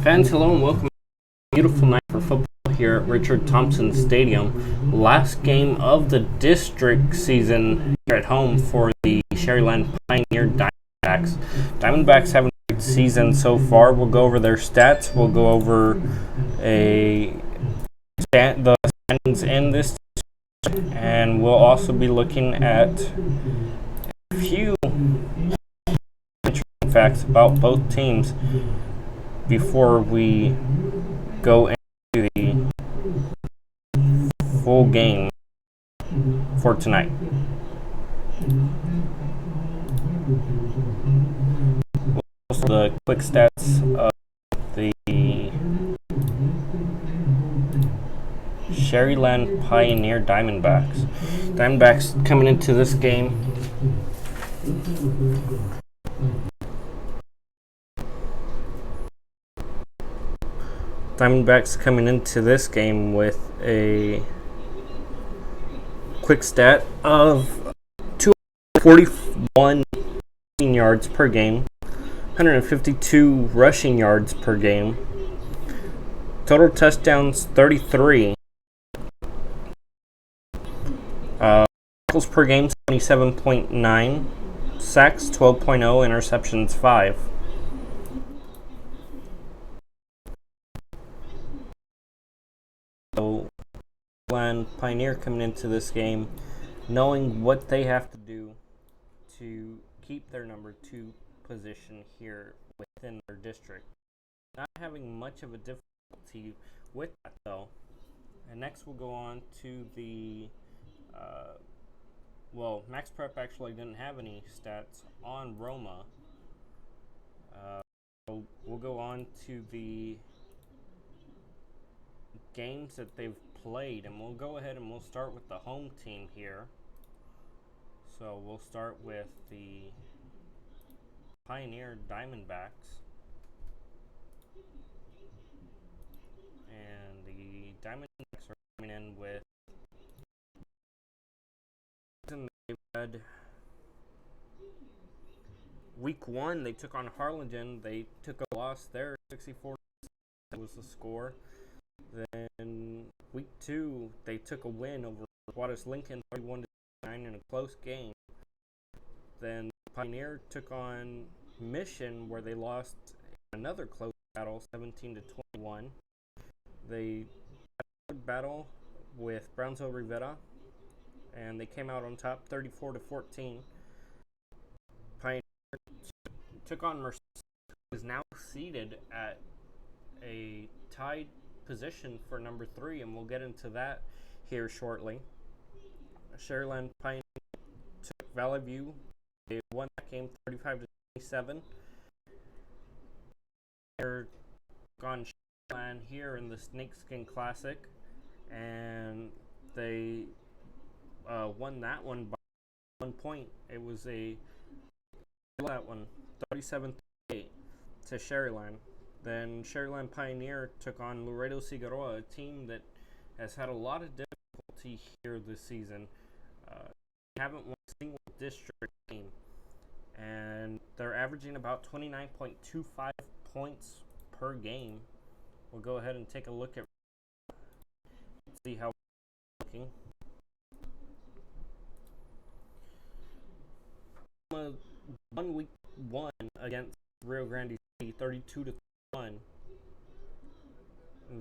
Fans, hello and welcome to a beautiful night for football here at Richard Thompson Stadium. Last game of the district season here at home for the Sharyland Pioneer Diamondbacks. Diamondbacks have a great season so far. We'll go over their stats. We'll go over the standings in this district, and we'll also be looking at a few interesting facts about both teams before we go into the full game for tonight. The quick stats of the Sharyland Pioneer Diamondbacks. Diamondbacks coming into this game with a quick stat of 241 yards per game, 152 rushing yards per game, total touchdowns 33, tackles per game 77.9, sacks 12.0, interceptions 5. So, Pioneer coming into this game knowing what they have to do to keep their number 2 position here within their district. Not having much of a difficulty with that though. And next we'll go on to the Max Prep actually didn't have any stats on Roma. So we'll go on to the games that they've played, and we'll go ahead and we'll start with the home team here. So we'll start with the Pioneer Diamondbacks, and the Diamondbacks are coming in with they've had week 1 they took on Harlingen. They took a loss there, 64 was the score. Then week 2 they took a win over Wattis Lincoln 31-9 in a close game. Then Pioneer took on Mission, where they lost another close battle 17-21. They had a battle with Brownsville Rivera, and they came out on top 34-14. Pioneer took on Mercedes, who is now seated at a tied position for number 3, and we'll get into that here shortly. Sharyland Pioneer took Valley View. They won that game 35-27. They're gone Sharyland here in the Snakeskin Classic, and they won that one by 1 point. It was that one 37-38 to Sharyland. Then Sharyland Pioneer took on Laredo Figueroa, a team that has had a lot of difficulty here this season. They haven't won a single district game, and they're averaging about 29.25 points per game. We'll go ahead and take a look at see how it's looking. One week 1 against Rio Grande City, 32-1.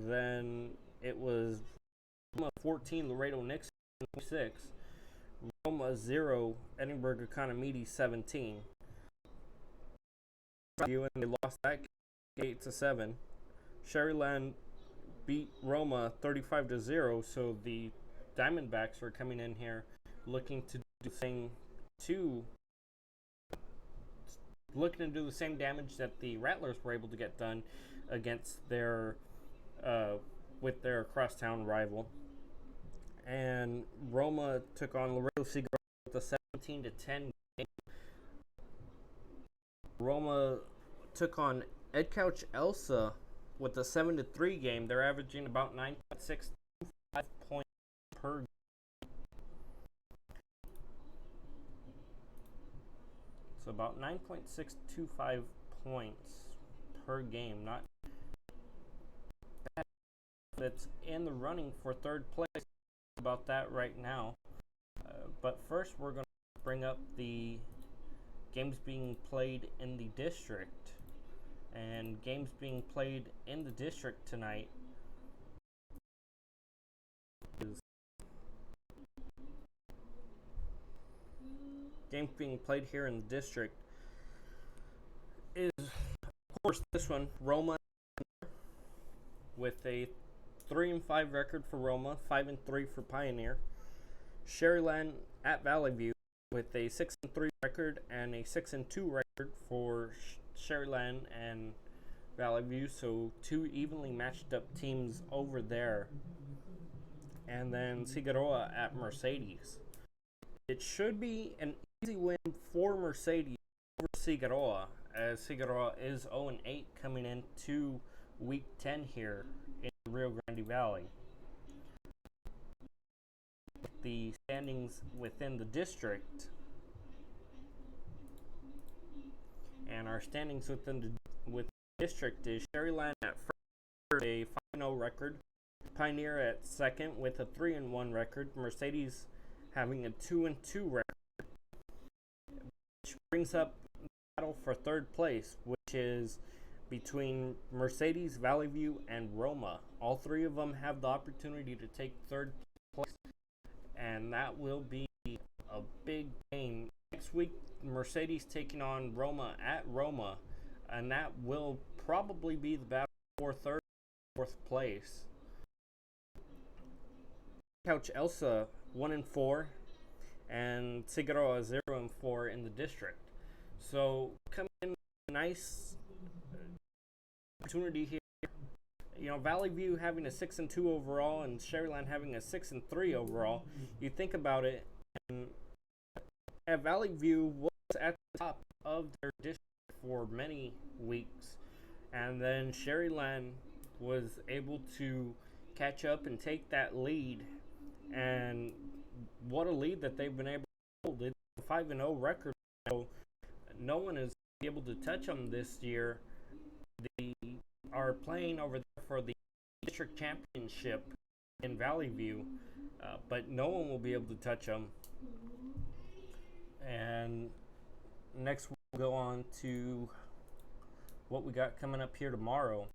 Then it was Roma 14, Laredo Nixon 26. Roma 0, Edinburgh Economidi 17. And they lost that 8-7. Sharyland beat Roma 35-0. So the Diamondbacks are coming in here looking to do the same damage that the Rattlers were able to get done against their with their crosstown rival. And Roma took on Laredo Figueroa with a 17-10 game. Roma took on Edcouch Elsa with a 7-3 game. They're averaging about 9.65 points per game. So about 9.625 points per game. Not bad. That's in the running for third place. About that right now. But first, we're going to bring up the games being played in the district. And games being played in the district tonight is games being played here in the district is, of course, this one, Roma, with a 3-5 record for Roma, 5-3 for Pioneer. Sharyland at Valley View with a 6-3 record and a 6-2 record for Sharyland and Valley View, so two evenly matched up teams over there. And then Figueroa at Mercedes. It should be an easy win for Mercedes over Figueroa, as Figueroa is 0-8 coming into Week 10 here in Rio Grande Valley. The standings within the district, and our standings within the district is Sharyland at first, a 5-0 record, Pioneer at second with a 3-1 record, Mercedes having a 2-2 record, which brings up the battle for third place, which is between Mercedes, Valley View, and Roma. All three of them have the opportunity to take third place, and that will be a big game. Next week, Mercedes taking on Roma at Roma, and that will probably be the battle for third and fourth place. Couch Elsa 1-4, and Figueroa 0-4 in the district. So coming in a nice opportunity here. You know, Valley View having a 6-2 overall and Sharyland having a 6-3 overall. You think about it, and Valley View was at the top of their district for many weeks, and then Sharyland was able to catch up and take that lead. And what a lead that they've been able to hold. It's a 5-0 record. So no one is able to touch them this year. They are playing over there for the district championship in Valley View, but no one will be able to touch them. And next we'll go on to what we got coming up here tomorrow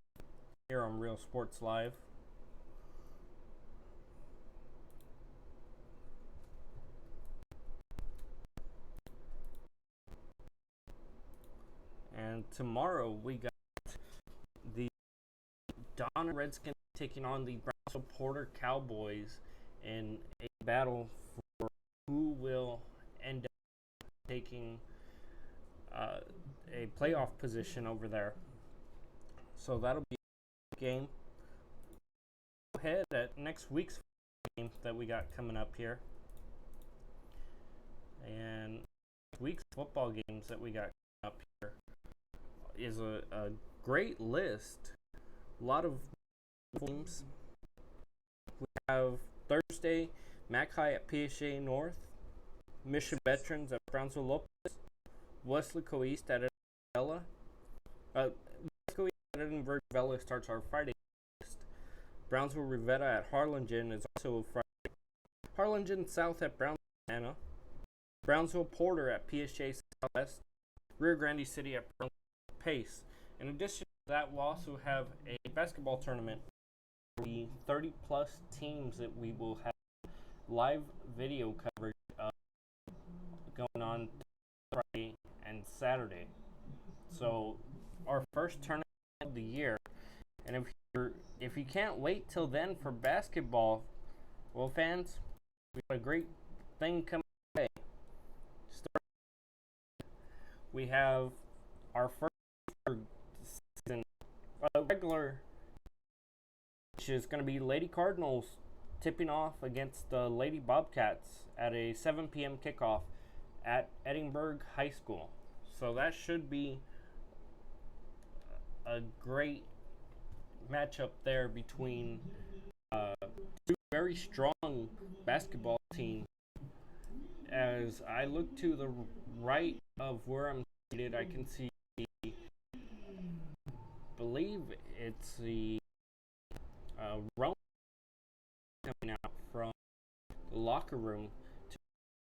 here on Real Sports Live. And tomorrow we got the Donna Redskins taking on the Brownsville Porter Cowboys in a battle for who will end up taking a playoff position over there. So that'll be a game. Go ahead at next week's game that we got coming up here. And next week's football games that we got coming up here is a great list. A lot of games. We have Thursday, Mac High at PHA North, Mission Veterans at Brownsville Lopez, Weslaco East at Edinburgh Vella. Weslaco East at Edinburgh Vella starts our Friday list. Brownsville Rivetta at Harlingen is also a Friday. Harlingen South at Brownsville Anna. Brownsville Porter at PHA Southwest. Rio Grande City at Brownsville Pace. In addition to that, we'll also have a basketball tournament for the 30-plus teams that we will have live video coverage of going on Friday and Saturday. So our first tournament of the year. And if you can't wait till then for basketball, well, fans, we got a great thing coming today. We have our first season regular, which is going to be Lady Cardinals tipping off against the Lady Bobcats at a 7 p.m. kickoff at Edinburgh High School. So that should be a great matchup there between two very strong basketball teams. As I look to the right of where I'm seated, I can see It's the Roma coming out from the locker room to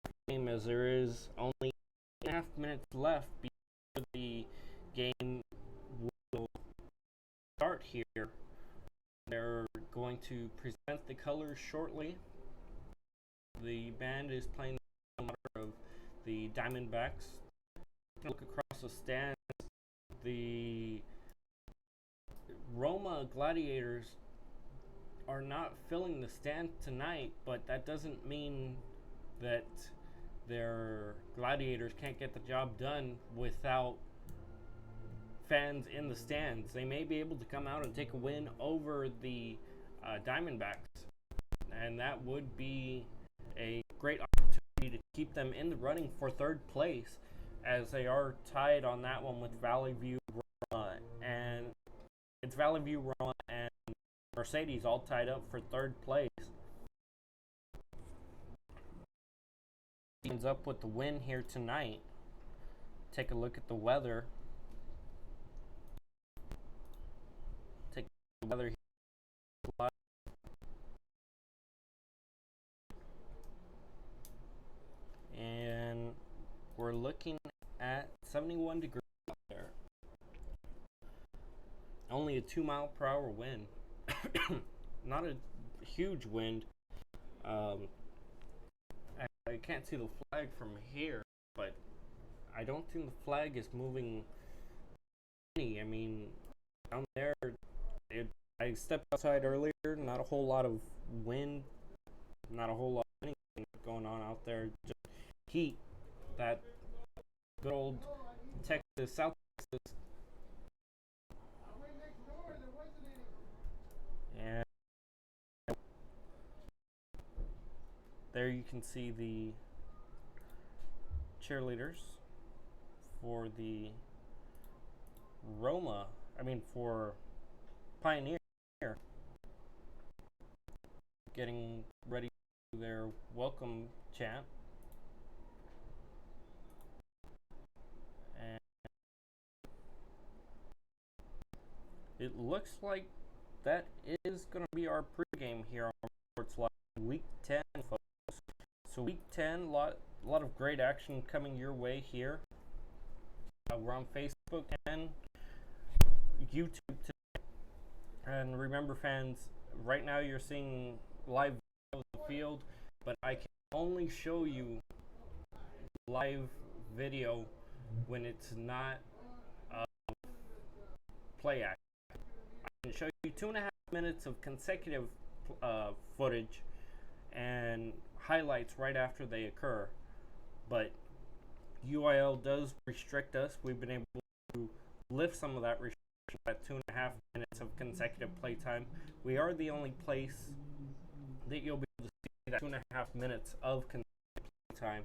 the game, as there is only 8.5 minutes left before the game will start here. They're going to present the colors shortly. The band is playing the honor of the Diamondbacks. Look across the stands. The Roma Gladiators are not filling the stand tonight, but that doesn't mean that their Gladiators can't get the job done without fans in the stands. They may be able to come out and take a win over the Diamondbacks, and that would be a great opportunity to keep them in the running for third place, as they are tied on that one with Valley View, Roma, and it's Valley View, Roma, and Mercedes all tied up for third place. Ends up with the win here tonight. Take a look at the weather. Take the weather here. And we're looking at 71 degrees out there. Only a 2-mile-per-hour wind. Not a huge wind. I can't see the flag from here, but I don't think the flag is moving any. I mean, down there, I stepped outside earlier, not a whole lot of wind, not a whole lot of anything going on out there, just heat. That good old Texas, South Texas. And there you can see the cheerleaders for the for Pioneer, getting ready for their welcome chant. And it looks like that is going to be our pregame here on Sports Live Week 10, folks. So Week 10, a lot of great action coming your way here. We're on Facebook and YouTube today. And remember, fans, right now you're seeing live videos of the field, but I can only show you live video when it's not play action. I can show you 2.5 minutes of consecutive footage and highlights right after they occur, but UIL does restrict us. We've been able to lift some of that restriction at 2.5 minutes of consecutive playtime. We are the only place that you'll be able to see that 2.5 minutes of consecutive playtime.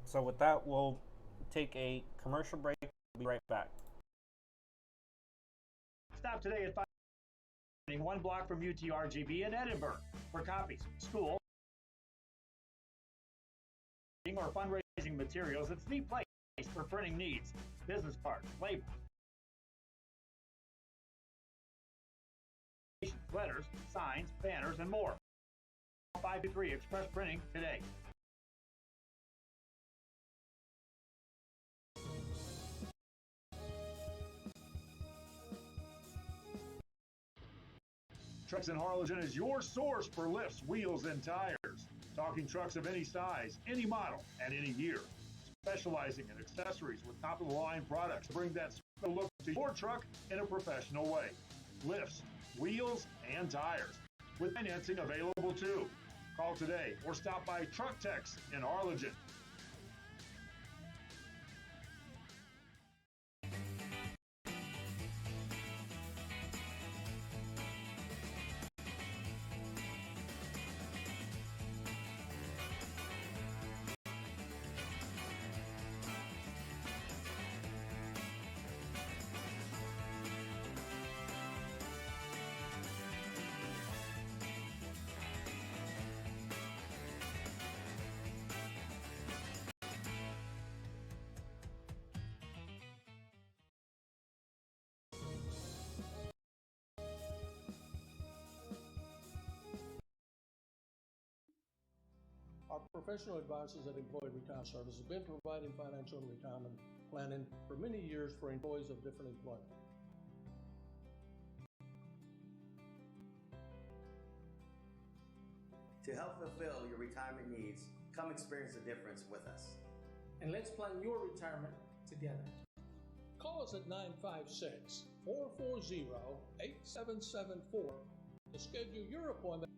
So with that, we'll take a commercial break. We'll be right back. Stop today at 5, 1 block from UTRGV in Edinburgh. For copies, school, or fundraising materials, it's the place for printing needs. Business cards, labels, letters, signs, banners, and more. 523 Express Printing today. Trucks in Harlingen is your source for lifts, wheels, and tires. Talking trucks of any size, any model, and any year. Specializing in accessories with top-of-the-line products to bring that special look to your truck in a professional way. Lifts, wheels, and tires. With financing available too. Call today or stop by Truck Tex in Harlingen. Our professional advisors at Employee Retirement Service have been providing financial and retirement planning for many years for employees of different employment. To help fulfill your retirement needs, come experience the difference with us. And let's plan your retirement together. Call us at 956-440-8774 to schedule your appointment.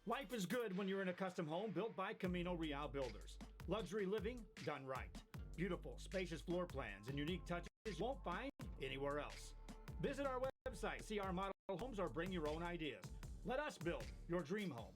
Life is good when you're in a custom home built by Camino Real Builders. Luxury living done right. Beautiful, spacious floor plans and unique touches you won't find anywhere else. Visit our website, see our model homes, or bring your own ideas. Let us build your dream home.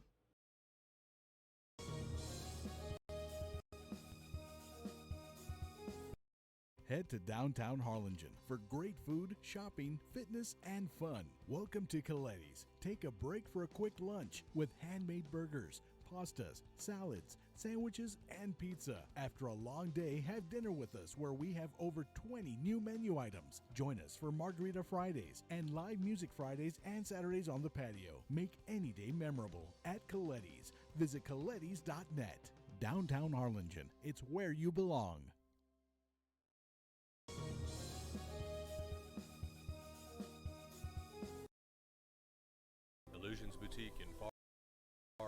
Head to downtown Harlingen for great food, shopping, fitness, and fun. Welcome to Coletti's. Take a break for a quick lunch with handmade burgers, pastas, salads, sandwiches, and pizza. After a long day, have dinner with us where we have over 20 new menu items. Join us for Margarita Fridays and live music Fridays and Saturdays on the patio. Make any day memorable at Coletti's. Visit Coletti's.net. Downtown Harlingen. It's where you belong. Illusions Boutique in Far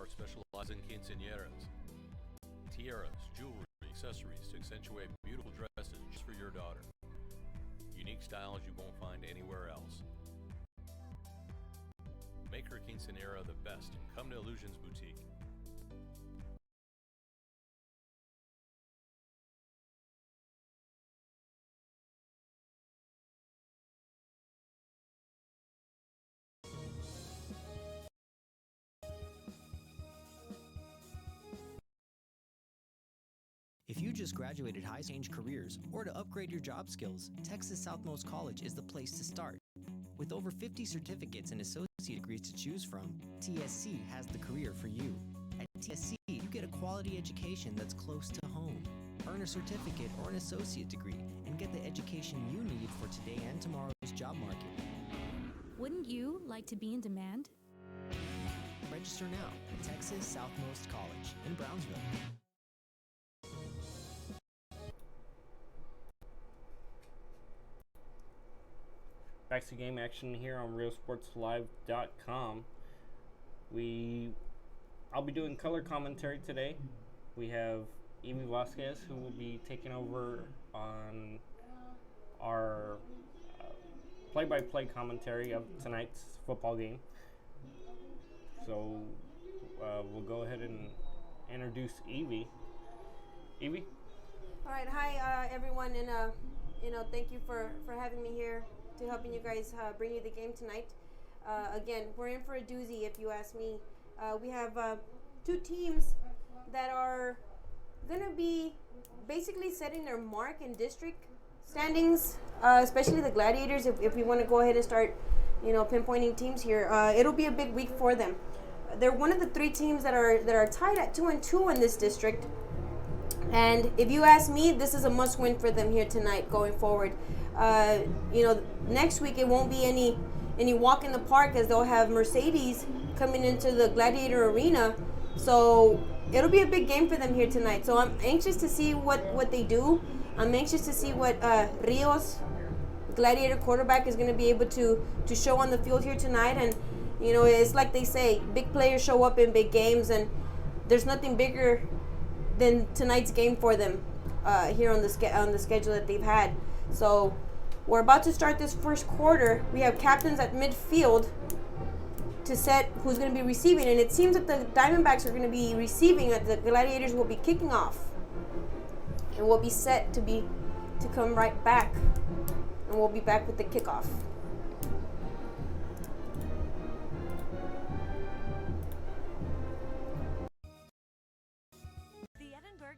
specializes in quinceañeras, tiaras, jewelry, accessories to accentuate beautiful dresses just for your daughter. Unique styles you won't find anywhere else. Make her quinceañera the best and come to Illusions Boutique. If you just graduated high change careers or to upgrade your job skills, Texas Southmost College is the place to start. With over 50 certificates and associate degrees to choose from, TSC has the career for you. At TSC, you get a quality education that's close to home. Earn a certificate or an associate degree and get the education you need for today and tomorrow's job market. Wouldn't you like to be in demand? Register now at Texas Southmost College in Brownsville. Back to game action here on RealSportsLive.com. I'll be doing color commentary today. We have Amy Vasquez, who will be taking over on our play-by-play commentary of tonight's football game. So we'll go ahead and introduce Evie. Evie? All right, hi everyone, and thank you for having me here to helping you guys bring you the game tonight. Again, we're in for a doozy if you ask me. We have two teams that are going to be basically setting their mark in district standings, especially the Gladiators. If we want to go ahead and start, pinpointing teams here, it'll be a big week for them. They're one of the three teams that are tied at 2-2 in this district. And if you ask me, this is a must-win for them here tonight going forward. Next week it won't be any walk in the park, as they'll have Mercedes coming into the Gladiator Arena. So it'll be a big game for them here tonight. So I'm anxious to see what they do. I'm anxious to see what Rios, Gladiator quarterback, is going to be able to show on the field here tonight. And, it's like they say, big players show up in big games, and there's nothing bigger than tonight's game for them here on the schedule that they've had. So we're about to start this first quarter. We have captains at midfield to set who's going to be receiving, and it seems that the Diamondbacks are going to be receiving, and the Gladiators will be kicking off, and we'll be set to come right back, and we'll be back with the kickoff.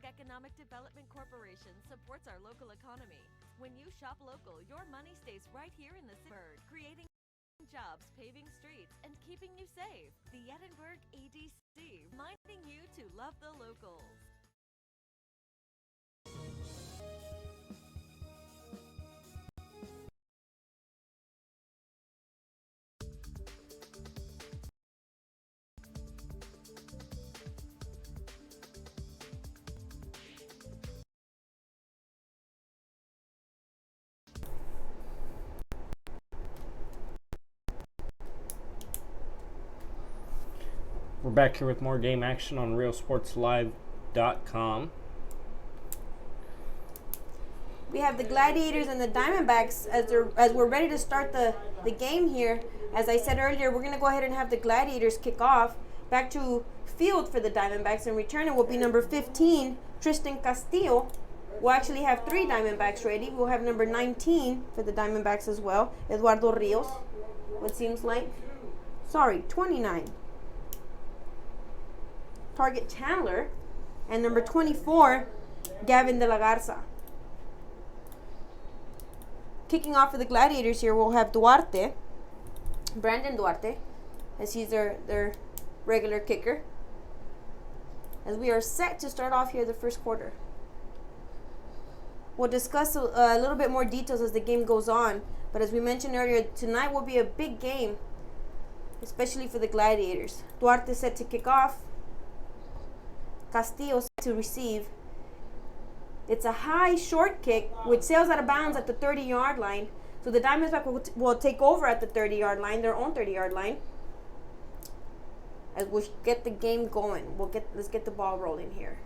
Economic Development Corporation supports our local economy. When you shop local, your money stays right here in the Edinburgh, creating jobs, paving streets, and keeping you safe. The Edinburgh EDC, reminding you to love the locals. We're back here with more game action on RealSportsLive.com. We have the Gladiators and the Diamondbacks as we're ready to start the game here. As I said earlier, we're going to go ahead and have the Gladiators kick off. Back to field for the Diamondbacks, and returning will be number 15, Tristan Castillo. We'll actually have 3 Diamondbacks ready. We'll have number 19 for the Diamondbacks as well, Eduardo Rios, what seems like. Sorry, 29. Target Chandler, and number 24, Gavin De La Garza. Kicking off for the Gladiators here, we'll have Duarte, Brandon Duarte, as he's their regular kicker. As we are set to start off here the first quarter. We'll discuss a little bit more details as the game goes on, but as we mentioned earlier, tonight will be a big game, especially for the Gladiators. Duarte set to kick off. Castillo set to receive. It's a high short kick which sails out of bounds at the 30-yard line. So the Diamondbacks will take over at the 30-yard line, their own 30-yard line. As we'll get the game going. Let's get the ball rolling here.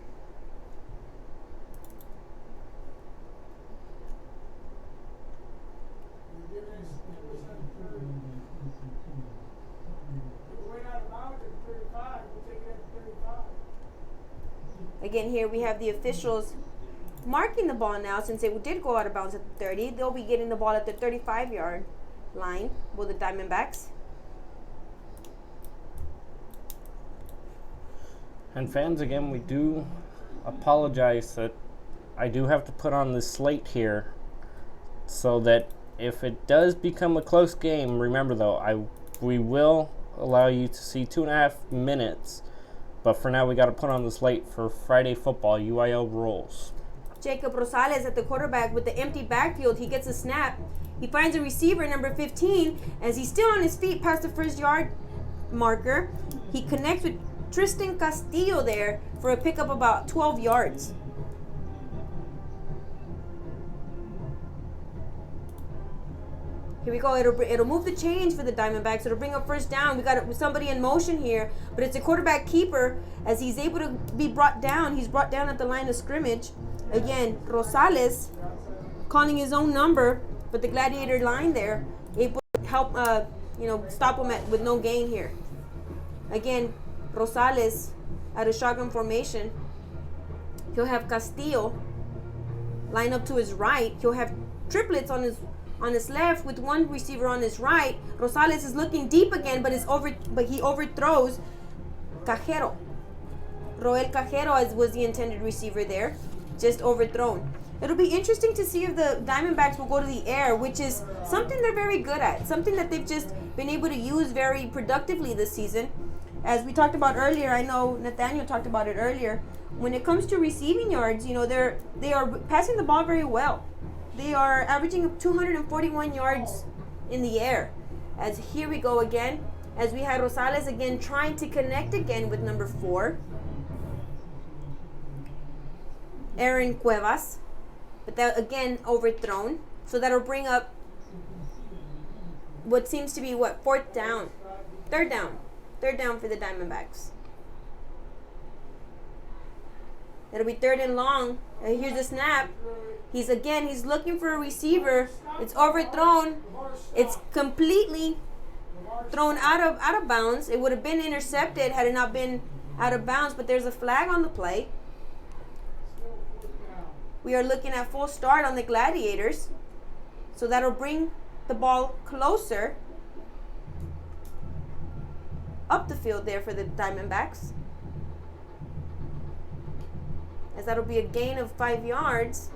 Again, here we have the officials marking the ball now since it did go out of bounds at the 30. They'll be getting the ball at the 35-yard line with the Diamondbacks. And fans, again, we do apologize that I do have to put on the slate here so that if it does become a close game, remember though, we will allow you to see 2.5 minutes. But for now, we got to put on the slate for Friday football, UIL rules. Jacob Rosales at the quarterback with the empty backfield. He gets a snap. He finds a receiver, number 15, as he's still on his feet past the first yard marker. He connects with Tristan Castillo there for a pickup about 12 yards. Here we go. It'll move the chains for the Diamondbacks. It'll bring up first down. We got somebody in motion here, but it's a quarterback keeper as he's able to be brought down. He's brought down at the line of scrimmage. Again, Rosales calling his own number, but the Gladiator line there able to help stop him with no gain here. Again, Rosales at a shotgun formation. He'll have Castillo line up to his right. He'll have triplets on his left with one receiver on his right. Rosales is looking deep again, but he overthrows Cajero. Roel Cajero was the intended receiver there, just overthrown. It'll be interesting to see if the Diamondbacks will go to the air, which is something they're very good at, something that they've just been able to use very productively this season. As we talked about earlier, I know Nathaniel talked about it earlier, when it comes to receiving yards, they are passing the ball very well. They are averaging 241 yards in the air. As here we go again, as we had Rosales again trying to connect again with number 4. Aaron Cuevas, but that again overthrown. So that'll bring up what seems to be third down for the Diamondbacks. It'll be 3rd and long. Here's the snap. He's looking for a receiver. It's overthrown. It's completely thrown out of bounds. It would have been intercepted had it not been out of bounds, but there's a flag on the play. We are looking at full start on the Gladiators. So that'll bring the ball closer up the field there for the Diamondbacks. As that'll be a gain of 5 yards.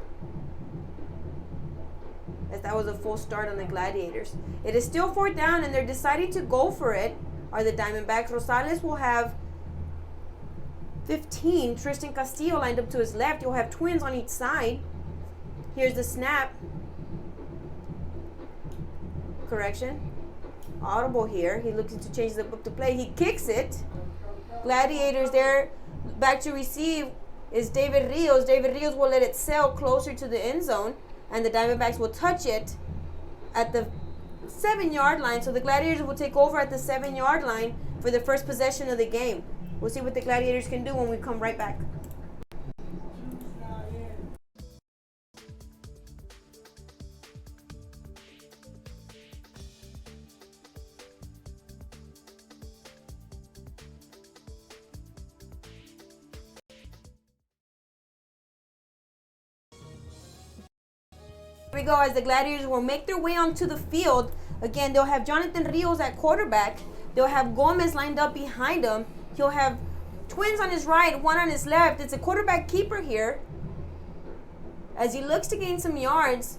As that was a full start on the Gladiators. It is still 4th down and they're deciding to go for it, are the Diamondbacks. Rosales will have 15. Tristan Castillo lined up to his left. You'll have twins on each side. Here's the snap. Correction. Audible here. He looks to change the book to play. He kicks it. Gladiators there. Back to receive is David Rios. David Rios will let it sail closer to the end zone. And the Diamondbacks will touch it at the 7-yard line. So the Gladiators will take over at the 7-yard line for the first possession of the game. We'll see what the Gladiators can do when we come right back. Here we go, as the Gladiators will make their way onto the field. Again, they'll have Jonathan Rios at quarterback. They'll have Gomez lined up behind him. He'll have twins on his right, one on his left. It's a quarterback keeper here, as he looks to gain some yards,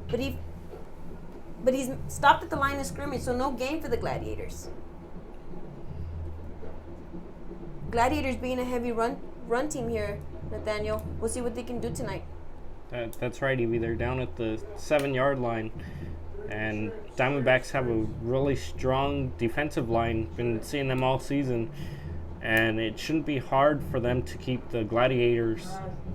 but he's stopped at the line of scrimmage, so no gain for the Gladiators. Gladiators being a heavy run team here, Nathaniel. We'll see what they can do tonight. That's right, Evie. They're down at the 7-yard line, and Diamondbacks have a really strong defensive line. Been seeing them all season, and it shouldn't be hard for them to keep the Gladiators.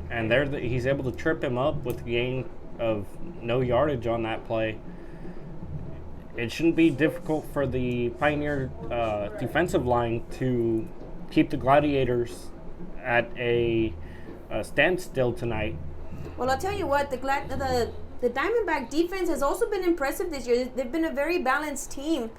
And he's able to trip him up with a gain of no yardage on that play. It shouldn't be difficult for the Pioneer defensive line to keep the Gladiators at a standstill tonight. Well, I'll tell you what, the Diamondback defense has also been impressive this year. They've been a very balanced team,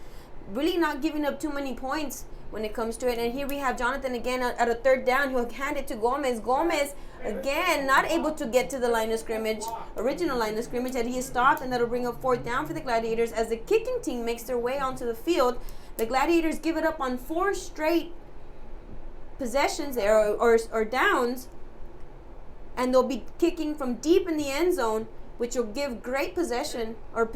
really not giving up too many points when it comes to it. And here we have Jonathan again at a third down. He'll hand it to Gomez. Gomez, again, not able to get to the line of scrimmage, original line of scrimmage, that he is stopped, and that'll bring up 4th down for the Gladiators. As the kicking team makes their way onto the field, the Gladiators give it up on 4 straight possessions there, or downs, and they'll be kicking from deep in the end zone, which will give great position to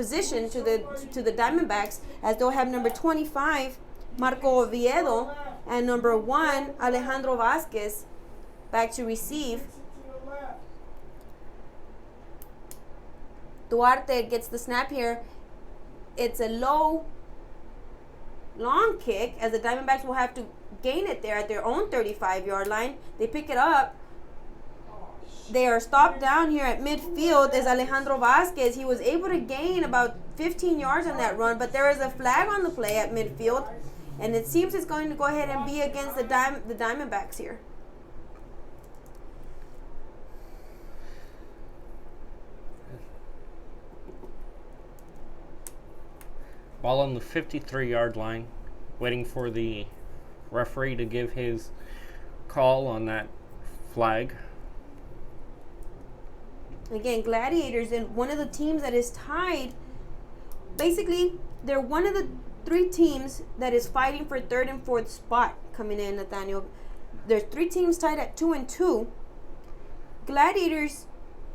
the Diamondbacks, as they'll have number 25 Marco Oviedo and number 1 Alejandro Vasquez back to receive. Duarte gets the snap here. It's a long kick, as the Diamondbacks will have to gain it there at their own 35-yard line. They pick it up. They are stopped down here at midfield as Alejandro Vasquez. He was able to gain about 15 yards on that run, but there is a flag on the play at midfield, and it seems it's going to go ahead and be against the Diamondbacks here. Ball on the 53-yard line, waiting for the referee to give his call on that flag. Again, Gladiators, and one of the teams that is tied. Basically, they're one of the 3 teams that is fighting for 3rd and 4th spot coming in, Nathaniel. There's 3 teams tied at 2-2. Gladiators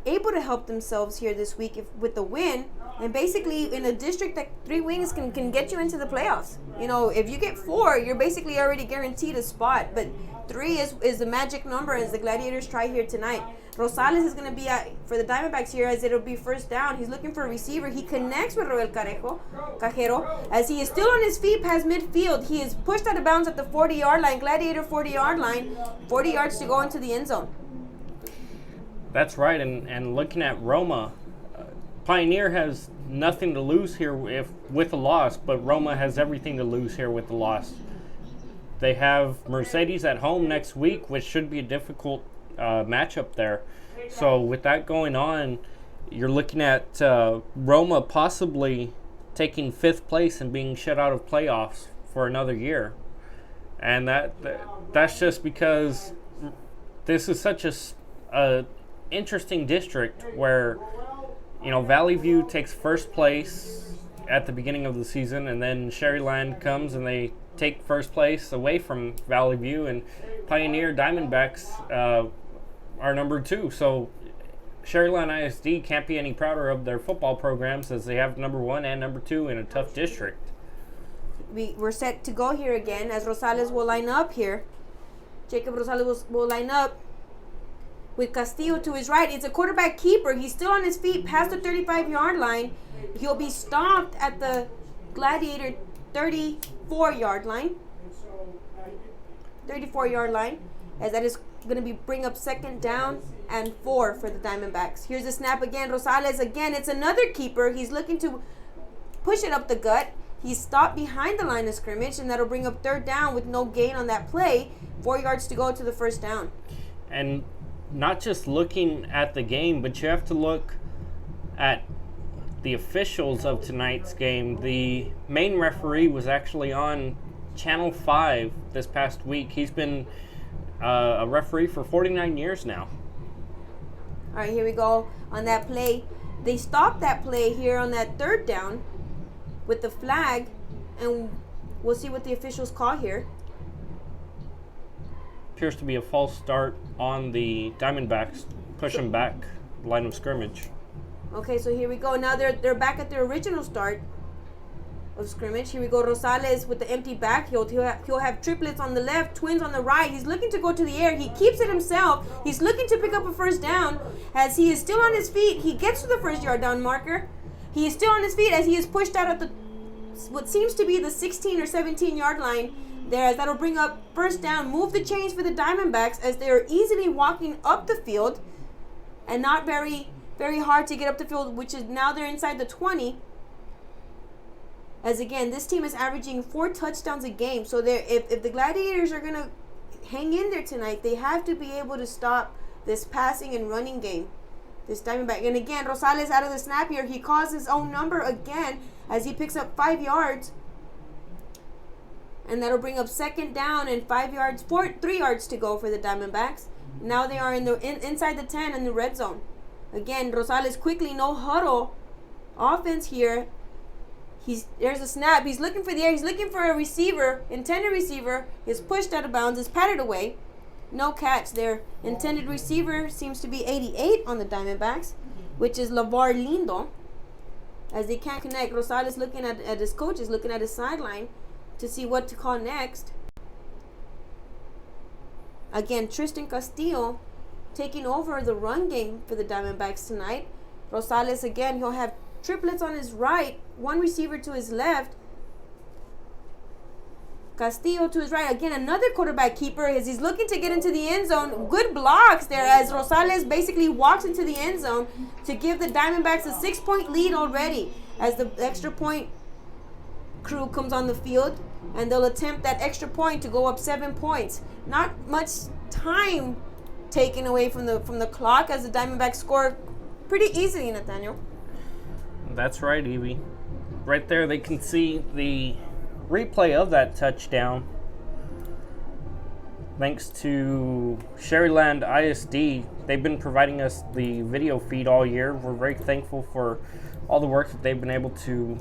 able to help themselves here this week with the win, and basically in a district that 3 wins can get you into the playoffs. You know, if you get 4, you're basically already guaranteed a spot, but 3 is the magic number as the Gladiators try here tonight. Rosales is going to be for the Diamondbacks here, as it'll be 1st down. He's looking for a receiver. He connects with Roel Cajero, as he is still on his feet past midfield. He is pushed out of bounds at the 40-yard line, Gladiator 40-yard line, 40 yards to go into the end zone. That's right, and looking at Roma, Pioneer has nothing to lose here with a loss, but Roma has everything to lose here with the loss. They have Mercedes at home next week, which should be a difficult matchup there. So with that going on, you're looking at Roma possibly taking 5th place and being shut out of playoffs for another year. And that's just because this is such a interesting district where, you know, Valley View takes 1st place at the beginning of the season, and then Sharyland comes and they take 1st place away from Valley View, and Pioneer Diamondbacks are number 2. So Sharyland ISD can't be any prouder of their football programs, as they have number 1 and number 2 in a tough district. We're set to go here again, as Rosales will line up here. Jacob Rosales will line up with Castillo to his right. It's a quarterback keeper. He's still on his feet past the 35-yard line. He'll be stopped at the Gladiator 34-yard line. 34-yard line, as that is going to bring up 2nd down and 4 for the Diamondbacks. Here's the snap again. Rosales again. It's another keeper. He's looking to push it up the gut. He's stopped behind the line of scrimmage, and that'll bring up 3rd down with no gain on that play. 4 yards to go to the 1st down. And not just looking at the game, but you have to look at the officials of tonight's game. The main referee was actually on Channel 5 this past week. He's been a referee for 49 years now. All right, here we go on that play. They stopped that play here on that 3rd down with the flag, and we'll see what the officials call here. Appears to be a false start on the Diamondbacks, pushing back line of scrimmage. Okay, so here we go. Now they're back at their original start of scrimmage. Here we go. Rosales with the empty backfield. He'll have triplets on the left, twins on the right. He's looking to go to the air. He keeps it himself. He's looking to pick up a 1st down as he is still on his feet. He gets to the 1st yard down marker. He is still on his feet as he is pushed out at the what seems to be the 16 or 17 yard line there, as that'll bring up 1st down. Move the chains for the Diamondbacks as they are easily walking up the field and not very hard to get up the field, which is now they're inside the 20. As again, this team is averaging 4 touchdowns a game. So if the Gladiators are going to hang in there tonight, they have to be able to stop this passing and running game. This Diamondback. And again, Rosales out of the snap here. He calls his own number again as he picks up 5 yards. And that'll bring up 2nd down and 3 yards to go for the Diamondbacks. Now they are inside the 10 in the red zone. Again, Rosales quickly, no huddle offense here. There's a snap. He's looking for the air. He's looking for a receiver, intended receiver. Is pushed out of bounds. Is patted away. No catch there. Intended receiver seems to be 88 on the Diamondbacks, which is LeVar Lindo. As they can't connect, Rosales looking at his coaches, looking at his sideline to see what to call next. Again, Tristan Castillo taking over the run game for the Diamondbacks tonight. Rosales again, he'll have triplets on his right, 1 receiver to his left. Castillo to his right. Again, another quarterback keeper as he's looking to get into the end zone. Good blocks there as Rosales basically walks into the end zone to give the Diamondbacks a 6-point lead already as the extra point crew comes on the field, and they'll attempt that extra point to go up 7 points. Not much time taken away from the clock as the Diamondbacks score pretty easily, Nathaniel. That's right, Evie. Right there, they can see the replay of that touchdown. Thanks to Sharyland ISD, they've been providing us the video feed all year. We're very thankful for all the work that they've been able to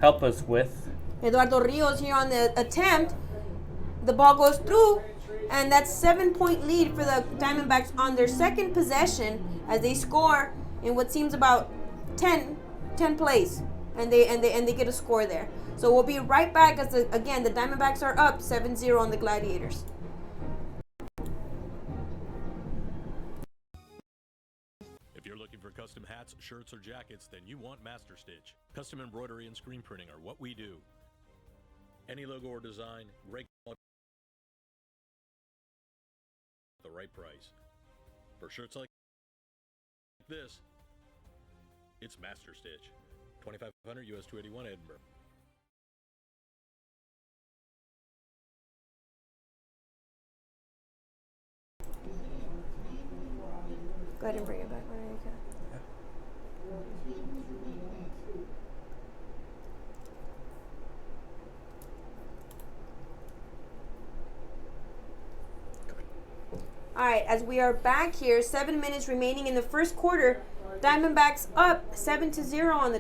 help us with. Eduardo Rios here on the attempt. The ball goes through, and that's 7-point lead for the Diamondbacks on their second possession as they score in what seems about 10 plays, and they get a score there. So we'll be right back as the Diamondbacks are up 7-0 on the Gladiators. If you're looking for custom hats, shirts, or jackets, then you want Master Stitch. Custom embroidery and screen printing are what we do. Any logo or design, great quality at the right price. For shirts like this, it's Master Stitch. 2500 US 281 Edinburgh. Go ahead and bring it back. All right, as we are back here, 7 minutes remaining in the first quarter. Diamondbacks up 7-0 on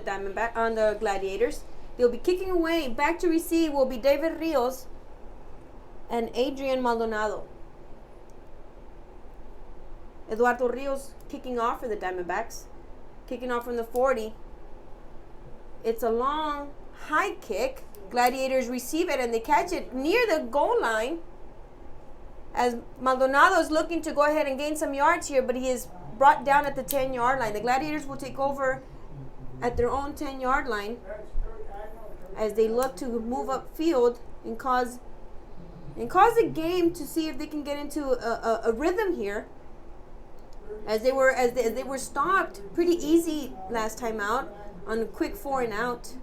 the Gladiators. They'll be kicking away. Back to receive will be David Rios and Adrian Maldonado. Eduardo Rios kicking off for the Diamondbacks. Kicking off from the 40. It's a long, high kick. Gladiators receive it and they catch it near the goal line. As Maldonado is looking to go ahead and gain some yards here, but he is brought down at the 10-yard line. The Gladiators will take over at their own 10-yard line as they look to move upfield and cause the game to see if they can get into a rhythm here. As they were stopped pretty easy last time out on a quick 4 and out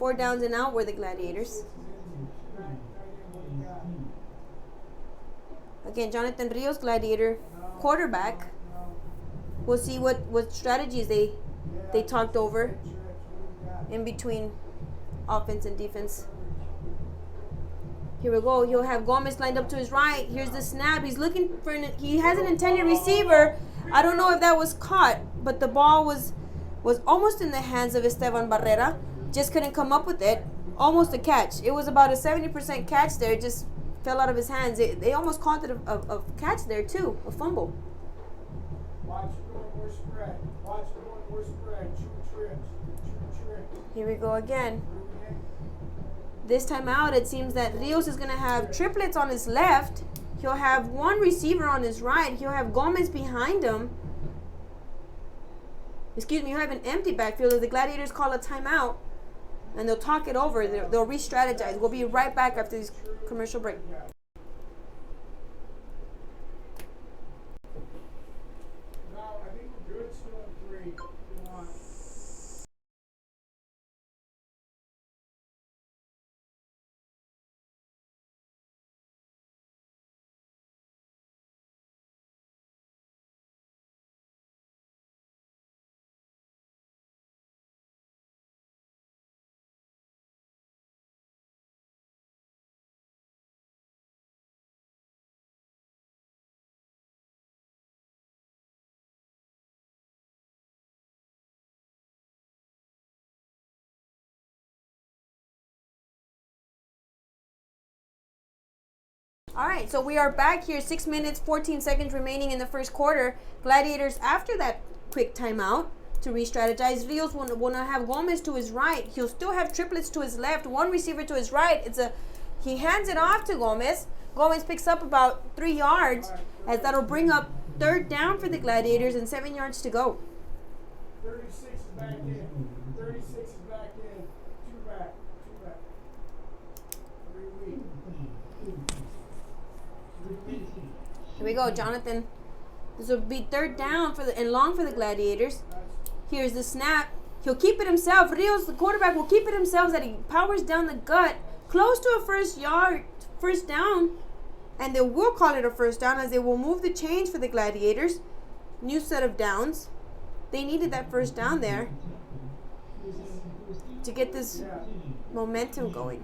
4 downs and out were the Gladiators. Again, Jonathan Rios, Gladiator quarterback. We'll see what strategies they talked over in between offense and defense. Here we go. He'll have Gomez lined up to his right. Here's the snap. He's looking for he has an intended receiver. I don't know if that was caught, but the ball was almost in the hands of Esteban Barrera. Just couldn't come up with it. Almost a catch. It was about a 70% catch there. It just fell out of his hands. They almost called it a catch there too, a fumble. Watch it going more spread. Watch it going more spread. Two trips. Here we go again. This time out, it seems that Rios is going to have triplets on his left. He'll have one receiver on his right. He'll have Gomez behind him. Excuse me, he'll have an empty backfield. If the Gladiators call a timeout, and they'll talk it over. They'll re-strategize. We'll be right back after this commercial break. All right, so we are back here. 6 minutes, 14 seconds remaining in the first quarter. Gladiators, after that quick timeout to re-strategize, Rios will not have Gomez to his right. He'll still have triplets to his left, one receiver to his right. He hands it off to Gomez. Gomez picks up about 3 yards, as that'll bring up 3rd down for the Gladiators and 7 yards to go. 36 is back in. 36 is back in. 2 back. 3 weak. Here we go, Jonathan. This will be 3rd down and long for the Gladiators. Here's the snap. He'll keep it himself. Rios, the quarterback, will keep it himself. That he powers down the gut, close to a first down, and they will call it a first down, as they will move the change for the Gladiators. New set of downs. They needed that first down there to get this momentum going.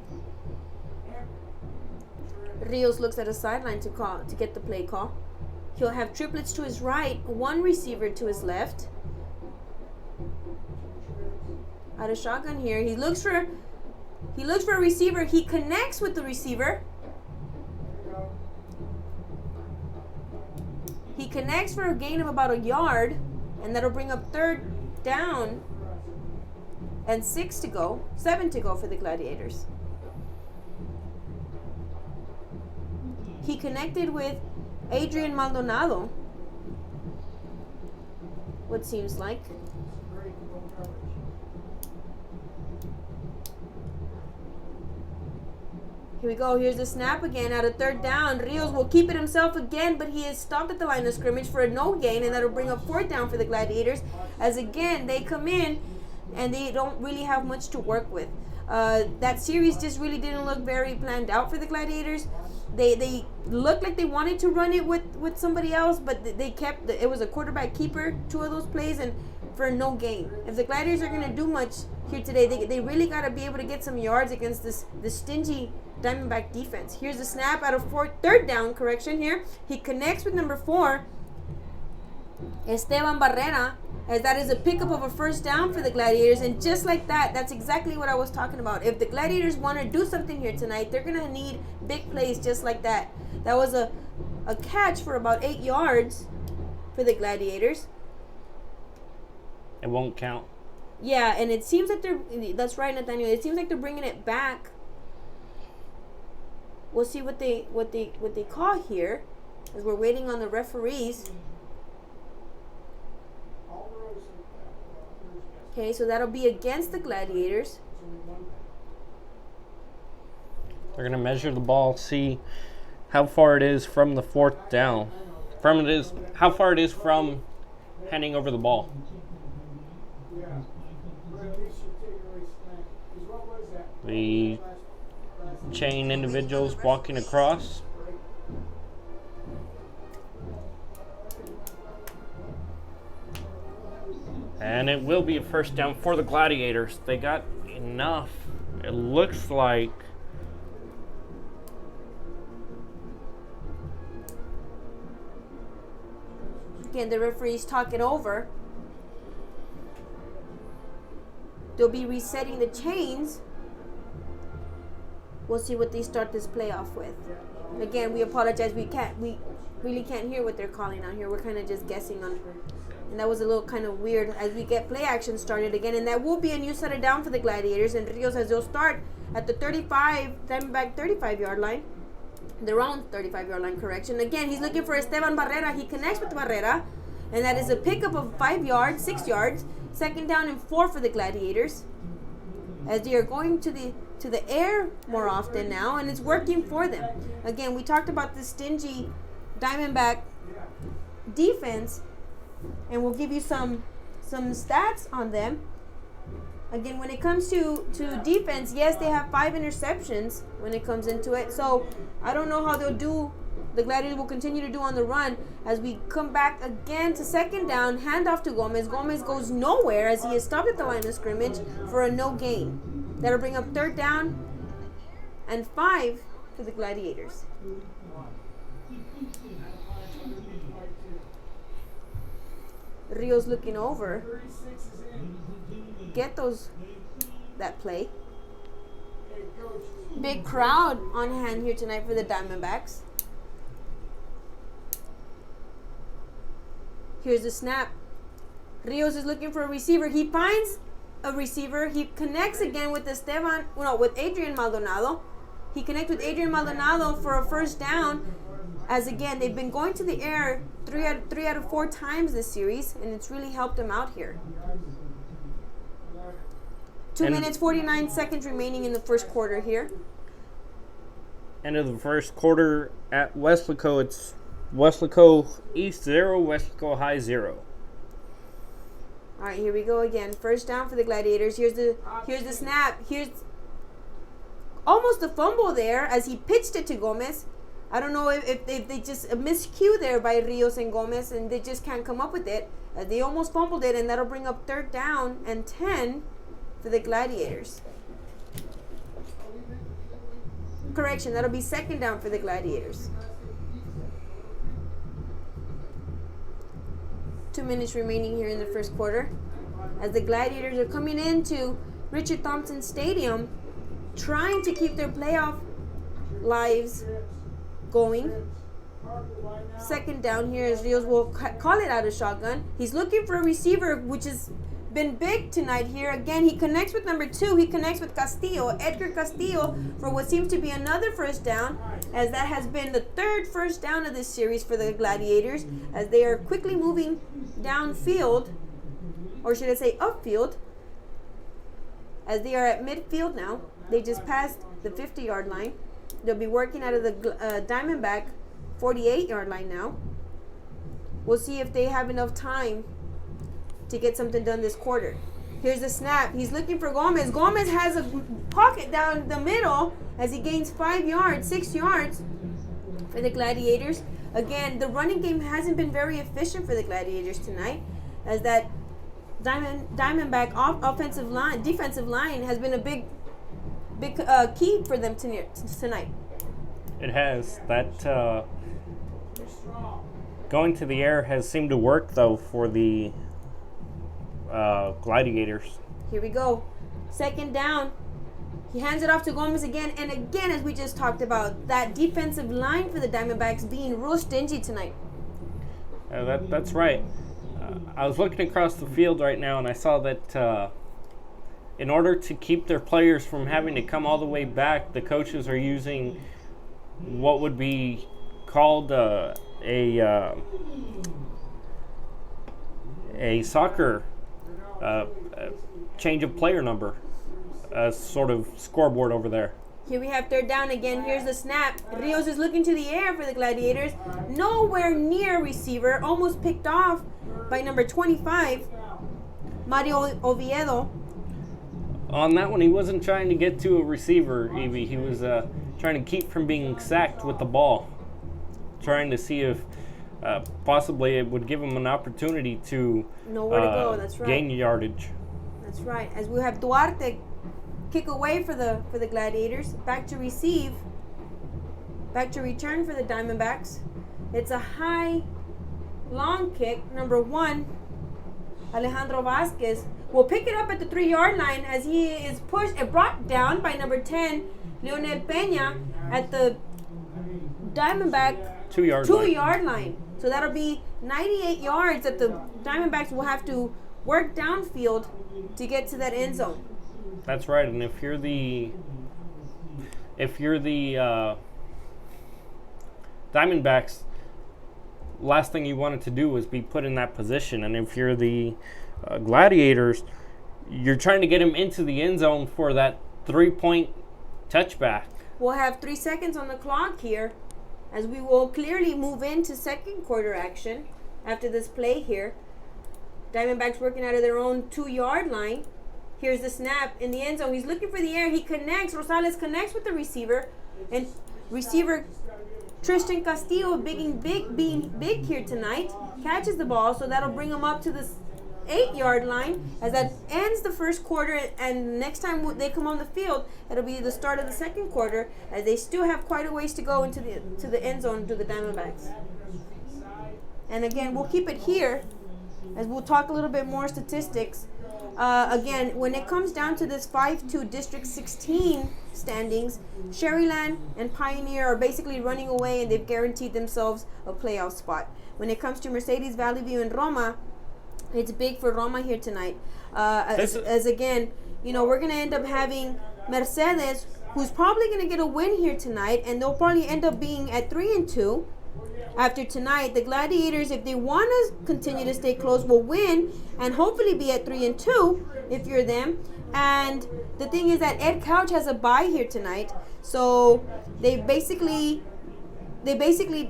Rios looks at a sideline to get the play call. He'll have triplets to his right, one receiver to his left. Out of shotgun here, he looks for a receiver. He connects with the receiver. He connects for a gain of about a yard, and that'll bring up 3rd down and 7 to go for the Gladiators. He connected with Adrian Maldonado, what seems like. Here we go. Here's the snap again out of 3rd down. Rios will keep it himself again, but he is stopped at the line of scrimmage for a no gain, and that'll bring up 4th down for the Gladiators, as again they come in and they don't really have much to work with. That series just really didn't look very planned out for the Gladiators. They looked like they wanted to run it with somebody else, but it was a quarterback keeper, 2 of those plays, and for no gain. If the Gladiators are going to do much here today, they really got to be able to get some yards against this stingy Diamondback defense. Here's the snap out of 3rd down, here. He connects with number 4, Esteban Barrera, as that is a pickup of a first down for the Gladiators. And just like that, that's exactly what I was talking about. If the Gladiators want to do something here tonight, they're going to need big plays just like that. That was a catch for about 8 yards for the Gladiators. It won't count. Yeah, and it seems like that's right, Nathaniel. It seems like they're bringing it back. We'll see what they call here, as we're waiting on the referees. Okay, so that'll be against the Gladiators. They're going to measure the ball, see how far it is from the 4th down. How far it is from handing over the ball. Yeah, but at least you take away snap. Because what was The chain individuals walking across. And it will be a first down for the Gladiators. They got enough. It looks like again, the referees talk it over. They'll be resetting the chains. We'll see what they start this playoff with. Again, we apologize. We really can't hear what they're calling out here. We're kind of just guessing on. And that was a little kind of weird as we get play action started again. And that will be a new set of down for the Gladiators. And Rios, as they'll start at the 35, Diamondback 35-yard line. Their own 35-yard line, correction. Again, he's looking for Esteban Barrera. He connects with Barrera. And that is a pickup of 5 yards, 6 yards. Second down and 4 for the Gladiators. As they are going to the air more often now. And it's working for them. Again, we talked about the stingy Diamondback defense. And we'll give you some stats on them. Again, when it comes to defense, yes, they have 5 interceptions when it comes into it. So I don't know how they'll do. The Gladiators will continue to do on the run as we come back again to second down. Handoff to Gomez. Gomez goes nowhere as he is stopped at the line of scrimmage for a no gain. That'll bring up third down and 5 for the Gladiators. Rios looking over. Get that play. Big crowd on hand here tonight for the Diamondbacks. Here's the snap. Rios is looking for a receiver. He finds a receiver. He connects again with with Adrian Maldonado. He connects with Adrian Maldonado for a first down. As again, they've been going to the air 3 out of 4 times this series, and it's really helped them out here. 2 minutes, 49 seconds remaining in the first quarter here. End of the first quarter at Weslaco. It's Weslaco East 0, Weslaco High 0. All right, here we go again. First down for the Gladiators. Here's the snap. Here's almost a fumble there as he pitched it to Gomez. I don't know if they just a miscue there by Rios and Gomez, and they just can't come up with it. They almost fumbled it, and that'll bring up third down and 10 for the Gladiators. Correction, that'll be second down for the Gladiators. 2 minutes remaining here in the first quarter as the Gladiators are coming into Richard Thompson Stadium trying to keep their playoff lives going. Second down here as Rios will call it out of shotgun. He's looking for a receiver, which has been big tonight here. Again, he connects with number 2. He connects with Castillo, Edgar Castillo, for what seems to be another first down, as that has been the 3rd first down of this series for the Gladiators, as they are quickly moving downfield, or should I say upfield, as they are at midfield now. They just passed the 50-yard line. They'll be working out of the Diamondback 48-yard line now. We'll see if they have enough time to get something done this quarter. Here's the snap. He's looking for Gomez. Gomez has a pocket down the middle as he gains 5 yards, 6 yards for the Gladiators. Again, the running game hasn't been very efficient for the Gladiators tonight, as that Diamondback defensive line has been a big key for them tonight. It has. That going to the air has seemed to work, though, for the Gladiators. Here we go. Second down. He hands it off to Gomez again. And again, as we just talked about, that defensive line for the Diamondbacks being real stingy tonight. That's right. I was looking across the field right now, and I saw that in order to keep their players from having to come all the way back, the coaches are using what would be called a soccer change of player number, sort of scoreboard over there. Here we have third down again. Here's the snap. Rios is looking to the air for the Gladiators. Nowhere near receiver. Almost picked off by number 25, Mario Oviedo. On that one, he wasn't trying to get to a receiver, Evie. He was trying to keep from being sacked with the ball. Trying to see if possibly it would give him an opportunity to nowhere to go. That's right. Gain yardage. That's right. As we have Duarte kick away for the Gladiators. Back to receive. Back to return for the Diamondbacks. It's a high, long kick. Number 1, Alejandro Vasquez will pick it up at the 3-yard line as he is pushed and brought down by number 10, Leonel Peña, at the Diamondback 2-yard line. So that'll be 98 yards that the Diamondbacks will have to work downfield to get to that end zone. That's right, and if you're the Diamondbacks, last thing you wanted to do was be put in that position, and if you're the Gladiators, you're trying to get him into the end zone for that 3-point touchback. We'll have 3 seconds on the clock here as we will clearly move into second quarter action after this play here. Diamondbacks working out of their own 2-yard line. Here's the snap in the end zone. He's looking for the air. He connects. Rosales connects with the receiver. And receiver Tristan Castillo being big here tonight. Catches the ball, so that'll bring him up to the 8-yard line as that ends the first quarter, and next time they come on the field, it'll be the start of the second quarter as they still have quite a ways to go into the end zone to the Diamondbacks. And again, we'll keep it here as we'll talk a little bit more statistics. Again, when it comes down to this 5-2 District 16 standings, Sharyland and Pioneer are basically running away, and they've guaranteed themselves a playoff spot. When it comes to Mercedes, Valley View, and Roma, it's big for Roma here tonight. As again, you know, we're going to end up having Mercedes, who's probably going to get a win here tonight, and they'll probably end up being at 3-2 after tonight. The Gladiators, if they want to continue to stay close, will win and hopefully be at 3-2 if you're them. And the thing is that Ed Couch has a bye here tonight, so they basically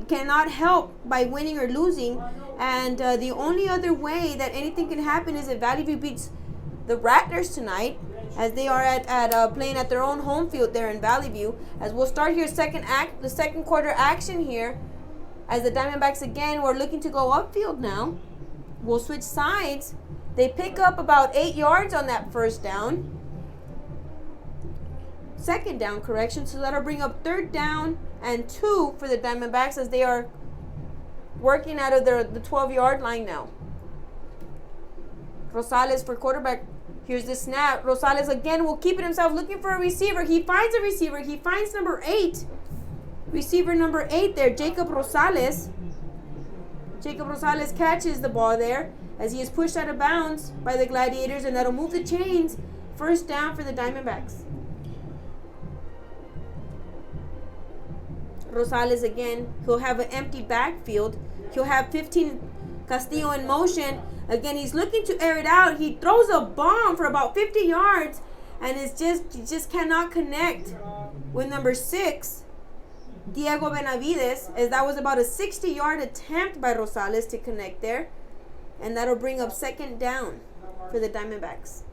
cannot help by winning or losing. And the only other way that anything can happen is if Valley View beats the Rattlers tonight, as they are playing at their own home field there in Valley View. As we'll start here the second quarter action here, as the Diamondbacks again were looking to go upfield now. We'll switch sides. They pick up about 8 yards on that second down correction, so that'll bring up 3rd down and 2 for the Diamondbacks as they are working out of the 12-yard line now. Rosales for quarterback. Here's the snap. Rosales again will keep it himself, looking for a receiver. He finds a receiver. He finds number 8. Receiver number 8 there, Jacob Rosales. Jacob Rosales catches the ball there as he is pushed out of bounds by the Gladiators, and that'll move the chains. 1st down for the Diamondbacks. Rosales again, he'll have an empty backfield. He'll have 15 Castillo in motion. Again, he's looking to air it out. He throws a bomb for about 50 yards, and he just cannot connect with number 6, Diego Benavides, as that was about a 60-yard attempt by Rosales to connect there. And that'll bring up 2nd down for the Diamondbacks.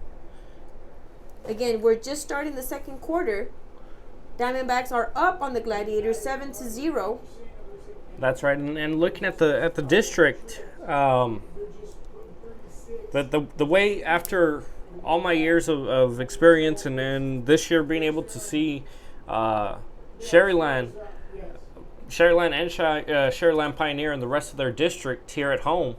Again, we're just starting the second quarter. Diamondbacks are up on the Gladiators 7-0. That's right, and looking at the district, the way after all my years of experience, and then this year being able to see Sharyland and Sharyland Pioneer and the rest of their district here at home.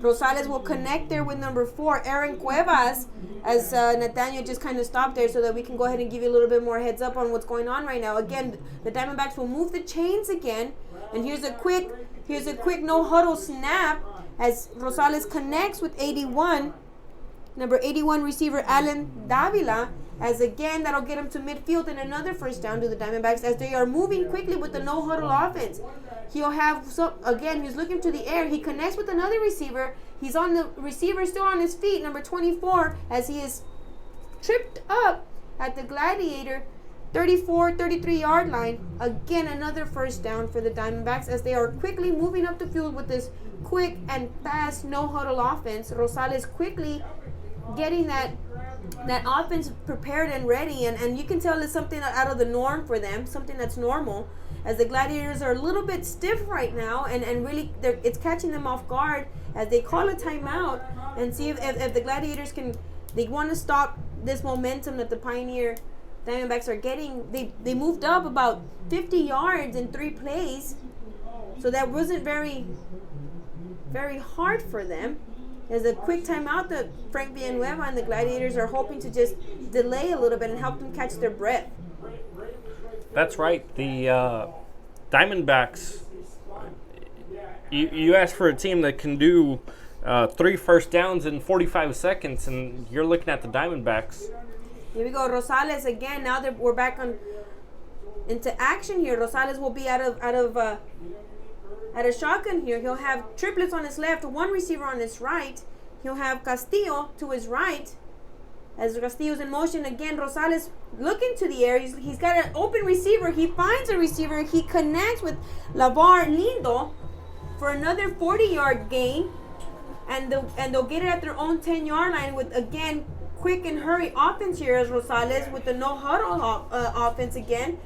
Rosales will connect there with number 4, Aaron Cuevas, as Nathaniel just kind of stopped there so that we can go ahead and give you a little bit more heads up on what's going on right now. Again, the Diamondbacks will move the chains again, and here's a quick no-huddle snap as Rosales connects with 81, number 81 receiver Alan Davila, as again that'll get him to midfield and another 1st down to the Diamondbacks as they are moving quickly with the no-huddle offense. He'll have he's looking to the air. He connects with another receiver. He's on the receiver, still on his feet, number 24, as he is tripped up at the Gladiator 34, 33-yard line. Again, another first down for the Diamondbacks as they are quickly moving up the field with this quick and fast no-huddle offense. Rosales quickly getting that offense prepared and ready, and you can tell it's something out of the norm for them, something that's normal, as the Gladiators are a little bit stiff right now, and really it's catching them off guard as they call a timeout and see if the Gladiators they want to stop this momentum that the Pioneer Diamondbacks are getting. They moved up about 50 yards in 3 plays, so that wasn't very, very hard for them. There's a quick timeout that Frank Villanueva and the Gladiators are hoping to just delay a little bit and help them catch their breath. That's right. The Diamondbacks, you asked for a team that can do 3 first downs in 45 seconds, and you're looking at the Diamondbacks. Here we go, Rosales again. Now that we're back into action here, Rosales will be out of shotgun here. He'll have triplets on his left, 1 receiver on his right. He'll have Castillo to his right. As Castillo's in motion again, Rosales looking to the air. He's got an open receiver. He finds a receiver. He connects with Lavar Lindo for another 40-yard gain, and they'll get it at their own 10-yard line with, again, quick and hurry offense here as Rosales with the no-huddle offense again.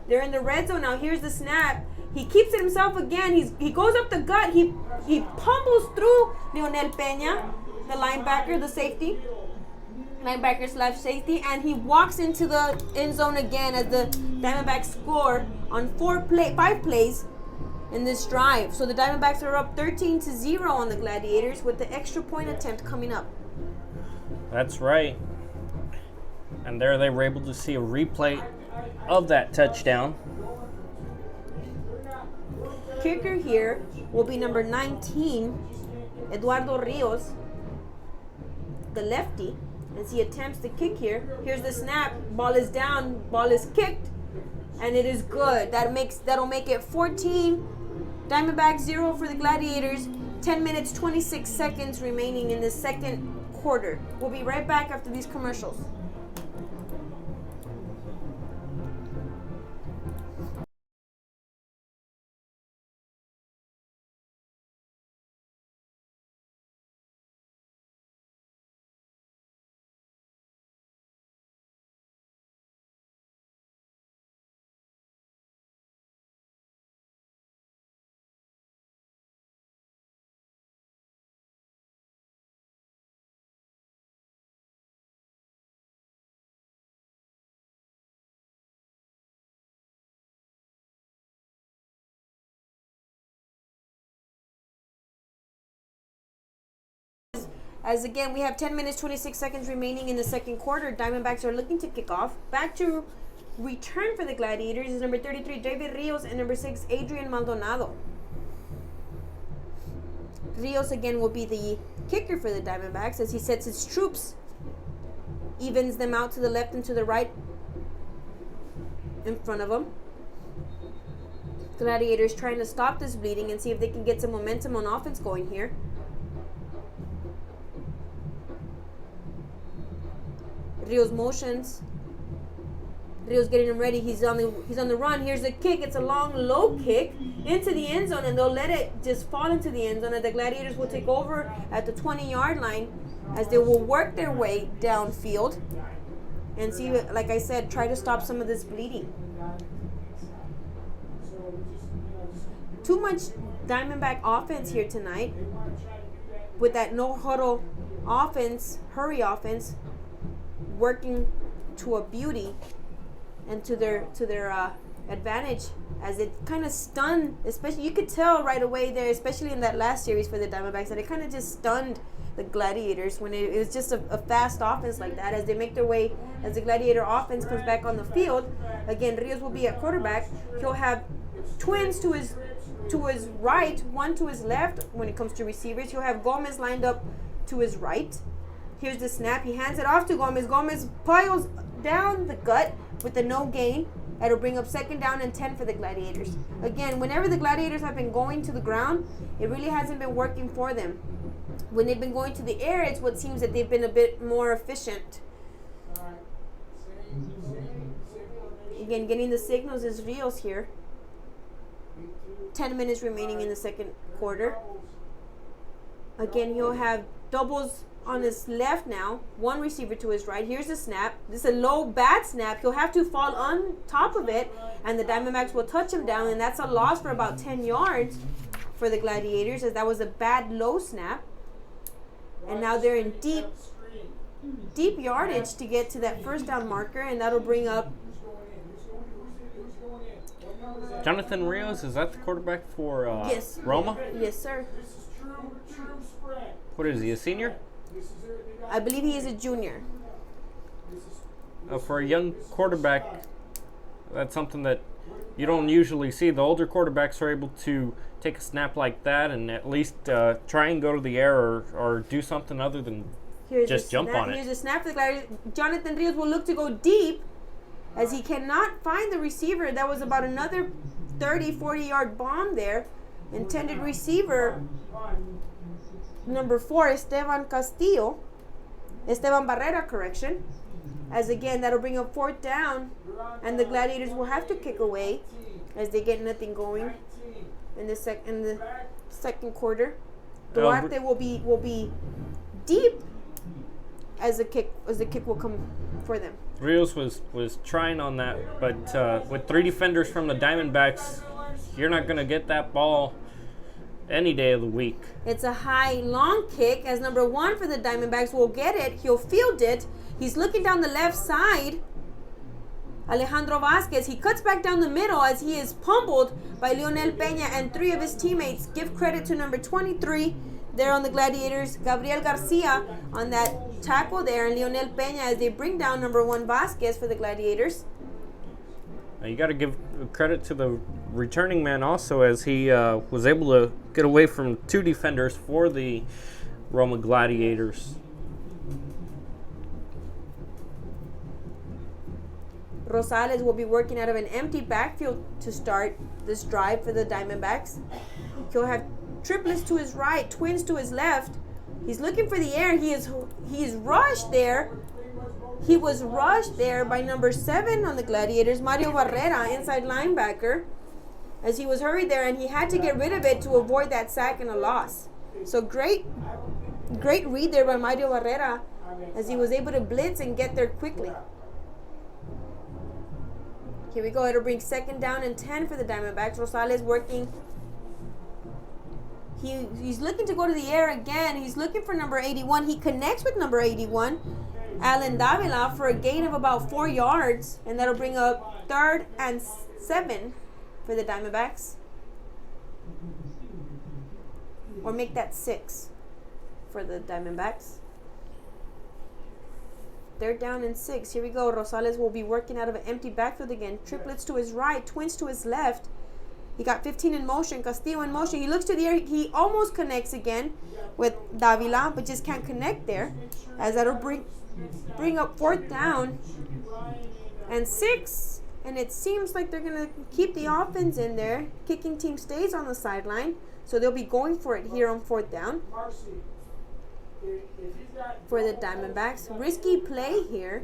They're in the red zone now. Here's the snap. He keeps it himself again. He goes up the gut. He pummels through Leonel Peña, the linebacker, the safety. Linebacker/safety, and he walks into the end zone again as the Diamondbacks score on 5 plays in this drive. So the Diamondbacks are up 13-0 on the Gladiators with the extra point attempt coming up. That's right. And there they were able to see a replay of that touchdown. Kicker here will be number 19, Eduardo Rios, the lefty. As he attempts to kick here. Here's the snap. Ball is down. Ball is kicked. And it is good. That'll make it 14. Diamondbacks 0 for the Gladiators. 10 minutes, 26 seconds remaining in the second quarter. We'll be right back after these commercials. As again, we have 10 minutes, 26 seconds remaining in the second quarter. Diamondbacks are looking to kick off. Back to return for the Gladiators is number 33, David Rios, and number 6, Adrian Maldonado. Rios again will be the kicker for the Diamondbacks as he sets his troops, evens them out to the left and to the right in front of him. Gladiators trying to stop this bleeding and see if they can get some momentum on offense going here. Rios motions. Rios getting him ready. He's on the run. Here's the kick. It's a long, low kick into the end zone, and they'll let it just fall into the end zone. And the Gladiators will take over at the 20-yard line as they will work their way downfield and see, like I said, try to stop some of this bleeding. Too much Diamondback offense here tonight with that no-huddle offense, hurry offense, working to a beauty and to their advantage as it kind of stunned, especially you could tell right away there, especially in that last series for the Diamondbacks, that it kind of just stunned the Gladiators when it was just a fast offense like that as they make their way, as the Gladiator offense comes back on the field. Again, Rios will be at quarterback. He'll have twins to his right, one to his left when it comes to receivers. He'll have Gomez lined up to his right. Here's the snap. He hands it off to Gomez. Gomez piles down the gut with the no gain. That'll bring up 2nd down and 10 for the Gladiators. Again, whenever the Gladiators have been going to the ground, it really hasn't been working for them. When they've been going to the air, it's what seems that they've been a bit more efficient. Again, getting the signals is Rios here. 10 minutes remaining in the second quarter. Again, he'll have doubles on his left now. One receiver to his right. Here's the snap. This is a low, bad snap. He'll have to fall on top of it, and the Diamondbacks will touch him down, and that's a loss for about 10 yards for the Gladiators, as that was a bad low snap. And now they're in deep yardage to get to that first down marker, and that'll bring up Jonathan Rios. Is that the quarterback for yes. Roma? Yes, sir. What is he, a senior? I believe he is a junior. For a young quarterback, that's something that you don't usually see. The older quarterbacks are able to take a snap like that and at least try and go to the air or do something other than just jump on it. Here's a snap for the Gladiators. Jonathan Rios will look to go deep as he cannot find the receiver. That was about another 30, 40-yard bomb there. Intended receiver, number 4, Esteban Barrera, correction. As again, that'll bring up 4th down, and the Gladiators will have to kick away as they get nothing going in the second quarter. Duarte will be deep as the kick will come for them. Rios was trying on that, but with 3 defenders from the Diamondbacks, you're not going to get that ball any day of the week. It's a high, long kick as number 1 for the Diamondbacks will get it. He'll field it. He's looking down the left side. Alejandro Vasquez, he cuts back down the middle as he is pummeled by Leonel Peña and 3 of his teammates. Give credit to number 23 there on the Gladiators, Gabriel Garcia on that tackle there, and Leonel Peña as they bring down number 1 Vasquez for the Gladiators. Now you got to give credit to the returning man also, as he was able to get away from 2 defenders for the Roma Gladiators. Rosales will be working out of an empty backfield to start this drive for the Diamondbacks. He'll have triplets to his right, twins to his left. He's looking for the air. He is rushed there. He was rushed there by number 7 on the Gladiators, Mario Barrera, inside linebacker, as he was hurried there, and he had to get rid of it to avoid that sack and a loss. So great read there by Mario Barrera as he was able to blitz and get there quickly. Here we go. It'll bring 2nd down and 10 for the Diamondbacks. Rosales working. He's looking to go to the air again. He's looking for number 81. He connects with number 81, Alan Davila, for a gain of about 4 yards, and that'll bring up 3rd and 7 for the Diamondbacks. Or make that 6 for the Diamondbacks. 3rd down and 6. Here we go. Rosales will be working out of an empty backfield again. Triplets to his right, twins to his left. He got 15 in motion, Castillo in motion. He looks to the air. He almost connects again with Davila, but just can't connect there. As that'll bring up 4th down and 6. And it seems like they're going to keep the offense in there. Kicking team stays on the sideline. So they'll be going for it here on 4th down for the Diamondbacks. Risky play here.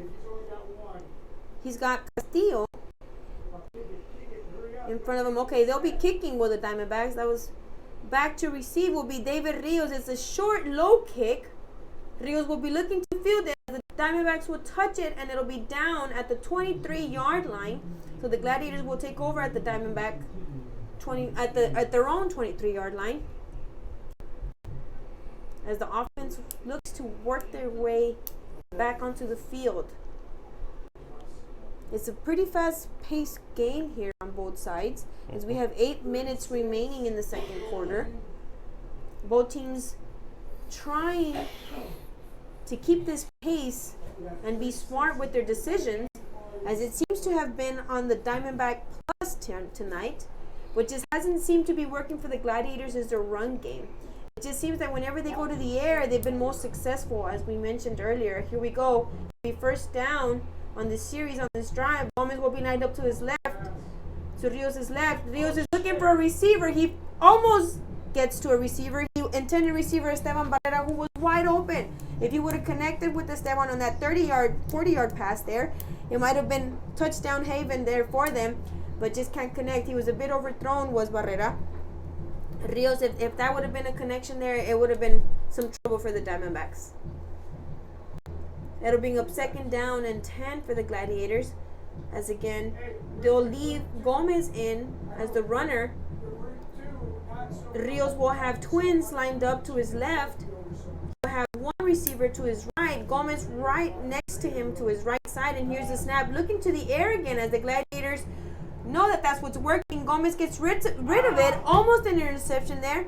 He's got Castillo in front of him. Okay, they'll be kicking with the Diamondbacks. That was back to receive will be David Rios. It's a short, low kick. Rios will be looking to field it. The Diamondbacks will touch it, and it'll be down at the 23-yard line. So the Gladiators will take over at the Diamondback 20 at their own 23-yard line. As the offense looks to work their way back onto the field. It's a pretty fast-paced game here on both sides, as we have 8 minutes remaining in the second quarter. Both teams trying to keep this pace and be smart with their decisions, as it seems to have been on the Diamondback plus tonight, which just hasn't seemed to be working for the Gladiators as their run game. It just seems that whenever they go to the air, they've been most successful, as we mentioned earlier. Here we go. It'll be 1st down on this series, on this drive. Gomez will be lined up to his left, to Rios' left. Rios is looking for a receiver. He almost gets to a receiver. He intended receiver Esteban Barrera, who was wide open. If he would have connected with Esteban on that 30-yard, 40-yard pass there, it might have been touchdown haven there for them, but just can't connect. He was a bit overthrown, was Barrera. Rios, if that would have been a connection there, it would have been some trouble for the Diamondbacks. That'll bring up 2nd down and 10 for the Gladiators. As again, they'll leave Gomez in as the runner. Rios will have twins lined up to his left. He'll have one receiver to his right. Gomez right next to him to his right side. And here's the snap. Looking to the air again as the Gladiators know that that's what's working. Gomez gets rid of it. Almost an interception there.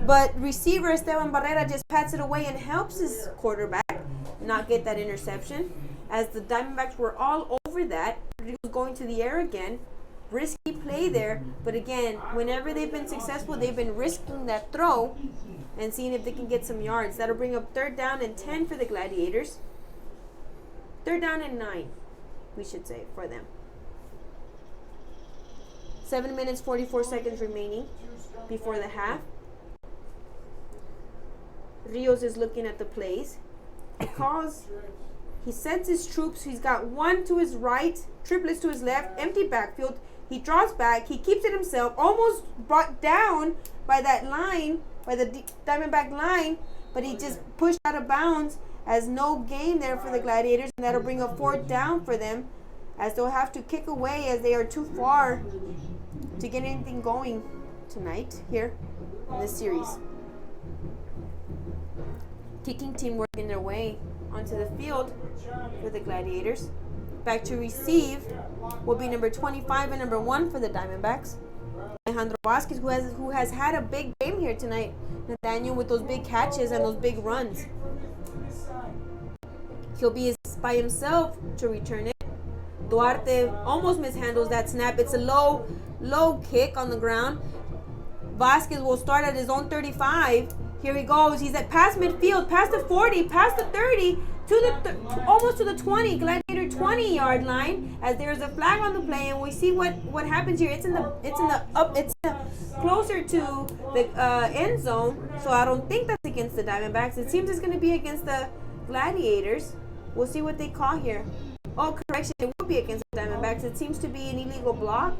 But receiver Esteban Barrera just pats it away and helps his quarterback not get that interception. As the Diamondbacks were all over that. He was going to the air again. Risky play there. But again, whenever they've been successful, they've been risking that throw and seeing if they can get some yards. That'll bring up 3rd down and 10 for the Gladiators. 3rd down and 9, we should say, for them. 7 minutes, 44 seconds remaining before the half. Rios is looking at the plays. He sends his troops. He's got one to his right, triplets to his left, empty backfield. He draws back. He keeps it himself. Almost brought down by that line, by the Diamondback line, but he just pushed out of bounds as no gain there for the Gladiators, and that'll bring a 4th down for them as they'll have to kick away as they are too far to get anything going tonight here in this series. Kicking team working their way onto the field for the Gladiators. Back to receive will be number 25 and number 1 for the Diamondbacks. Alejandro Vasquez, who has had a big game here tonight. Nathaniel with those big catches and those big runs. He'll be by himself to return it. Duarte almost mishandles that snap. It's a low kick on the ground. Vasquez will start at his own 35. Here he goes. He's at past midfield, past the 40, past the 30, to the almost to the 20, Gladiator 20-yard line. As there's a flag on the play, and we see what happens here. It's closer to the end zone, so I don't think that's against the Diamondbacks. It seems it's going to be against the Gladiators. We'll see what they call here. Oh, correction, it will be against the Diamondbacks. It seems to be an illegal block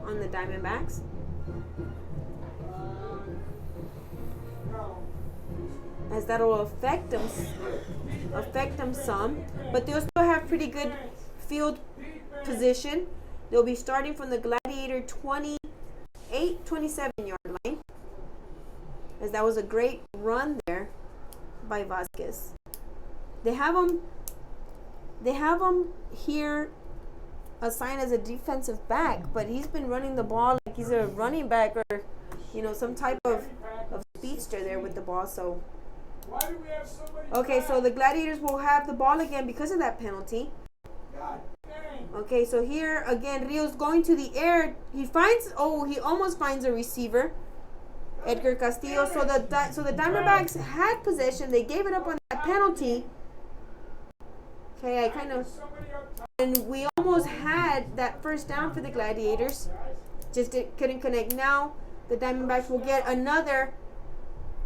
on the Diamondbacks. As that'll affect them some, but they'll still have pretty good field position. They'll be starting from the Gladiator 27-yard line, as that was a great run there by Vasquez. They have him here assigned as a defensive back, but he's been running the ball like he's a running back or some type of speedster there with the ball. So okay, so the Gladiators will have the ball again because of that penalty. Okay, so here again, Rios going to the air. He almost finds a receiver, Edgar Castillo. So the Diamondbacks had possession. They gave it up on that penalty. Okay, and we almost had that 1st down for the Gladiators. Just couldn't connect. Now the Diamondbacks will get another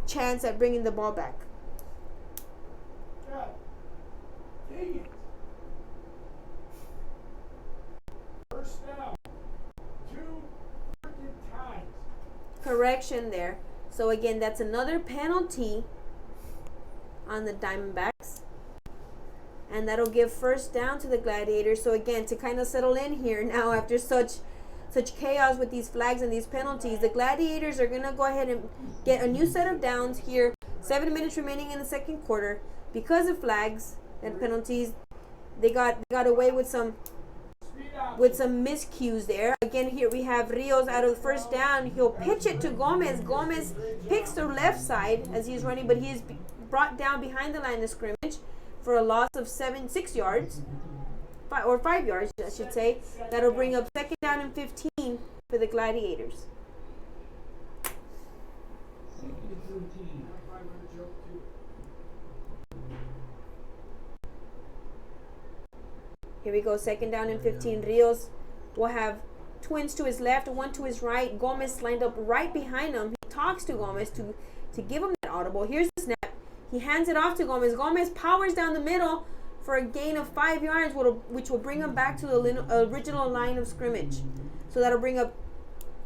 chance at bringing the ball back. Dang it. 1st down. 2 freaking times. Correction there. So again, that's another penalty on the Diamondbacks. And that'll give 1st down to the Gladiators. So again, to kind of settle in here now after such chaos with these flags and these penalties, the Gladiators are going to go ahead and get a new set of downs here. 7 minutes remaining in the 2nd quarter. Because of flags and penalties, they got away with some miscues there. Again, here we have Rios out of the 1st down. He'll pitch it to Gomez. Gomez picks the left side as he's running, but he is brought down behind the line of scrimmage for a loss of 6 yards. 5 yards, I should say. That'll bring up 2nd down and 15 for the Gladiators. Here we go, 2nd down and 15. Rios will have twins to his left, one to his right. Gomez lined up right behind him. talks to Gomez to give him that audible. Here's the snap. He hands it off to Gomez. Gomez powers down the middle for a gain of 5 yards, which will bring him back to the original line of scrimmage. So that'll bring up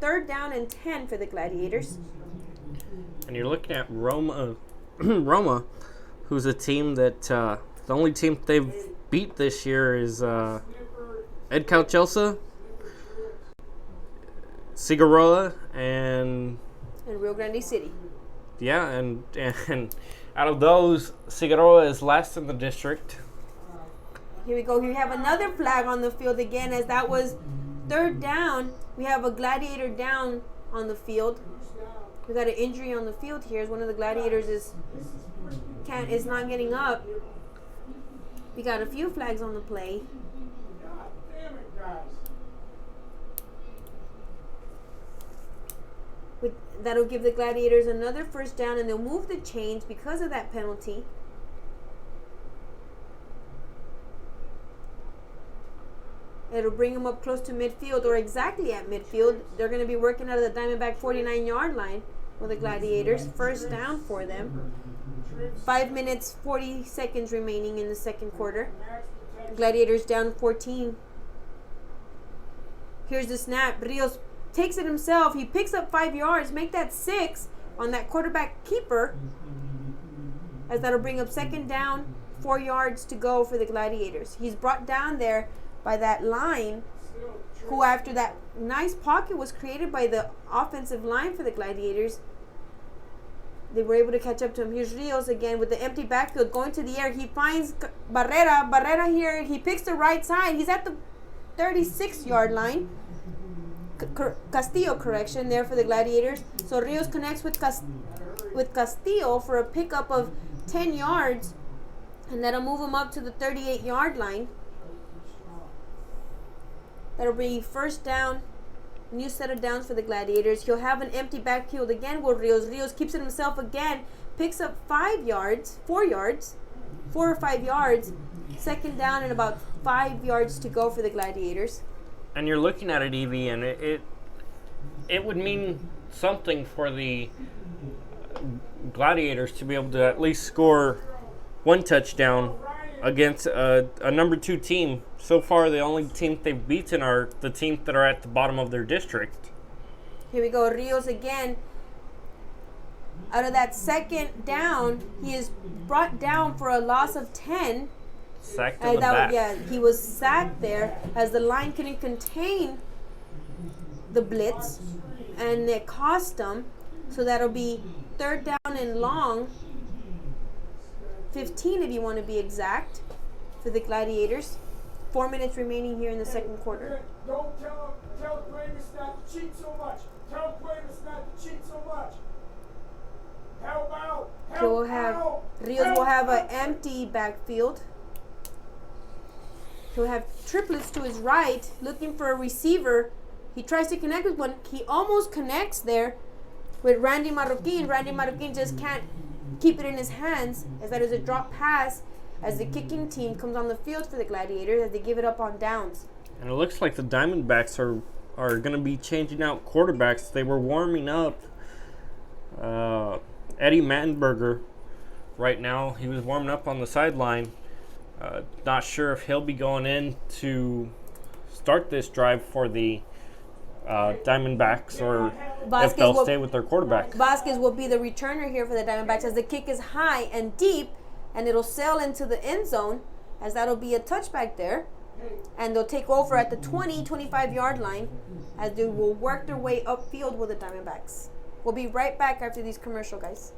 3rd down and 10 for the Gladiators. And you're looking at Roma, Roma, who's a team that the only team they've beat this year is Ed Chelsea, Figueroa, and Rio Grande City. Yeah, and out of those, Figueroa is last in the district. Here we go. Here we have another flag on the field again, as that was 3rd down. We have a Gladiator down on the field. We got an injury on the field here, as one of the Gladiators is not getting up. We got a few flags on the play. God damn it, guys. That'll give the Gladiators another 1st down, and they'll move the chains because of that penalty. It'll bring them up close to midfield, or exactly at midfield. They're going to be working out of the Diamondback 49-yard line for the Gladiators. 1st down for them. 5 minutes, 40 seconds remaining in the 2nd quarter. Gladiators down 14. Here's the snap. Rios takes it himself. He picks up 5 yards. Make that 6 on that quarterback keeper. As that'll bring up 2nd down, 4 yards to go for the Gladiators. He's brought down there by that line, who after that nice pocket was created by the offensive line for the Gladiators, they were able to catch up to him. Here's Rios again with the empty backfield going to the air. He finds Barrera here. He picks the right side. He's at the 36-yard line. Castillo correction there for the Gladiators. So Rios connects with Castillo for a pickup of 10 yards, and that'll move him up to the 38-yard line. That'll be 1st down, new set of downs for the Gladiators. He'll have an empty backfield again with Rios. Rios keeps it himself again, picks up 4 or 5 yards. 2nd down and about 5 yards to go for the Gladiators. And you're looking at it, Evie, and it would mean something for the Gladiators to be able to at least score 1 touchdown against a number 2 team. So far, the only team they've beaten are the teams that are at the bottom of their district. Here we go. Rios again. Out of that 2nd down, he is brought down for a loss of 10. Sacked in the back. He was sacked there as the line couldn't contain the blitz, and it cost them. So that'll be 3rd down and long. 15 if you want to be exact for the Gladiators. 4 minutes remaining here in the 2nd quarter. Don't tell Cuevas not to cheat so much. Tell Cuevas not to cheat so much. Help out. Rios will have an empty backfield. He'll have triplets to his right, looking for a receiver. He tries to connect with one. He almost connects there with Randy Marroquin. Randy Marroquin just can't keep it in his hands, as that is a drop pass as the kicking team comes on the field for the Gladiators as they give it up on downs. And it looks like the Diamondbacks are going to be changing out quarterbacks. They were warming up Eddie Mattenberger right now. He was warming up on the sideline. Not sure if he'll be going in to start this drive for the Diamondbacks, or if they'll stay with their quarterback. Vasquez will be the returner here for the Diamondbacks, as the kick is high and deep, and it'll sail into the end zone, as that'll be a touchback there. And they'll take over at the 25-yard line as they will work their way upfield with the Diamondbacks. We'll be right back after these commercial, guys.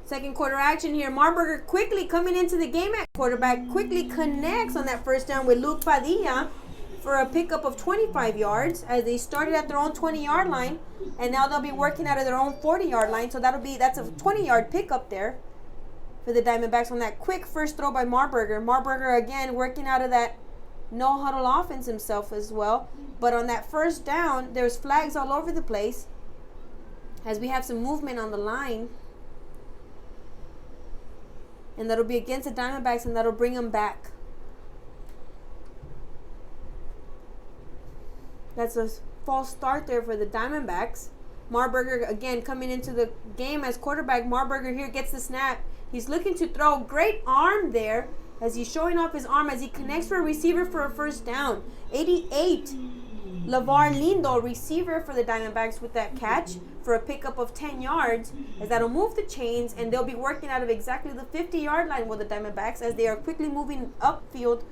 Second quarter action here. Marburger quickly coming into the game at quarterback. Quickly connects on that 1st down with Luke Padilla for a pickup of 25 yards, as they started at their own 20-yard line, and now they'll be working out of their own 40-yard line. So that's a 20-yard pickup there for the Diamondbacks on that quick first throw by Marburger. Marburger again working out of that no huddle offense himself as well. But on that first down, there's flags all over the place as we have some movement on the line. And that'll be against the Diamondbacks, and that'll bring them back. That's a false start there for the Diamondbacks. Marburger again coming into the game as quarterback. Marburger here gets the snap. He's looking to throw. Great arm there as he's showing off his arm as he connects for a receiver for a first down. 88, LeVar Lindo, receiver for the Diamondbacks with that catch for a pickup of 10 yards, as that'll move the chains, and they'll be working out of exactly the 50-yard line with the Diamondbacks as they are quickly moving upfield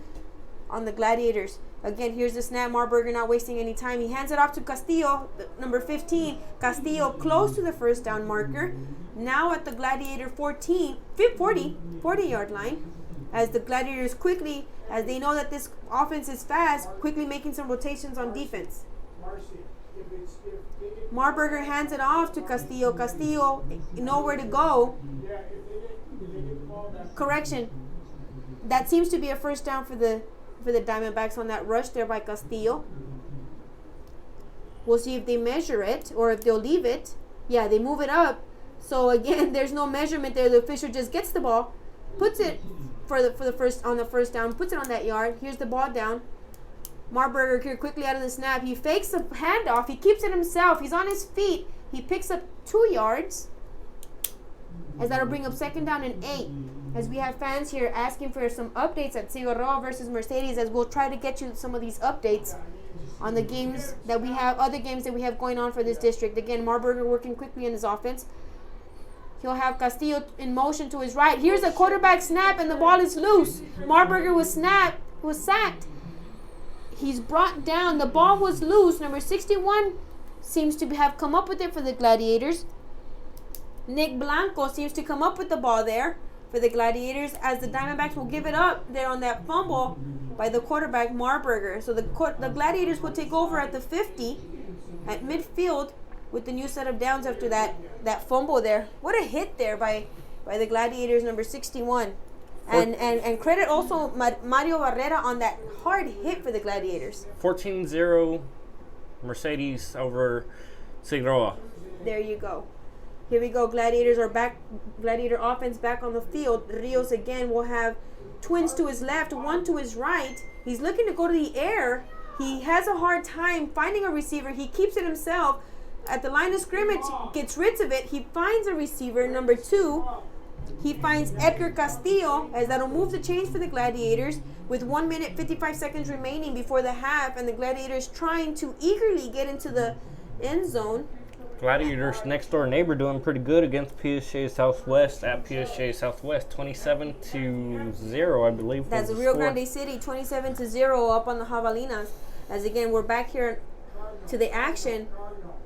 on the Gladiators. Again, here's the snap. Marburger not wasting any time. He hands it off to Castillo, number 15. Castillo close to the first down marker. Now at the Gladiator 40-yard line, as the Gladiators quickly, as they know that this offense is fast, quickly making some rotations on defense. Marburger hands it off to Castillo. Castillo, nowhere to go. Correction. That seems to be a first down for the Diamondbacks on that rush there by Castillo. We'll see if they measure it or if they'll leave it. Yeah, they move it up. So again, there's no measurement there. The official just gets the ball, puts it for the first down, puts it on that yard. Here's the ball down. Marburger here quickly out of the snap. He fakes a handoff. He keeps it himself. He's on his feet. He picks up 2 yards, as that'll bring up second down and 8. As we have fans here asking for some updates at Figueroa versus Mercedes, as we'll try to get you some of these updates on the games that we have, other games that we have going on for this district. Again, Marburger working quickly in his offense. He'll have Castillo in motion to his right. Here's a quarterback snap, and the ball is loose. Marburger was sacked. He's brought down. The ball was loose. Number 61 seems to have come up with it for the Gladiators. Nick Blanco seems to come up with the ball there for the Gladiators, as the Diamondbacks will give it up there on that fumble by the quarterback Marburger. So the Gladiators will take over at the 50 at midfield with the new set of downs after that fumble there. What a hit there by the Gladiators, number 61. And credit also Mario Barrera on that hard hit for the Gladiators. 14-0 Mercedes over Figueroa. There you go. Here we go. Gladiators are back. Gladiator offense back on the field. Rios again will have twins to his left, one to his right. He's looking to go to the air. He has a hard time finding a receiver. He keeps it himself. At the line of scrimmage, gets rid of it. He finds a receiver, number 2. He finds Edgar Castillo, as that'll move the chains for the Gladiators with 1 minute 55 seconds remaining before the half, and the Gladiators trying to eagerly get into the end zone. Gladiators next door neighbor doing pretty good against PSG Southwest at PSG Southwest, 27-0, I believe. That's the Rio Grande City, 27-0 up on the Javalinas. As again, we're back here to the action.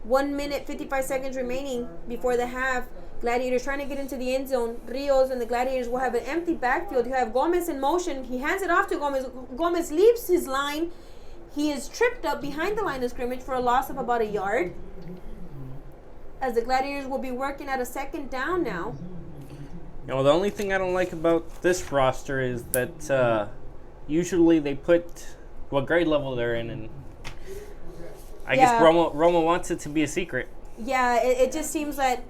1 minute 55 seconds remaining before the half. Gladiators trying to get into the end zone. Rios and the Gladiators will have an empty backfield. You have Gomez in motion. He hands it off to Gomez. Gomez leaves his line. He is tripped up behind the line of scrimmage for a loss of about a yard, as the Gladiators will be working at a second down now. Now, the only thing I don't like about this roster is that usually they put what grade level they're in, and I guess Roma wants it to be a secret. Yeah, it just seems that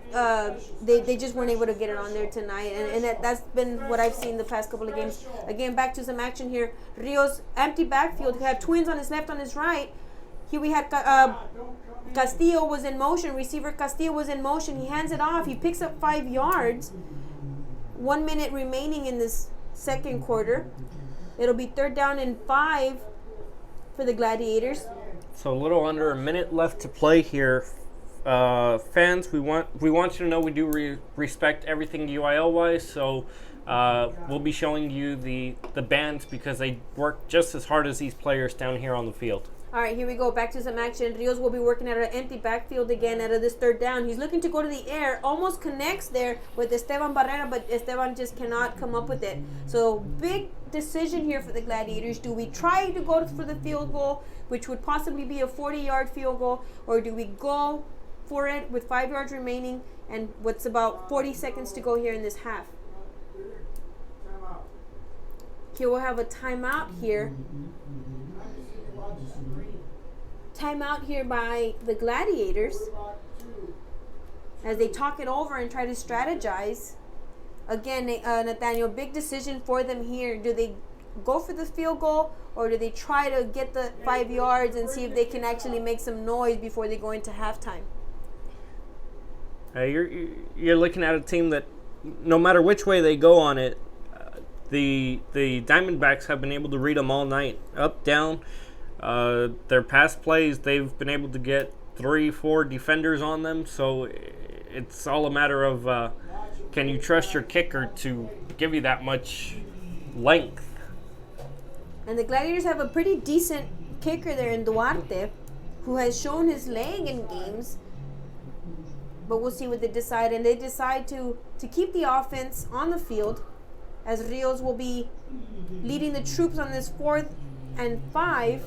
they just weren't able to get it on there tonight, and that's been what I've seen the past couple of games. Again, back to some action here. Rios, empty backfield. He had twins on his left, on his right. Here we had Castillo was in motion. Receiver Castillo was in motion. He hands it off. He picks up 5 yards. 1 minute remaining in this second quarter. It'll be third down and 5 for the Gladiators. So a little under a minute left to play here. Fans, we want you to know we do respect everything UIL wise. So we'll be showing you the bands, because they work just as hard as these players down here on the field. All right, here we go. Back to some action. Rios will be working at an empty backfield again out of this third down. He's looking to go to the air. Almost connects there with Esteban Barrera, but Esteban just cannot come up with it. So big decision here for the Gladiators. Do we try to go for the field goal, which would possibly be a 40-yard field goal, or do we go for it with 5 yards remaining and what's about 40 seconds to go here in this half? Here we'll have a timeout here. Timeout here by the Gladiators as they talk it over and try to strategize. Again, Nathaniel, big decision for them here. Do they go for the field goal, or do they try to get the 5 yards and see if they can actually make some noise before they go into halftime? You're looking at a team that, no matter which way they go on it, the Diamondbacks have been able to read them all night, up, down. Their past plays, they've been able to get 3-4 defenders on them, so it's all a matter of can you trust your kicker to give you that much length. And the Gladiators have a pretty decent kicker there in Duarte, who has shown his leg in games, but we'll see what they decide. And they decide to keep the offense on the field, as Rios will be leading the troops on this 4th and 5.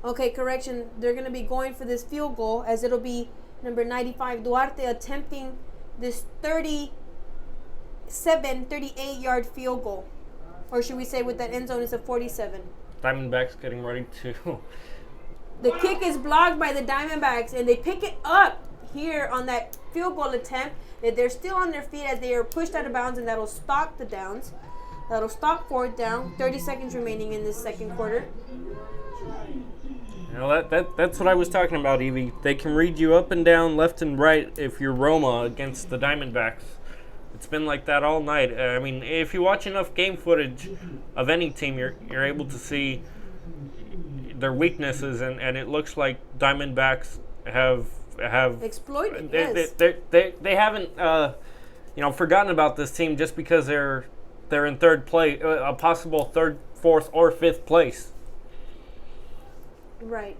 Okay, correction. They're going to be going for this field goal, as it'll be number 95, Duarte, attempting this 38-yard field goal. Or should we say with that end zone is a 47. Diamondbacks getting ready to... The kick is blocked by the Diamondbacks, and they pick it up here on that field goal attempt. They're still on their feet as they are pushed out of bounds, and that'll stop the downs. That'll stop 4th down. 30 seconds remaining in this second quarter. You know, that's what I was talking about, Evie. They can read you up and down, left and right if you're Roma against the Diamondbacks. It's been like that all night. I mean, if you watch enough game footage of any team, you're able to see their weaknesses, and it looks like Diamondbacks have exploited. They haven't forgotten about this team just because they're in third place, a possible 3rd, 4th, or 5th place. Right.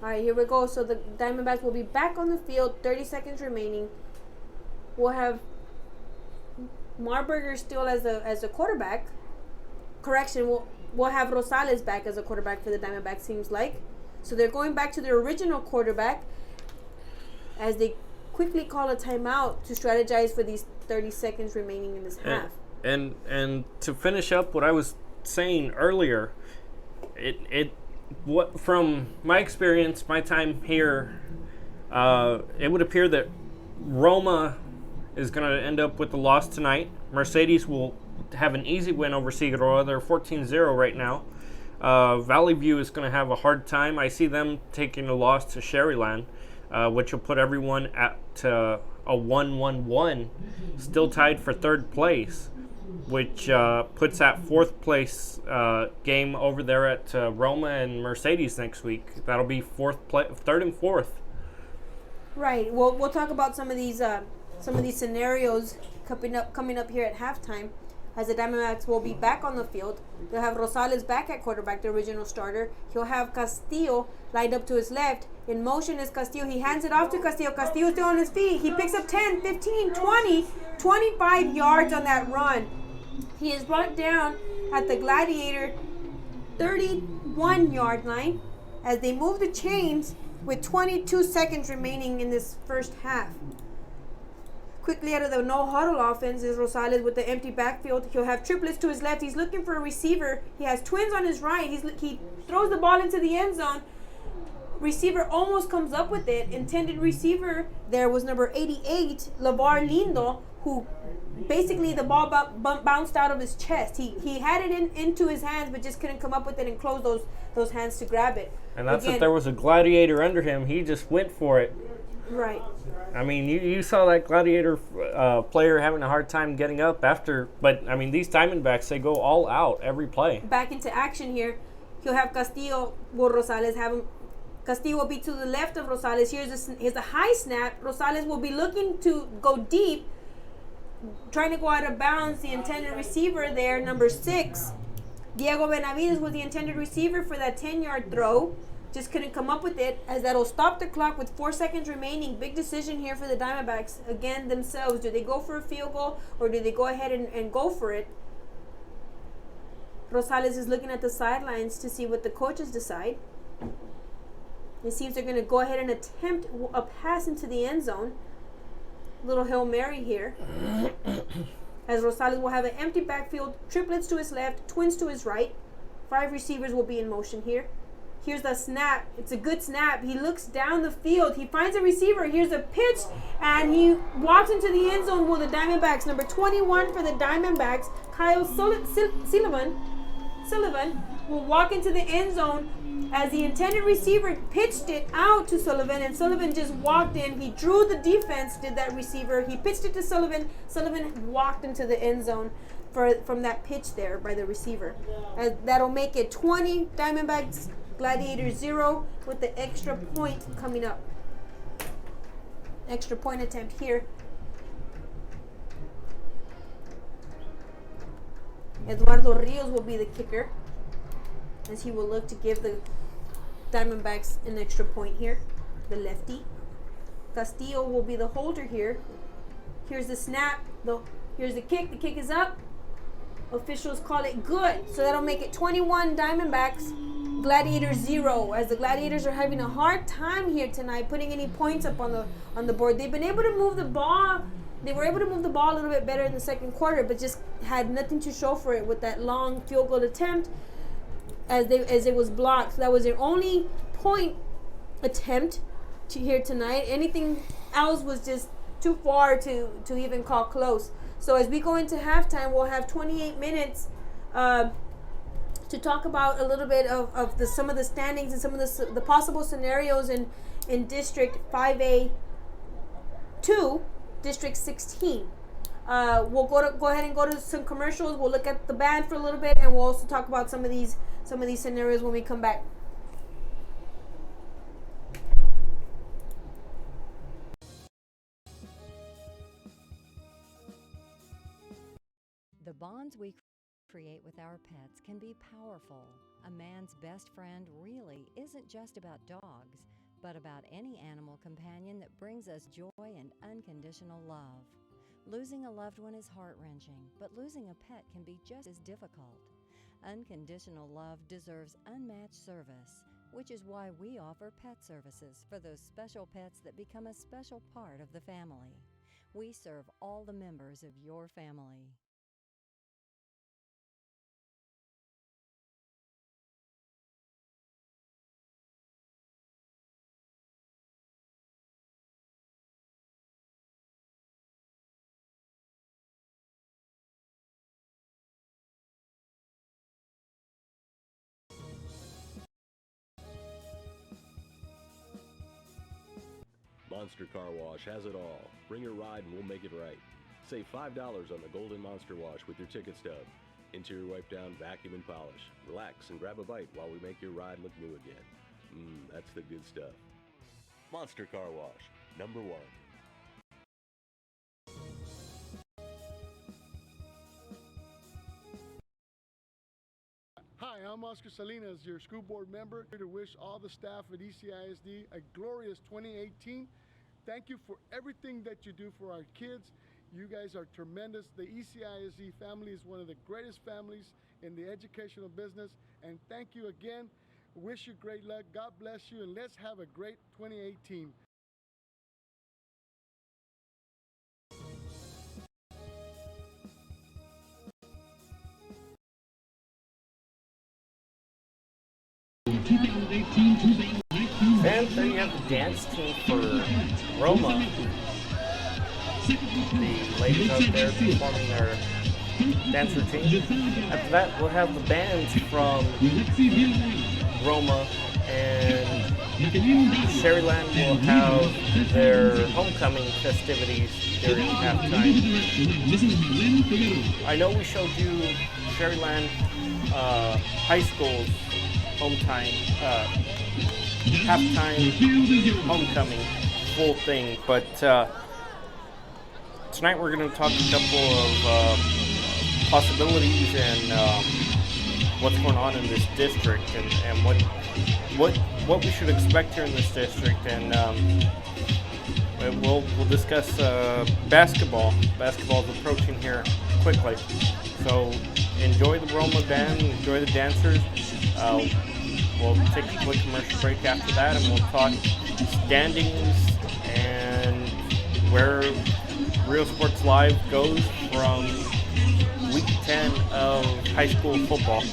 All right, here we go. So the Diamondbacks will be back on the field. 30 seconds remaining. We'll have Marburger still as a quarterback. Correction, we'll have Rosales back as a quarterback for the Diamondbacks, seems like. So they're going back to their original quarterback as they quickly call a timeout to strategize for these 30 seconds remaining in this half. And to finish up what I was saying earlier, what from my experience, my time here, it would appear that Roma is going to end up with the loss tonight. Mercedes will have an easy win over Figueroa. They're 14-0 right now. Valley View is going to have a hard time. I see them taking a loss to Sharyland, which will put everyone at a 1-1-1, still tied for 3rd place, which puts that 4th place game over there at Roma and Mercedes next week. That'll be 3rd and 4th. Right. Well, we'll talk about some of these scenarios coming up here at halftime, as the Diamondbacks will be back on the field. They'll have Rosales back at quarterback, the original starter. He'll have Castillo lined up to his left. In motion is Castillo. He hands it off to Castillo. Castillo's still on his feet. He picks up 10, 15, 20, 25 yards on that run. He is brought down at the Gladiator 31-yard line as they move the chains with 22 seconds remaining in this first half. Quickly out of the no-huddle offense is Rosales with the empty backfield. He'll have triplets to his left. He's looking for a receiver. He has twins on his right. He throws the ball into the end zone. Receiver almost comes up with it. Intended receiver there was number 88, LeVar Lindo, who basically the ball bounced out of his chest. He had it into his hands, but just couldn't come up with it and close those hands to grab it. And that's if there was a Gladiator under him. He just went for it. Right. I mean, you saw that Gladiator player having a hard time getting up after, but I mean, these Diamondbacks, they go all out every play. Back into action here. He'll have Castillo, will Rosales have him. Castillo will be to the left of Rosales. Here's a high snap. Rosales will be looking to go deep. trying to go out of bounds. The intended receiver there, number 6, Diego Benavides, was the intended receiver for that 10-yard throw. Just couldn't come up with it, as that'll stop the clock with 4 seconds remaining. Big decision here for the Diamondbacks. Again, themselves. Do they go for a field goal or do they go ahead and go for it? Rosales is looking at the sidelines to see what the coaches decide. It seems they're going to go ahead and attempt a pass into the end zone. Little Hail Mary here. As Rosales will have an empty backfield, triplets to his left, twins to his right. 5 receivers will be in motion here. Here's the snap. It's a good snap. He looks down the field. He finds a receiver. Here's a pitch, and he walks into the end zone with the Diamondbacks. Number 21 for the Diamondbacks, Kyle Sullivan will walk into the end zone as the intended receiver pitched it out to Sullivan, and Sullivan just walked in. He drew the defense, did that receiver. He pitched it to Sullivan. Sullivan walked into the end zone from that pitch there by the receiver. That'll make it 20 Diamondbacks, Gladiators 0, with the extra point coming up. Extra point attempt here. Eduardo Rios will be the kicker, as he will look to give the Diamondbacks an extra point here, the lefty. Castillo will be the holder here. Here's the snap. Here's the kick. The kick is up. Officials call it good. So that'll make it 21 Diamondbacks, Gladiators 0, as the Gladiators are having a hard time here tonight putting any points up on the board. They've been able to move the ball. They were able to move the ball a little bit better in the second quarter, but just had nothing to show for it with that long field goal attempt as it was blocked. So that was their only point attempt here tonight. Anything else was just too far to even call close. So as we go into halftime, we'll have 28 minutes to talk about a little bit of some of the standings and some of the possible scenarios in District 5A2, District 16. We'll go ahead and go to some commercials. We'll look at the band for a little bit, and we'll also talk about some of these scenarios when we come back. The bonds we create with our pets can be powerful. A man's best friend really isn't just about dogs, but about any animal companion that brings us joy and unconditional love. Losing a loved one is heart-wrenching, but losing a pet can be just as difficult. Unconditional love deserves unmatched service, which is why we offer pet services for those special pets that become a special part of the family. We serve all the members of your family. Monster Car Wash has it all. Bring your ride and we'll make it right. Save $5 on the Golden Monster Wash with your ticket stub. Interior wipe down, vacuum and polish. Relax and grab a bite while we make your ride look new again. That's the good stuff. Monster Car Wash, number 1. Hi, I'm Oscar Salinas, your school board member, here to wish all the staff at ECISD a glorious 2018. Thank you for everything that you do for our kids. You guys are tremendous. The ECISD family is one of the greatest families in the educational business. And thank you again. Wish you great luck. God bless you, and let's have a great 2018. And there you have the dance team for Roma. The ladies out there performing their dance routine. After that, we'll have the bands from Roma, and Sharyland will have their homecoming festivities during halftime. I know we showed you Sharyland High School's halftime homecoming full thing, but tonight we're going to talk a couple of possibilities and what's going on in this district and what we should expect here in this district, and we'll discuss basketball. Basketball is approaching here quickly, so enjoy the Roma band, enjoy the dancers. We'll take a quick commercial break after that, and we'll talk standings and where Real Sports Live goes from week 10 of high school football.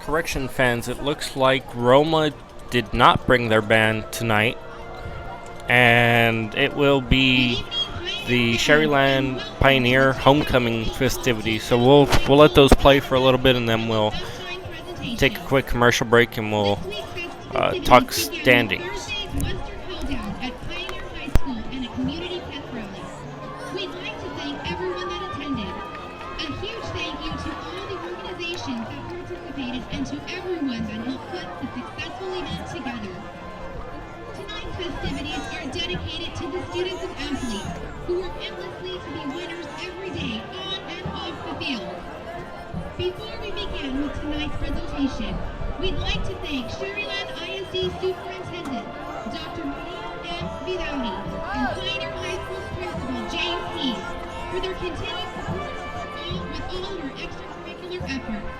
Correction, fans, it looks like Roma did not bring their band tonight, and it will be the Sharyland Pioneer homecoming festivities. So we'll let those play for a little bit, and then we'll take a quick commercial break, and we'll talk standings. And to everyone that helped put the successful event together. Tonight's festivities are dedicated to the students and athletes who work endlessly to be winners every day on and off the field. Before we begin with tonight's presentation, we'd like to thank Sharyland ISD Superintendent Dr. Maria M. Vidali and Pioneer High School's Principal James Heath for their continued support with all your extracurricular efforts.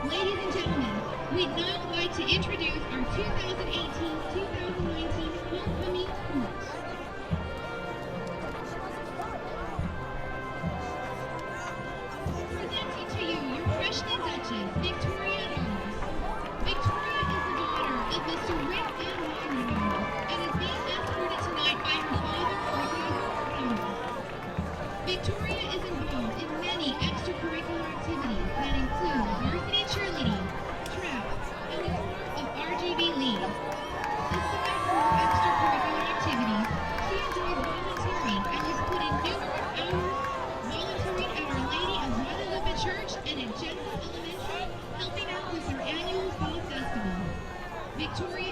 Ladies and gentlemen, we'd now like to introduce our 2018-2019 homecoming court. Presenting to you your freshman Duchess, Victoria Ramos. Victoria is the daughter of Mr. Rick and Myra Ramos and is being escorted tonight by her father, Ramos. Victoria is involved in many extracurricular activities that include varsity cheerleading, track, and is part of RGB League. Aside from her extracurricular activities, she enjoys volunteering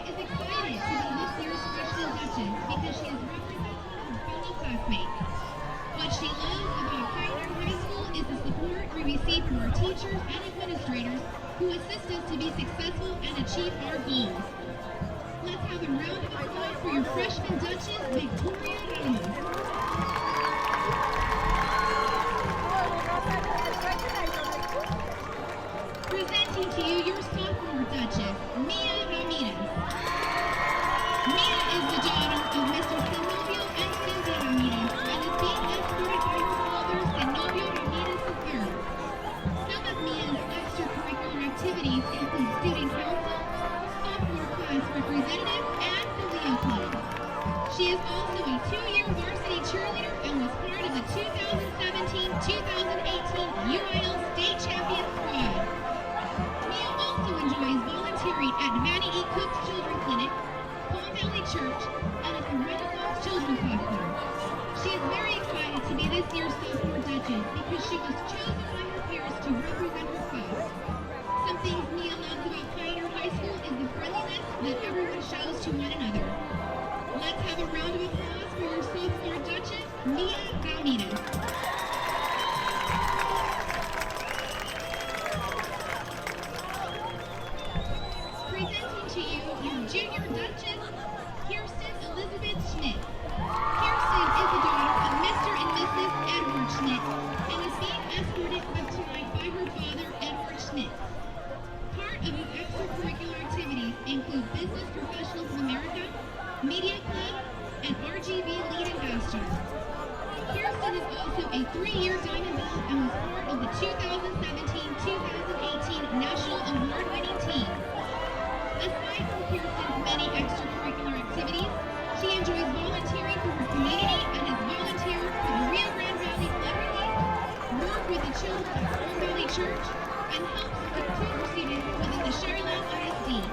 is excited to be this year's freshman Duchess because she is representing her fellow classmates. What she loves about Pioneer High School is the support we receive from our teachers and administrators who assist us to be successful and achieve our goals. Let's have a round of applause for your freshman Duchess, Victoria Ramos. Presenting to you your sophomore Duchess, Mia Ramirez. Mia is the daughter of Mr. Zenobio and Cynthia Ramirez and is being escorted by her father, Zenobio Ramirez III. Some of Mia's extracurricular activities include student council, sophomore class representative, and the Leo Club. She is also a 2-year varsity cheerleader and was part of the 2017-2018 UIL State Champion squad. Mia also enjoys volunteering at Vanny E. Cook's Children's Clinic, Palm Valley Church, and at the Renaissance Children's Hospital. She is very excited to be this year's sophomore Duchess because she was chosen by her peers to represent her class. Some things Mia loves about Pioneer High School is the friendliness that everyone shows to one another. Let's have a round of applause for your sophomore Duchess, Mia Ramirez. Presenting to you your junior Duchess, Kirsten Elizabeth Schmidt. Kirsten is the daughter of Mr. and Mrs. Edward Schmidt and is being escorted tonight by her father, Edward Schmidt. Part of his extracurricular activities include Business Professionals of America, Media Club, and RGB Lead Ambassador. Kirsten is also a 3-year Diamond Bell and was part of the 2017-2018 National Award-winning team. Aside from Kirsten's many extracurricular activities, she enjoys volunteering for her community and has volunteered for the Rio Grande Valley Celebrity, worked with the children at Palm Valley Church, and helps with tutor students within the Sharyland ISD.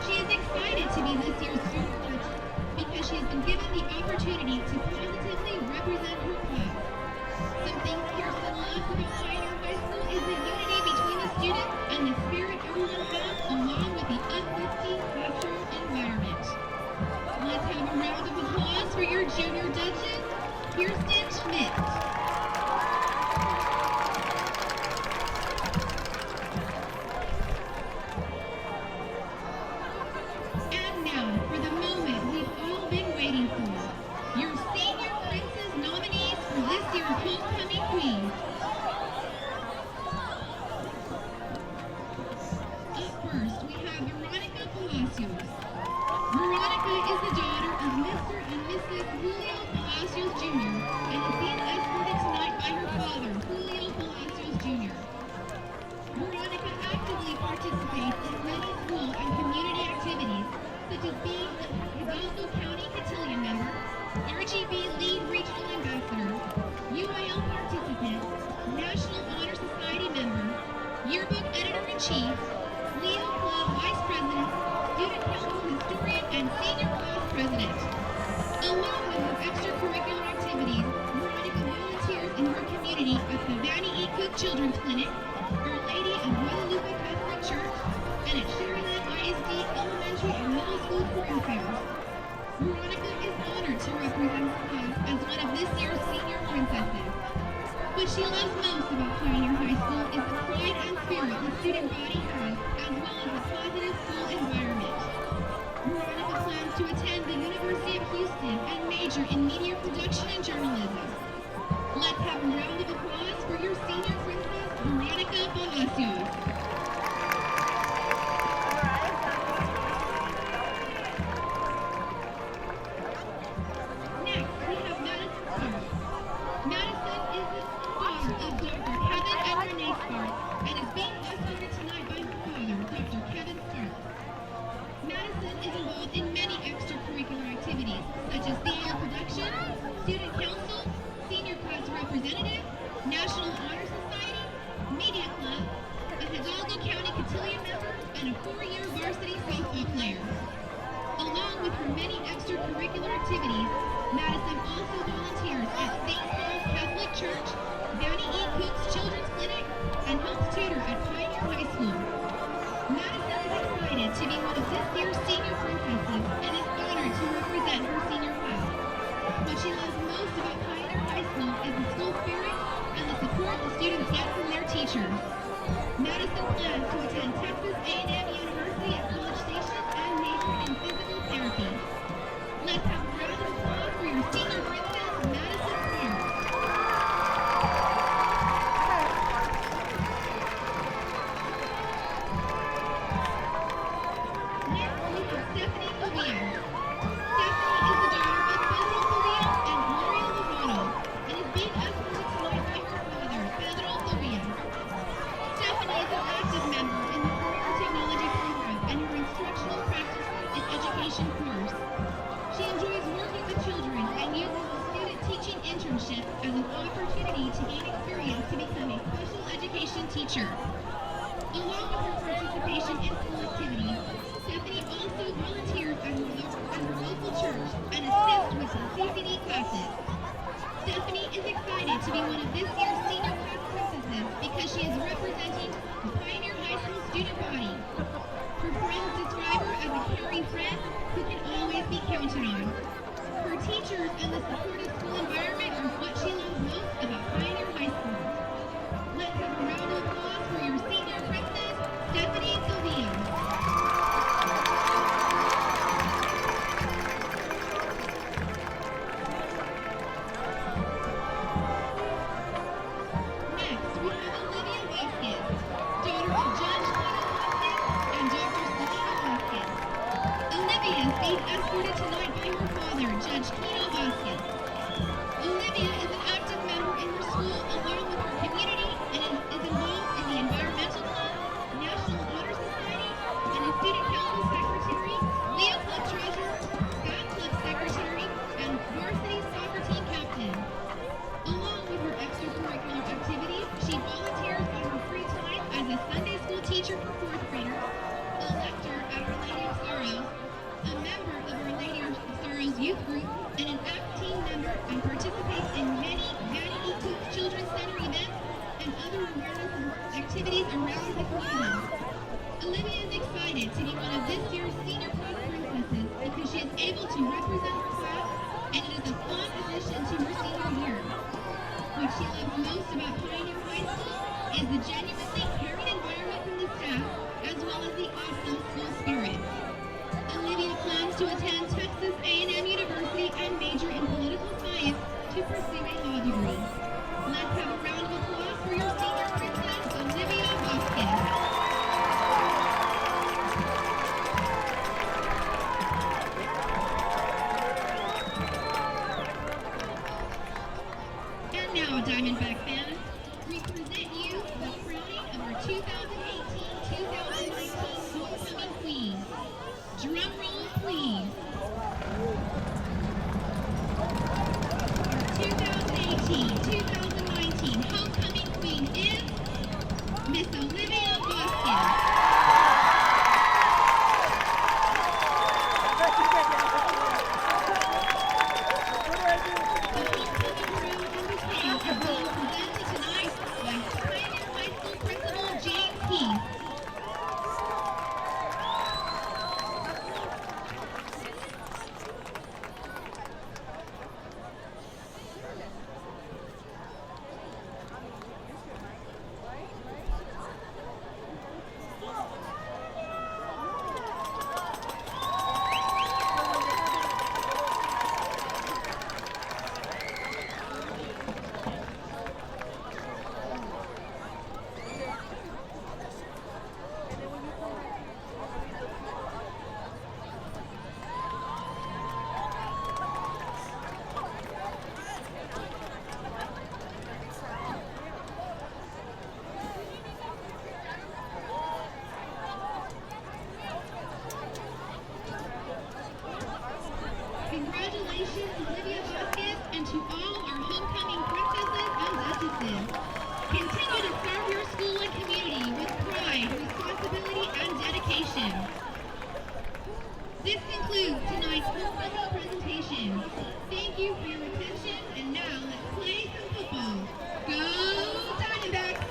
She is excited to be this year's student Duchess because she has been given the opportunity to positively represent her class. Some things Kirsten loves about Pioneer High School is the unity between the students and the spirit everyone has, along with the uplifting classroom environment. Let's have a round of applause for your junior Duchess, Kirsten Schmidt. And now, for the moment we've all been waiting for, your senior princess nominees for this year's homecoming queen. Up first, we have Veronica Palacios. Veronica is the daughter of Mr. and Mrs. Julio Palacios Jr. and is being escorted tonight by her father, Julio Palacios Jr. Veronica actively participates in many school and community activities, such as being a Hidalgo County Cotillion member, RGB Lead Regional Ambassador, UIL participant, National Honor Society member, Yearbook Editor-in-Chief, Leo Club Vice President, Student Council Historian, and Senior Class President. Along with her extracurricular activities, Veronica volunteers in her community at the Vanny E. Cook Children's Clinic, Our Lady of Guadalupe Catholic Church, and at Sharyland ISD Elementary and Middle School Career Fairs. Veronica is honored to represent her class as one of this year's senior princesses. What she loves most about Pioneer High School is the pride and spirit the student body has, as well as a positive school environment. Veronica plans to attend the University of Houston and major in media production and journalism. Let's have a round of applause for your senior princess, Veronica Palacios. Next, we have Madison Sparks. Madison is the daughter of Dr. Kevin and Renee Sparks and is being escorted tonight by her father, Dr. Kevin Sparks. Madison is involved in many extracurricular activities, such as theater production, student council, senior class representative, National Honor Society, Media Club, a Hidalgo County Cotillion member, and a 4-year varsity softball player. Along with her many extracurricular activities, Madison also volunteers at St. Paul's Catholic Church, Vanny E. Cook's Children's Clinic, and helps tutor at Pioneer High School. Madison is excited to be one of this year's senior princesses teachers. Madison plans to attend Texas A&M University at College Station and major in physical therapy. Let's have a round of applause for your senior princess, Madison Clark. Next, we have Stephanie Fabio. Stephanie is the daughter of Pedro Fabio and Gloria Lovato, and is being escorted tonight by her father, Pedro Fabio. Stephanie is an active member in the Career Technology Program and her Instructional Practices in Education course. She enjoys working with children and uses the student teaching internship as an opportunity to gain experience to become a special education teacher. Along with her participation in school activities, Stephanie also volunteers at her local church and assists with the CCD classes. Stephanie is excited to be one of this year's senior class princesses because she is representing the Pioneer High School student body. Her friends describe her as a caring friend who can always be counted on. Her teachers and the supportive school environment are what she loves most about Pioneer High School. Let's have a round of applause for your senior princess, Stephanie Sylvia. Next, we have Olivia Vasquez, daughter of Judge Tito Vasquez and Dr. Selena Vasquez. Olivia is being escorted tonight by her father, Judge Tito Vasquez. Olivia is an active member in her school along with her community and is involved in the Environmental Club, National Honor Society, and is Student Council Secretary, Leo Club Treasurer, Band Club Secretary, and Varsity Soccer Team Captain. Along with her extracurricular activities, she volunteers on her free time as a Sunday school teacher for 4th graders, a lector at Our Lady of Sorrows, a member of Our Lady of Sorrows youth group, and an ACT team member, and participates in many Vanity Coops Children's Center events and other awareness activities around the community. Olivia is excited to be one of this year's senior class princesses because she is able to represent her class, and it is a fun addition to her senior year. What she loves most about Pioneer High School is the genuinely caring environment from the staff, as well as the awesome school spirit. Olivia plans to attend Texas A&M University and major in political science to pursue a law degree. Let's have a round of applause for your senior princess, Olivia Vasquez. And now, Diamondback fans, we present you the crowning of our 2018-2019 homecoming queen. Drum roll, please. Our 2018-2019 homecoming queen is Miss Olivia Vasquez. The homecoming robe and bouquet is being presented tonight by Pioneer High School Principal James Heath. Congratulations, Olivia Vasquez, and to all our homecoming princesses and duchesses. Continue to serve your school and community with pride, responsibility, and dedication. This concludes tonight's homecoming presentation. Thank you for your attention, and now let's play some football. Go Diamondbacks!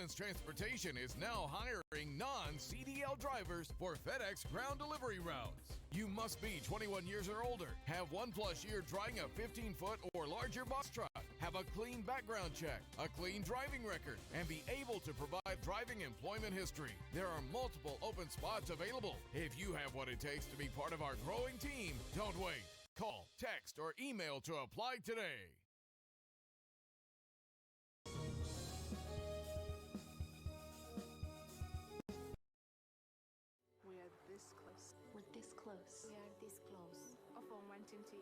Sharyland's Transportation is now hiring non-CDL drivers for FedEx ground delivery routes. You must be 21 years or older, have 1+ year driving a 15-foot or larger box truck, have a clean background check, a clean driving record, and be able to provide driving employment history. There are multiple open spots available. If you have what it takes to be part of our growing team, don't wait. Call, text, or email to apply today. We are this close. We're this close. We are this close of wanting to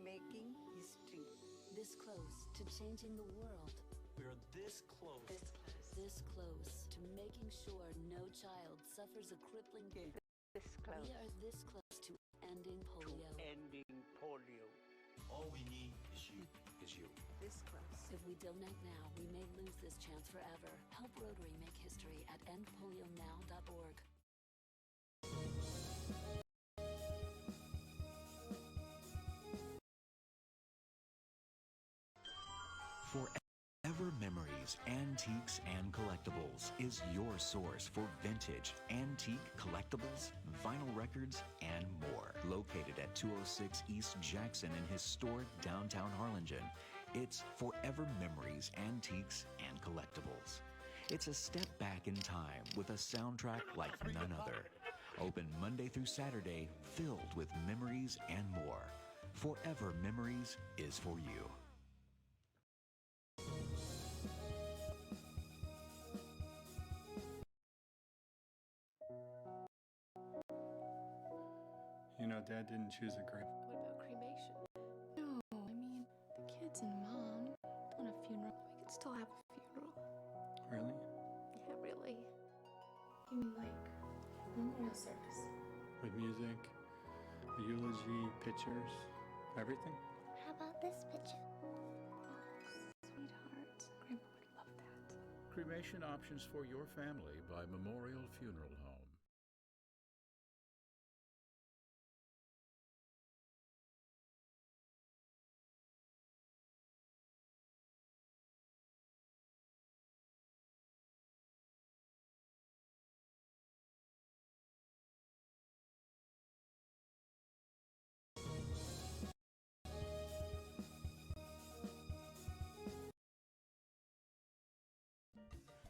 making history. This close to changing the world. We are this close. This close. This close to making sure no child suffers a crippling. This close. We are this close to ending polio. Ending polio. All we need is you. This close. If we donate now, we may lose this chance forever. Help Rotary make history at endpolionow.org. Forever Memories, Antiques and Collectibles is your source for vintage, antique collectibles, vinyl records, and more. Located at 206 East Jackson in historic downtown Harlingen, it's Forever Memories, Antiques and Collectibles. It's a step back in time with a soundtrack like none other. Open Monday through Saturday, filled with memories and more. Forever Memories is for you. You know, Dad didn't choose a great. What about cremation? No, I mean, the kids and Mom don't want a funeral. We could still have a funeral. Really? Yeah, really. You mean like memorial service? With music, a eulogy, pictures, everything? How about this picture? Oh, sweetheart. Grandpa would love that. Cremation options for your family by Memorial Funeral Home.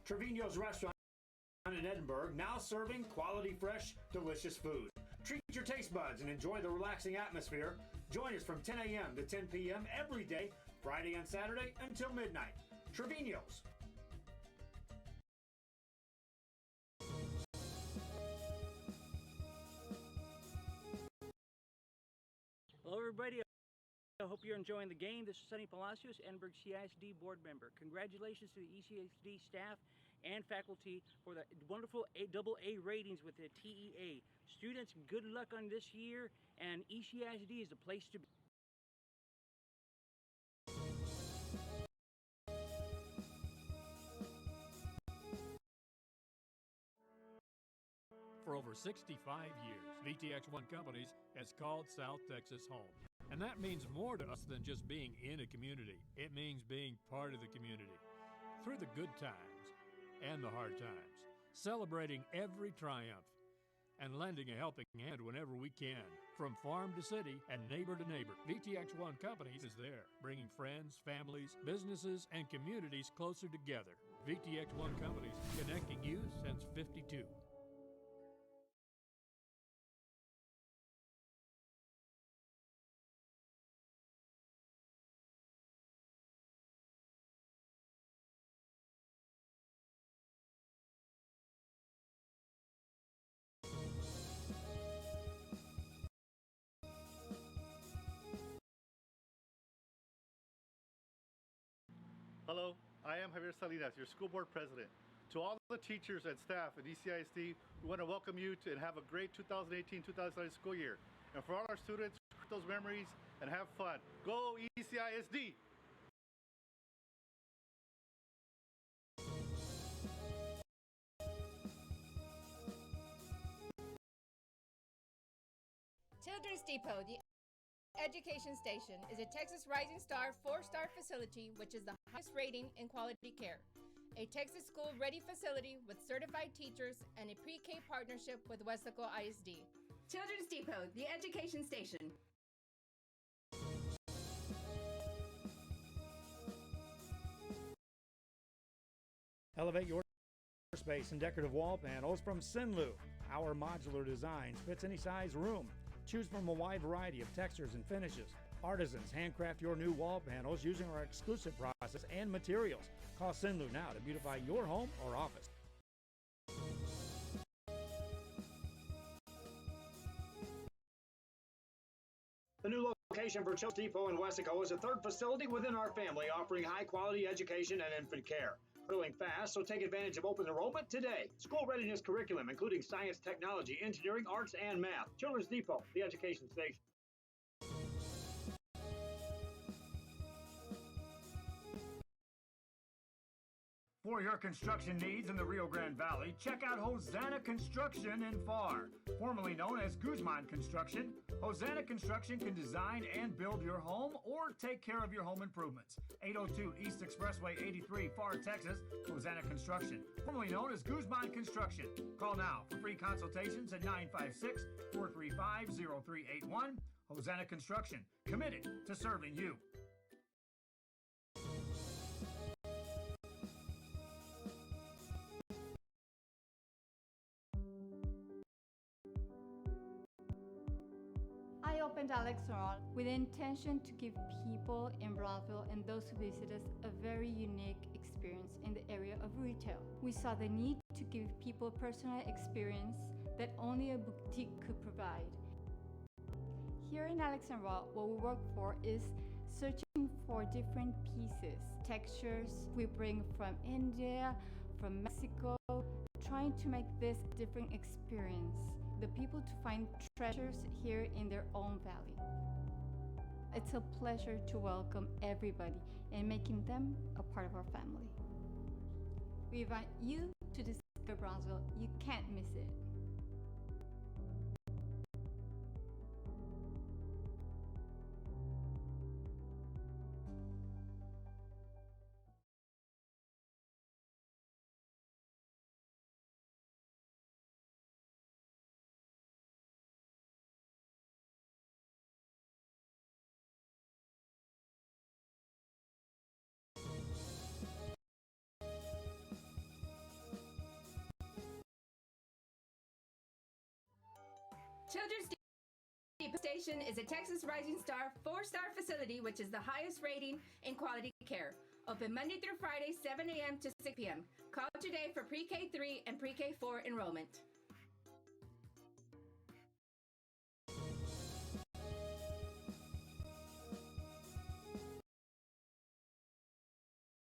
Trevino's Restaurant in Edinburgh, now serving quality, fresh, delicious food. Treat your taste buds and enjoy the relaxing atmosphere. Join us from 10 a.m. to 10 p.m. every day, Friday and Saturday until midnight. Trevino's. Hello, everybody. I hope you're enjoying the game. This is Sonny Palacios, Edinburgh CISD board member. Congratulations to the ECISD staff and faculty for the wonderful AA ratings with the TEA. Students, good luck on this year, and ECISD is the place to be. For over 65 years, VTX1 Companies has called South Texas home. And that means more to us than just being in a community. It means being part of the community. Through the good times and the hard times, celebrating every triumph, and lending a helping hand whenever we can. From farm to city and neighbor to neighbor, VTX1 Companies is there, bringing friends, families, businesses, and communities closer together. VTX1 Companies, connecting you since '52. Hello, I am Javier Salinas, your school board president. To all the teachers and staff at ECISD, we want to welcome you to and have a great 2018-2019 school year. And for all our students, create those memories and have fun. Go ECISD! Children's Depot, the Education Station, is a Texas Rising Star 4-star facility which is the highest rating in quality care. a Texas school-ready facility with certified teachers and a pre-K partnership with Wesco ISD. Children's Depot, the education station. Elevate your space and decorative wall panels from Sinlu. Our modular designs fits any size room. Choose from a wide variety of textures and finishes. Artisans handcraft your new wall panels using our exclusive process and materials. Call Sinlu now to beautify your home or office. The new location for Children's Depot in Wesco is a third facility within our family offering high-quality education and infant care. Growing fast, so take advantage of open enrollment today. School readiness curriculum, including science, technology, engineering, arts, and math. Children's Depot, the education station. For your construction needs in the Rio Grande Valley, check out Hosanna Construction in Farr. Formerly known as Guzman Construction, Hosanna Construction can design and build your home or take care of your home improvements. 802 East Expressway 83, Farr, Texas, Hosanna Construction. Formerly known as Guzman Construction. Call now for free consultations at 956-435-0381. Hosanna Construction, committed to serving you. I opened Alex Ron with the intention to give people in Brownsville and those who visit us a very unique experience in the area of retail. We saw the need to give people a personal experience that only a boutique could provide. Here in Alex and Raw, what we work for is searching for different pieces, textures we bring from India, from Mexico, trying to make this a different experience. The people to find treasures here in their own valley. It's a pleasure to welcome everybody and making them a part of our family. We invite you to discover Brownsville. You can't miss it. Children's Depot Station is a Texas Rising Star 4-star facility which is the highest rating in quality care. Open Monday through Friday, 7 a.m. to 6 p.m. Call today for pre-K 3 and pre-K 4 enrollment.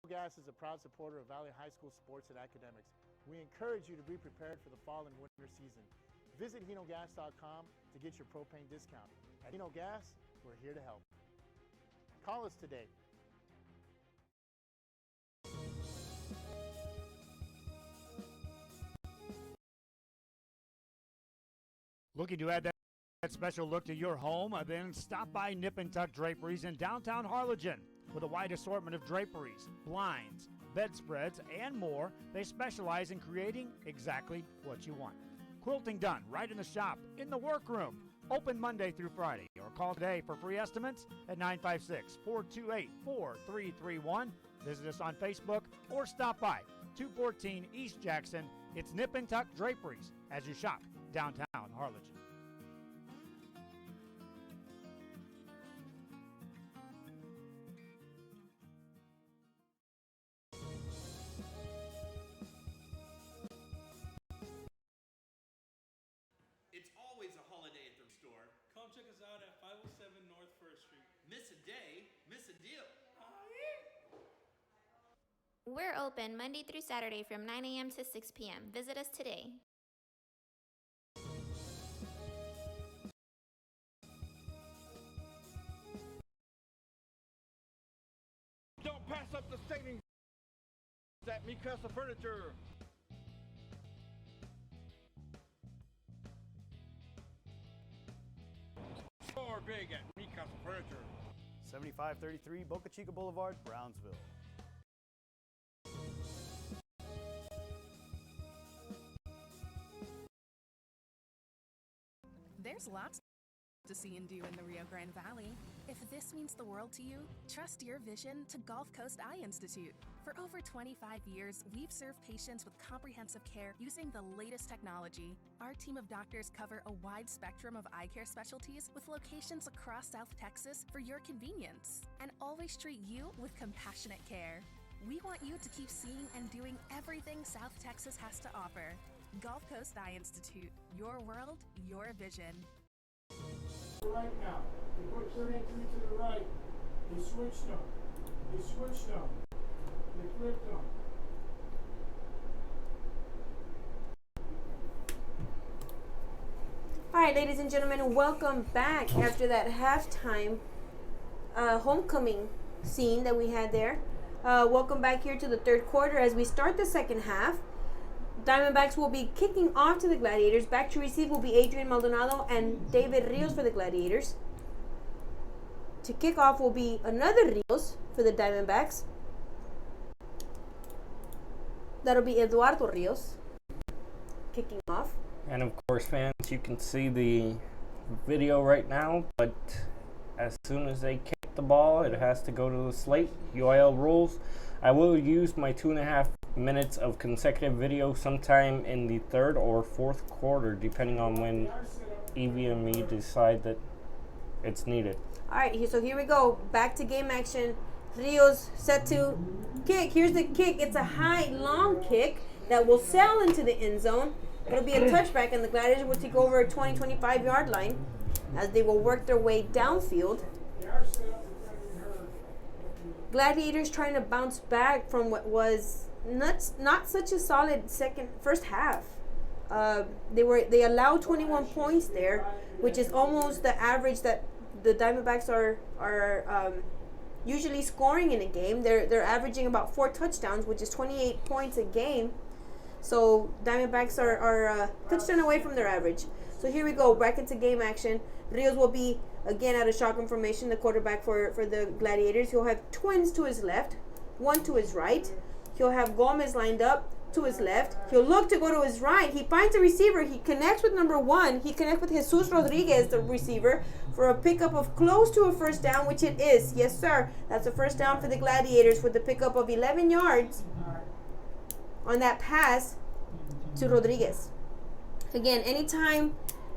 Gas is a proud supporter of Valley High School sports and academics. We encourage you to be prepared for the fall and winter season. Visit HinoGas.com to get your propane discount. At Hino Gas, we're here to help. Call us today. Looking to add that special look to your home? Then stop by Nip and Tuck Draperies in downtown Harlingen. With a wide assortment of draperies, blinds, bedspreads, and more, they specialize in creating exactly what you want. Quilting done right in the shop, in the workroom. Open Monday through Friday, or call today for free estimates at 956-428-4331. Visit us on Facebook or stop by 214 East Jackson. It's Nip and Tuck Draperies as you shop downtown Harlingen. It's always a holiday at the store. Come check us out at 507 North 1st Street. Miss a day, miss a deal. We're open Monday through Saturday from 9 a.m. to 6 p.m. Visit us today. Don't pass up the savings at Mikasa Furniture. Score big at Mikasa Furniture. 7533 Boca Chica Boulevard, Brownsville. There's lots to see and do in the Rio Grande Valley. If this means the world to you, trust your vision to Gulf Coast Eye Institute. For over 25 years, we've served patients with comprehensive care using the latest technology. Our team of doctors cover a wide spectrum of eye care specialties with locations across South Texas for your convenience, and always treat you with compassionate care. We want you to keep seeing and doing everything South Texas has to offer. Gulf Coast Eye Institute, your world, your vision. Right now, they put 33 to the right. They switched them. They switched them. They flipped them. All right, ladies and gentlemen, welcome back after that halftime homecoming scene that we had there. Welcome back here to the third quarter as we start the second half. Diamondbacks will be kicking off to the Gladiators. Back to receive will be Adrian Maldonado and David Rios for the Gladiators. To kick off will be another Rios for the Diamondbacks. That'll be Eduardo Rios kicking off. And of course, fans, you can see the video right now, but as soon as they kick the ball, it has to go to the slate. UIL rules. I will use my 2.5 minutes of consecutive video sometime in the third or fourth quarter, depending on when Evie and me decide that it's needed. All right, so here we go. Back to game action. Rios set to kick. Here's the kick. It's a high, long kick that will sail into the end zone. It'll be a touchback, and the Gladiators will take over a 20-25 yard line as they will work their way downfield. Gladiators trying to bounce back from what was not such a solid first half. They allowed 21 points there, which is almost the average that the Diamondbacks are usually scoring in a game. They're averaging about 4 touchdowns, which is 28 points a game. So Diamondbacks are a touchdown away from their average. So here we go, back into game action. Rios will be again out of shotgun formation, the quarterback for the Gladiators. He'll have twins to his left, one to his right. He'll have Gomez lined up to his left. He'll look to go to his right. He finds a receiver. He connects with number 1. He connects with Jesus Rodriguez, the receiver, for a pickup of close to a first down, which it is. Yes, sir. That's a first down for the Gladiators with the pickup of 11 yards on that pass to Rodriguez. Again, anytime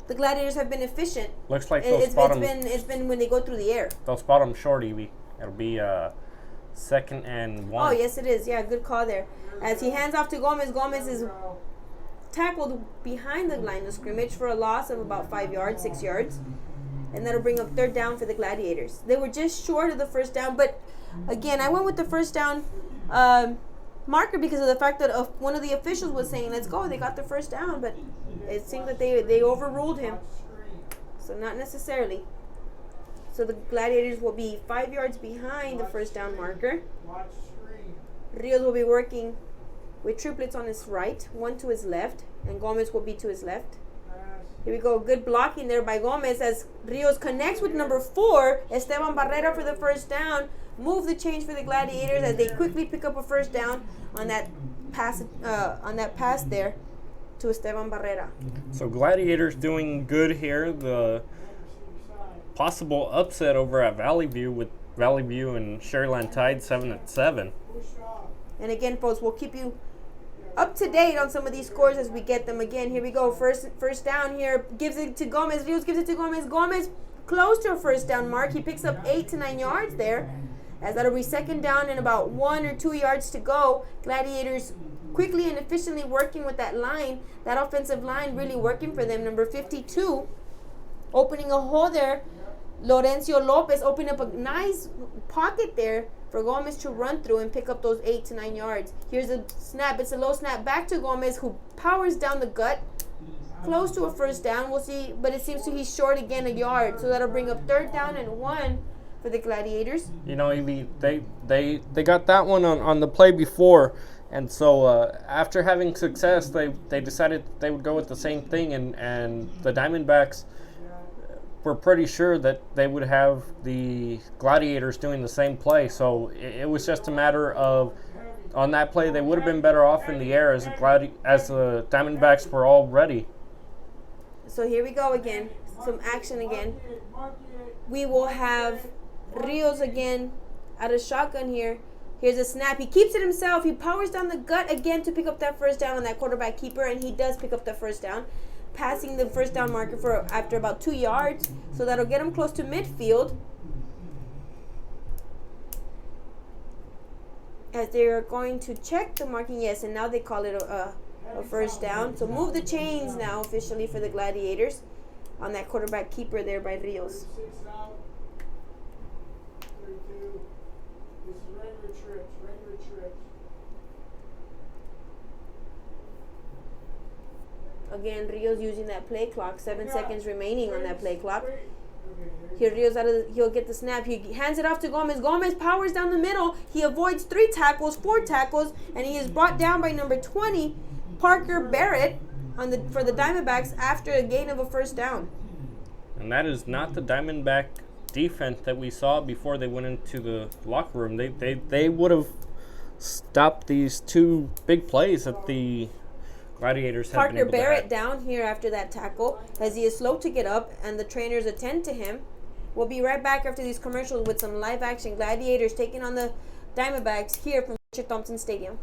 the Gladiators have been efficient, looks like it's been when they go through the air. They'll spot them short, Evie. It'll be 2nd and 1. Oh, yes, it is. Yeah, good call there. As he hands off to Gomez, Gomez is tackled behind the line of scrimmage for a loss of about 5 yards, 6 yards. And that'll bring up third down for the Gladiators. They were just short of the first down, but again, I went with the first down marker because of the fact that one of the officials was saying, let's go, they got the first down, but it seemed that they overruled him. So not necessarily. So the Gladiators will be 5 yards behind the first down marker. Rios will be working with triplets on his right, one to his left, and Gomez will be to his left. Here we go. Good blocking there by Gomez as Rios connects with number 4, Esteban Barrera, for the first down. Move the change for the Gladiators as they quickly pick up a first down on that pass there to Esteban Barrera. So Gladiators doing good here. The possible upset over at Valley View with Valley View and Sharyland tied 7-7. And again, folks, we'll keep you up to date on some of these scores as we get them. Again, here we go. First down here. Gives it to Gomez. Rios gives it to Gomez. Gomez close to a first down mark. He picks up 8 to 9 yards there. As that'll be second down and about 1 or 2 yards to go. Gladiators quickly and efficiently working with that line. That offensive line really working for them. Number 52 opening a hole there. Lorenzo Lopez opening up a nice pocket there for Gomez to run through and pick up those 8 to 9 yards. Here's a snap. It's a low snap back to Gomez, who powers down the gut. Close to a first down. We'll see, but it seems to he's short again a yard. So that'll bring up third down and 1 for the Gladiators. You know, Evie, they got that one on the play before. And so after having success, they decided they would go with the same thing. And the Diamondbacks were pretty sure that they would have the Gladiators doing the same play. So it was just a matter of, on that play, they would have been better off in the air as the Diamondbacks were all ready. So here we go again. Some action again. We will have Rios again out of shotgun here. Here's a snap. He keeps it himself. He powers down the gut again to pick up that first down on that quarterback keeper, and he does pick up the first down, passing the first down marker for after about 2 yards. So that'll get him close to midfield. As they are going to check the marking, yes, and now they call it a first down. So move the chains now officially for the Gladiators on that quarterback keeper there by Rios. Again, Rios using that play clock. 7 seconds remaining on that play clock. Here Rios he'll get the snap. He hands it off to Gomez. Gomez powers down the middle. He avoids 4 tackles, and he is brought down by number 20, Parker Barrett, for the Diamondbacks after a gain of a first down. And that is not the Diamondback defense that we saw before they went into the locker room. They would have stopped these 2 big plays that the Gladiators have been able to Barrett have. down here after that tackle as he is slow to get up and the trainers attend to him. We'll be right back after these commercials with some live action Gladiators taking on the Diamondbacks here from Richard Thompson Stadium.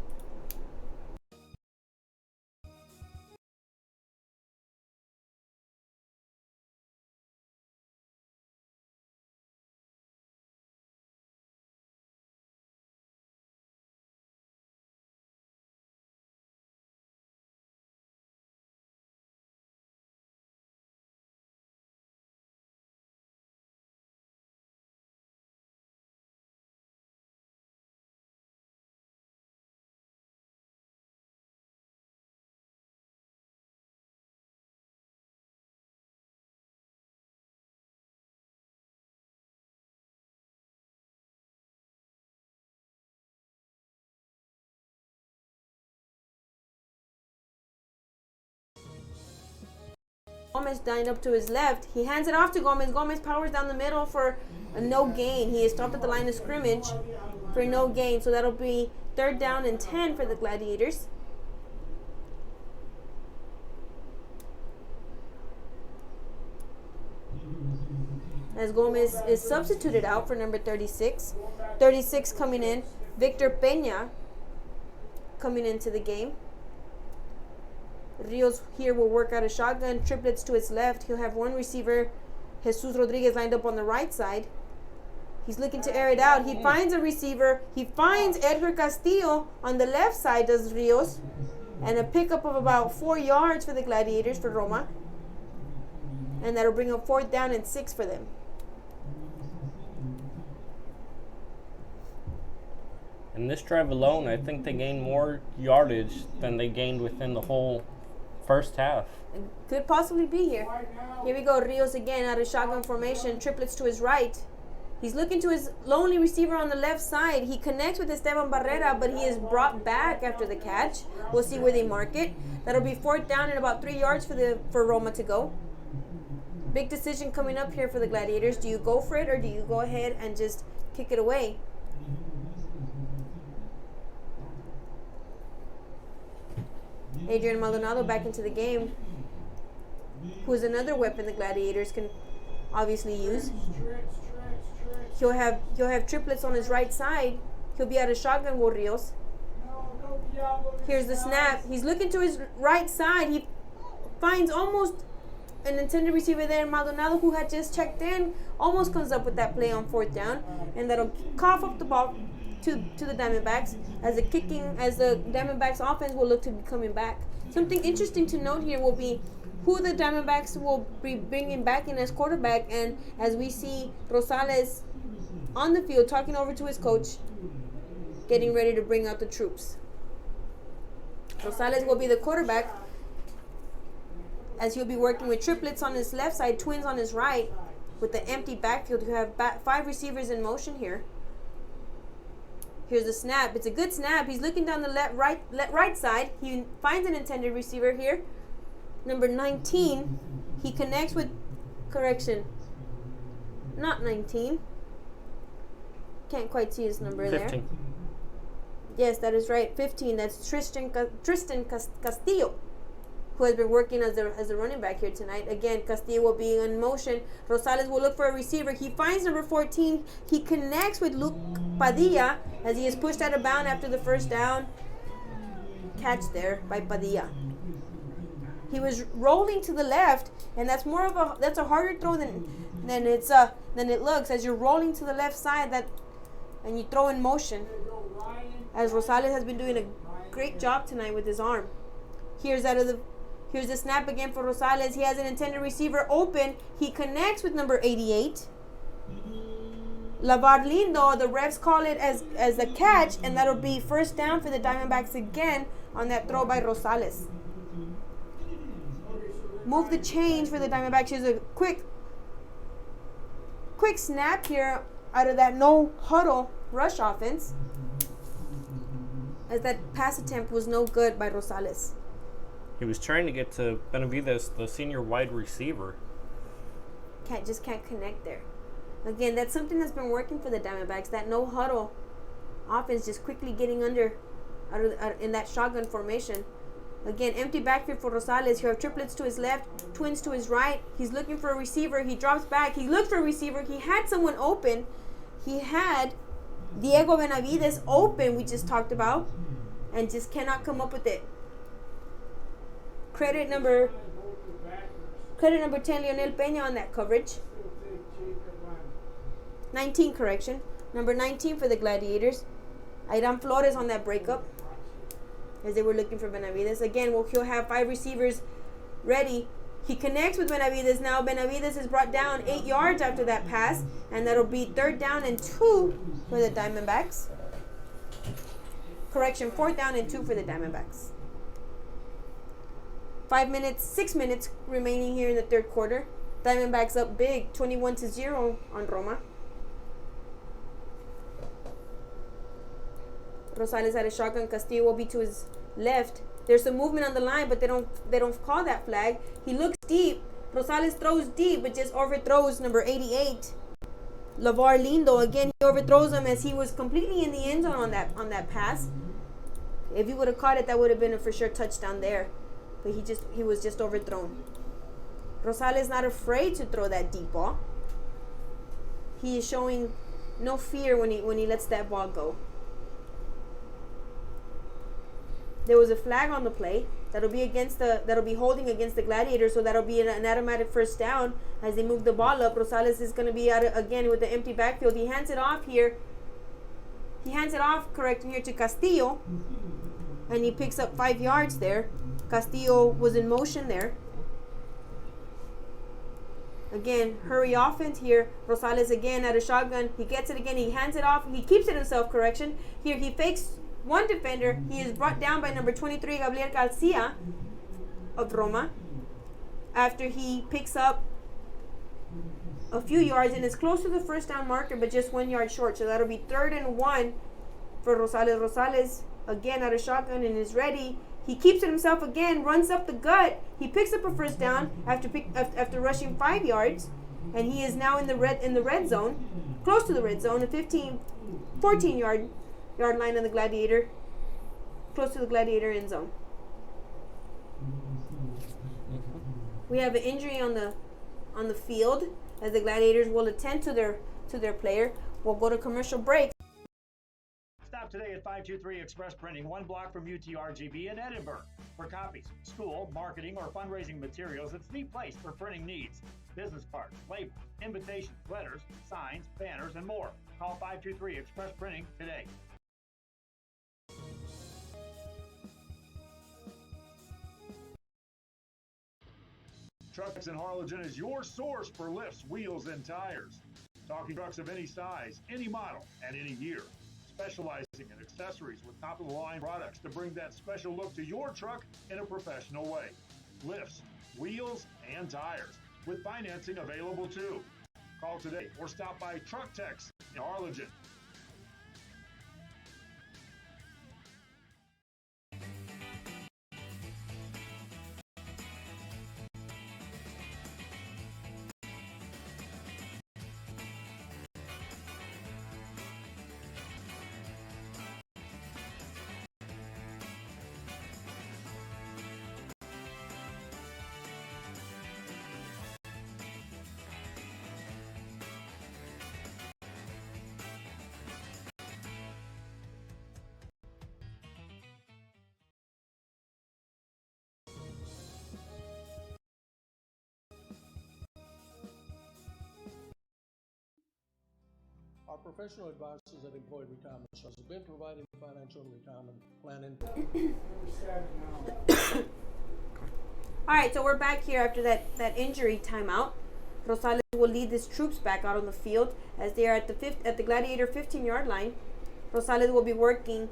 Gomez lined up to his left. He hands it off to Gomez. Gomez powers down the middle for a no gain. He is stopped at the line of scrimmage for no gain. So that'll be 3rd down and 10 for the Gladiators. As Gomez is substituted out for number 36. 36 coming in. Victor Peña coming into the game. Rios here will work out a shotgun, triplets to his left. He'll have 1 receiver, Jesus Rodriguez, lined up on the right side. He's looking to air it out. He finds a receiver. He finds Edgar Castillo on the left side, does Rios. And a pickup of about 4 yards for the Gladiators for Roma. And that'll bring up 4th down and 6 for them. In this drive alone, I think they gained more yardage than they gained within the whole first half. Could possibly be here. Here we go. Rios again out of shotgun formation. Triplets to his right. He's looking to his lonely receiver on the left side. He connects with Esteban Barrera, but he is brought back after the catch. We'll see where they mark it. That'll be 4th down and about 3 yards for Roma to go. Big decision coming up here for the Gladiators. Do you go for it or do you go ahead and just kick it away? Adrian Maldonado back into the game, who's another weapon the Gladiators can obviously use. He'll have triplets on his right side. He'll be out of shotgun with Rios. Here's the snap. He's looking to his right side. He finds almost an intended receiver there. Maldonado, who had just checked in, almost comes up with that play on 4th down, and that'll cough up the ball to the Diamondbacks as the Diamondbacks offense will look to be coming back. Something interesting to note here will be who the Diamondbacks will be bringing back in as quarterback, and as we see Rosales on the field talking over to his coach, getting ready to bring out the troops. Rosales will be the quarterback as he'll be working with triplets on his left side, twins on his right, with the empty backfield. You have 5 receivers in motion here. Here's the snap. It's a good snap. He's looking down the right side. He finds an intended receiver here. Number 19. He connects with, not 19. Can't quite see his number 15. there. Yes, that is right. 15. That's Tristan Castillo. who has been working as a running back here tonight. Again, Castillo will be in motion. Rosales will look for a receiver. He finds number 14. He connects with Luke Padilla as he is pushed out of bounds after the first down. Catch there by Padilla. He was rolling to the left, and that's a harder throw than it looks, as you're rolling to the left side and you throw in motion. As Rosales has been doing a great job tonight with his arm. Here's the snap again for Rosales. He has an intended receiver open. He connects with number 88. Lavar Lindo, the refs call it as a catch, and that'll be first down for the Diamondbacks again on that throw by Rosales. Move the change for the Diamondbacks. Here's a quick snap here out of that no huddle rush offense, as that pass attempt was no good by Rosales. He was trying to get to Benavides, the senior wide receiver. Just can't connect there. Again, that's something that's been working for the Diamondbacks. That no huddle offense, just quickly getting under in that shotgun formation. Again, empty backfield for Rosales. You have triplets to his left, twins to his right. He's looking for a receiver. He drops back. He looks for a receiver. He had someone open. He had Diego Benavides open, we just talked about, and just cannot come up with it. Credit number 10, Leonel Peña, on that coverage. 19, correction. Number 19 for the Gladiators. Aidan Flores on that breakup, as they were looking for Benavides. Again, he'll have 5 receivers ready. He connects with Benavides. Now Benavides is brought down 8 yards after that pass, and that'll be 3rd down and 2 for the Diamondbacks. Correction, 4th down and 2 for the Diamondbacks. 6 minutes remaining here in the third quarter. Diamondbacks up big, 21-0 on Roma. Rosales had a shotgun. Castillo will be to his left. There's some movement on the line, but they don't call that flag. He looks deep. Rosales throws deep, but just overthrows number 88. Lavar Lindo, again, he overthrows him as he was completely in the end zone on that pass. If he would have caught it, that would have been a for sure touchdown there. But he was just overthrown. Rosales not afraid to throw that deep ball. He is showing no fear when he lets that ball go. There was a flag on the play that'll be holding against the Gladiators, so that'll be an automatic first down as they move the ball up. Rosales is going to be out again with the empty backfield. He hands it off here. Correcting here to Castillo, and he picks up 5 yards there. Castillo was in motion there. Again, hurry offense here. Rosales again at a shotgun. He gets it again. He hands it off. He keeps it himself. Correction. Here he fakes one defender. He is brought down by number 23, Gabriel Garcia of Roma, after he picks up a few yards and is close to the first down marker, but just 1 yard short. So that'll be 3rd and 1 for Rosales. Rosales again at a shotgun and is ready. He keeps it himself again, runs up the gut. He picks up a first down after rushing 5 yards, and he is now in the red zone, close to the red zone, a 14 yard line on the Gladiator, close to the Gladiator end zone. We have an injury on the field as the Gladiators will attend to their player. We'll go to commercial break. Stop today at 523 Express Printing, 1 block from UTRGB in Edinburgh. For copies, school, marketing, or fundraising materials, it's the place for printing needs. Business cards, labels, invitations, letters, signs, banners, and more. Call 523 Express Printing today. Trucks in Harlingen is your source for lifts, wheels, and tires. Talking trucks of any size, any model, and any year. Specializing in accessories with top-of-the-line products to bring that special look to your truck in a professional way. Lifts, wheels, and tires, with financing available too. Call today or stop by Truck Tex in Harlingen. Our professional advisors at Employee Retirement Trust have been providing financial and retirement planning. All right, so we're back here after that injury timeout. Rosales will lead his troops back out on the field as they are at the Gladiator 15-yard line. Rosales will be working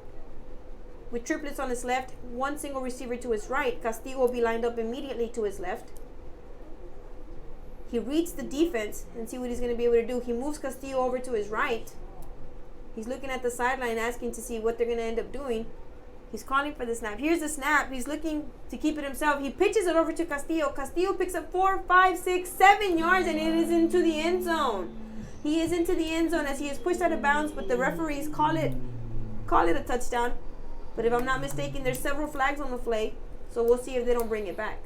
with triplets on his left, one single receiver to his right. Castillo will be lined up immediately to his left. He reads the defense and see what he's going to be able to do. He moves Castillo over to his right. He's looking at the sideline asking to see what they're going to end up doing. He's calling for the snap. Here's the snap. He's looking to keep it himself. He pitches it over to Castillo. Castillo picks up 4, 5, 6, 7 yards, and it is into the end zone. He is into the end zone as he is pushed out of bounds, but the referees call it a touchdown. But if I'm not mistaken, there's several flags on the play, so we'll see if they don't bring it back.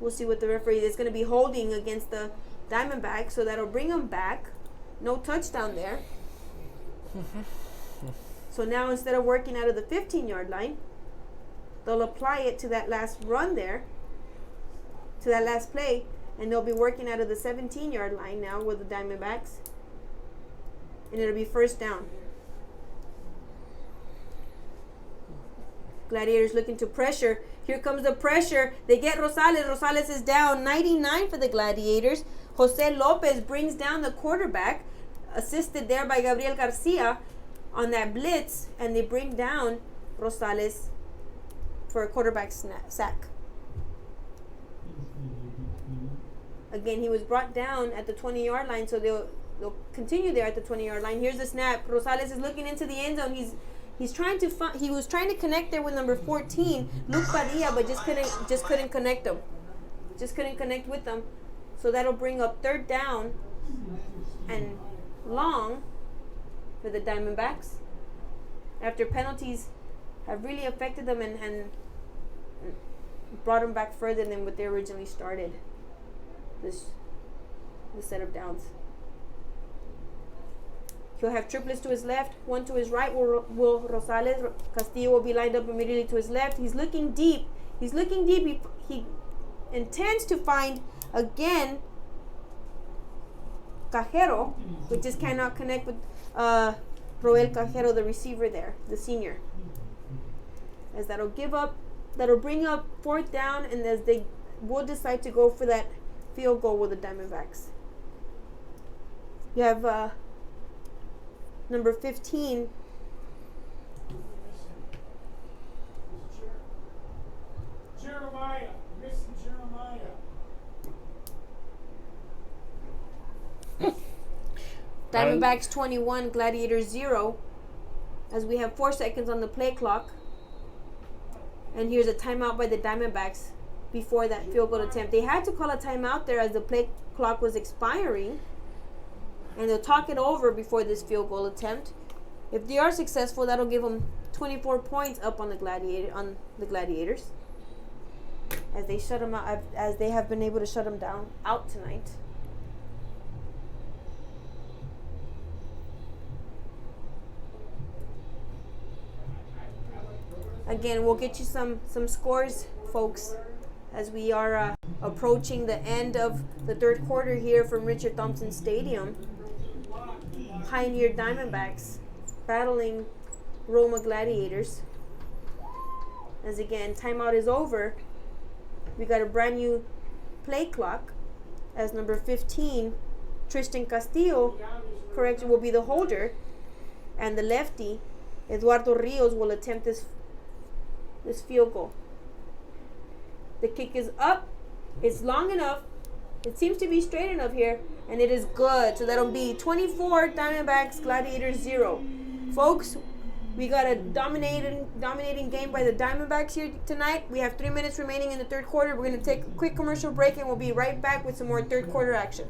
We'll see what the referee is going to be holding against the Diamondbacks, so that'll bring them back. No touchdown there. So now instead of working out of the 15-yard line, they'll apply it to that last run there, to that last play, and they'll be working out of the 17-yard line now with the Diamondbacks. And it'll be first down. Gladiators looking to pressure. Here comes the pressure. They get Rosales. Rosales is down. 99 for the Gladiators. Jose Lopez brings down the quarterback, assisted there by Gabriel Garcia on that blitz, and they bring down Rosales for a quarterback sack. Again, he was brought down at the 20-yard line, so they'll continue there at the 20-yard line. Here's the snap. Rosales is looking into the end zone. He was trying to connect there with number 14, Luke Padilla, but just couldn't connect him. Just couldn't connect with them. So that'll bring up third down and long for the Diamondbacks after penalties have really affected them and brought them back further than what they originally started this set of downs. He'll have triplets to his left, one to his right will Rosales. Castillo will be lined up immediately to his left. He's looking deep. He intends to find, again, Cajero, but just cannot connect with Roel Cajero, the receiver there, the senior. As that'll bring up fourth down, and as they will decide to go for that field goal with the Diamondbacks. You have number 15. Jeremiah. Missing Jeremiah. Diamondbacks 21, Gladiators 0. As we have 4 seconds on the play clock. And here's a timeout by the Diamondbacks before that field goal attempt. They had to call a timeout there as the play clock was expiring. And they'll talk it over before this field goal attempt. If they are successful, that'll give them 24 points up on the Gladiators. As they shut them out, as they have been able to shut them down out tonight. Again, we'll get you some scores, folks, as we are approaching the end of the third quarter here from Richard Thompson Stadium. Pioneer Diamondbacks battling Roma Gladiators. As again, timeout is over. We got a brand new play clock as number 15, Tristan Castillo, will be the holder, and the lefty, Eduardo Rios, will attempt this field goal. The kick is up. It's long enough. It seems to be straight enough here, and it is good. So that'll be 24 Diamondbacks, Gladiators 0. Folks, we got a dominating game by the Diamondbacks here tonight. We have 3 minutes remaining in the third quarter. We're going to take a quick commercial break, and we'll be right back with some more third quarter action.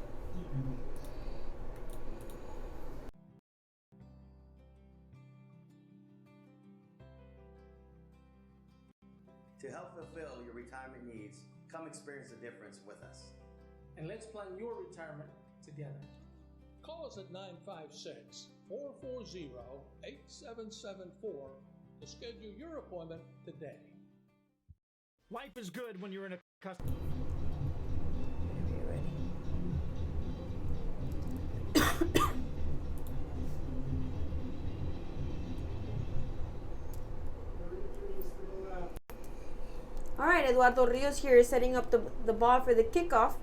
To help fulfill your retirement needs, come experience the difference with us. And let's plan your retirement together. Call us at 956-440-8774 to schedule your appointment today. Life is good when you're in a custom. right, Eduardo Rios here is setting up the ball for the kickoff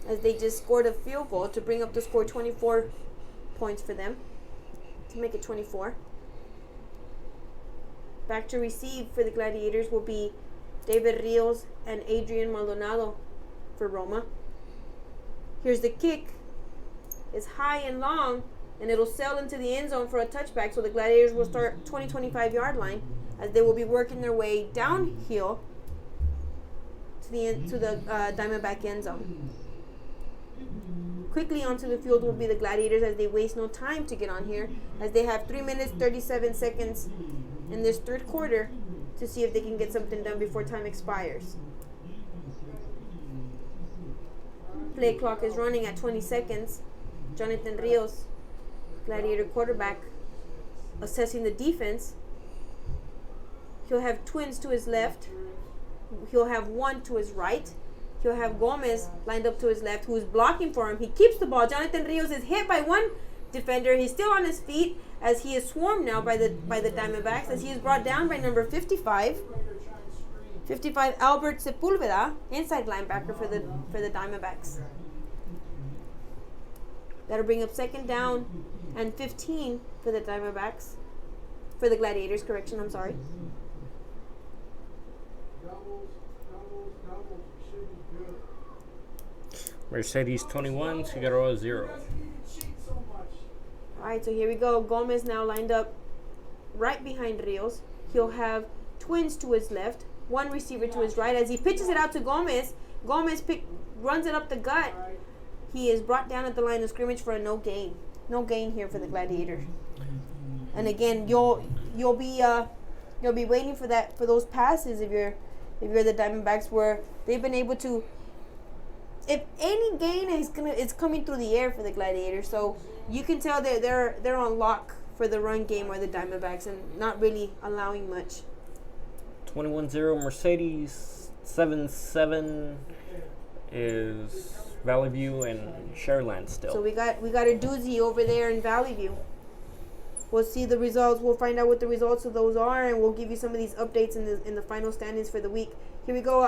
as they just scored a field goal to bring up the score 24 points for them, to make it 24. Back to receive for the Gladiators will be David Rios and Adrian Maldonado for Roma. Here's the kick. It's high and long, and it'll sail into the end zone for a touchback, so the Gladiators will start 20-25 yard line as they will be working their way downhill to the Diamondback end zone. Quickly onto the field will be the Gladiators as they waste no time to get on here, as they have 3 minutes 37 seconds in this third quarter to see if they can get something done before time expires. Play clock is running at 20 seconds. Jonathan Rios, Gladiator quarterback, assessing the defense. He'll have twins to his left. He'll have one to his right. He'll have Gomez lined up to his left, who is blocking for him. He keeps the ball. Jonathan Rios is hit by one defender. He's still on his feet as he is swarmed now by the Diamondbacks, as he is brought down by number 55. 55 Albert Sepulveda, inside linebacker for the Diamondbacks. That'll bring up second down and 15 for the Diamondbacks. For the Gladiators, correction, I'm sorry. Mercedes 21, Figueroa 0. Alright, so here we go. Gomez now lined up right behind Rios. He'll have twins to his left, one receiver to his right. As he pitches it out to Gomez, Gomez runs it up the gut. He is brought down at the line of scrimmage for a no gain. No gain here for the Gladiators. And again, you'll be waiting for those passes if you're the Diamondbacks, where they've been able to. If any gain it's coming through the air for the Gladiators, so you can tell that they're on lock for the run game or the Diamondbacks and not really allowing much. 21-0 Mercedes. 7-7 is Valley View and Sharyland still. So we got a doozy over there in Valley View. We'll see the results. We'll find out what the results of those are, and we'll give you some of these updates in the final standings for the week. Here we go.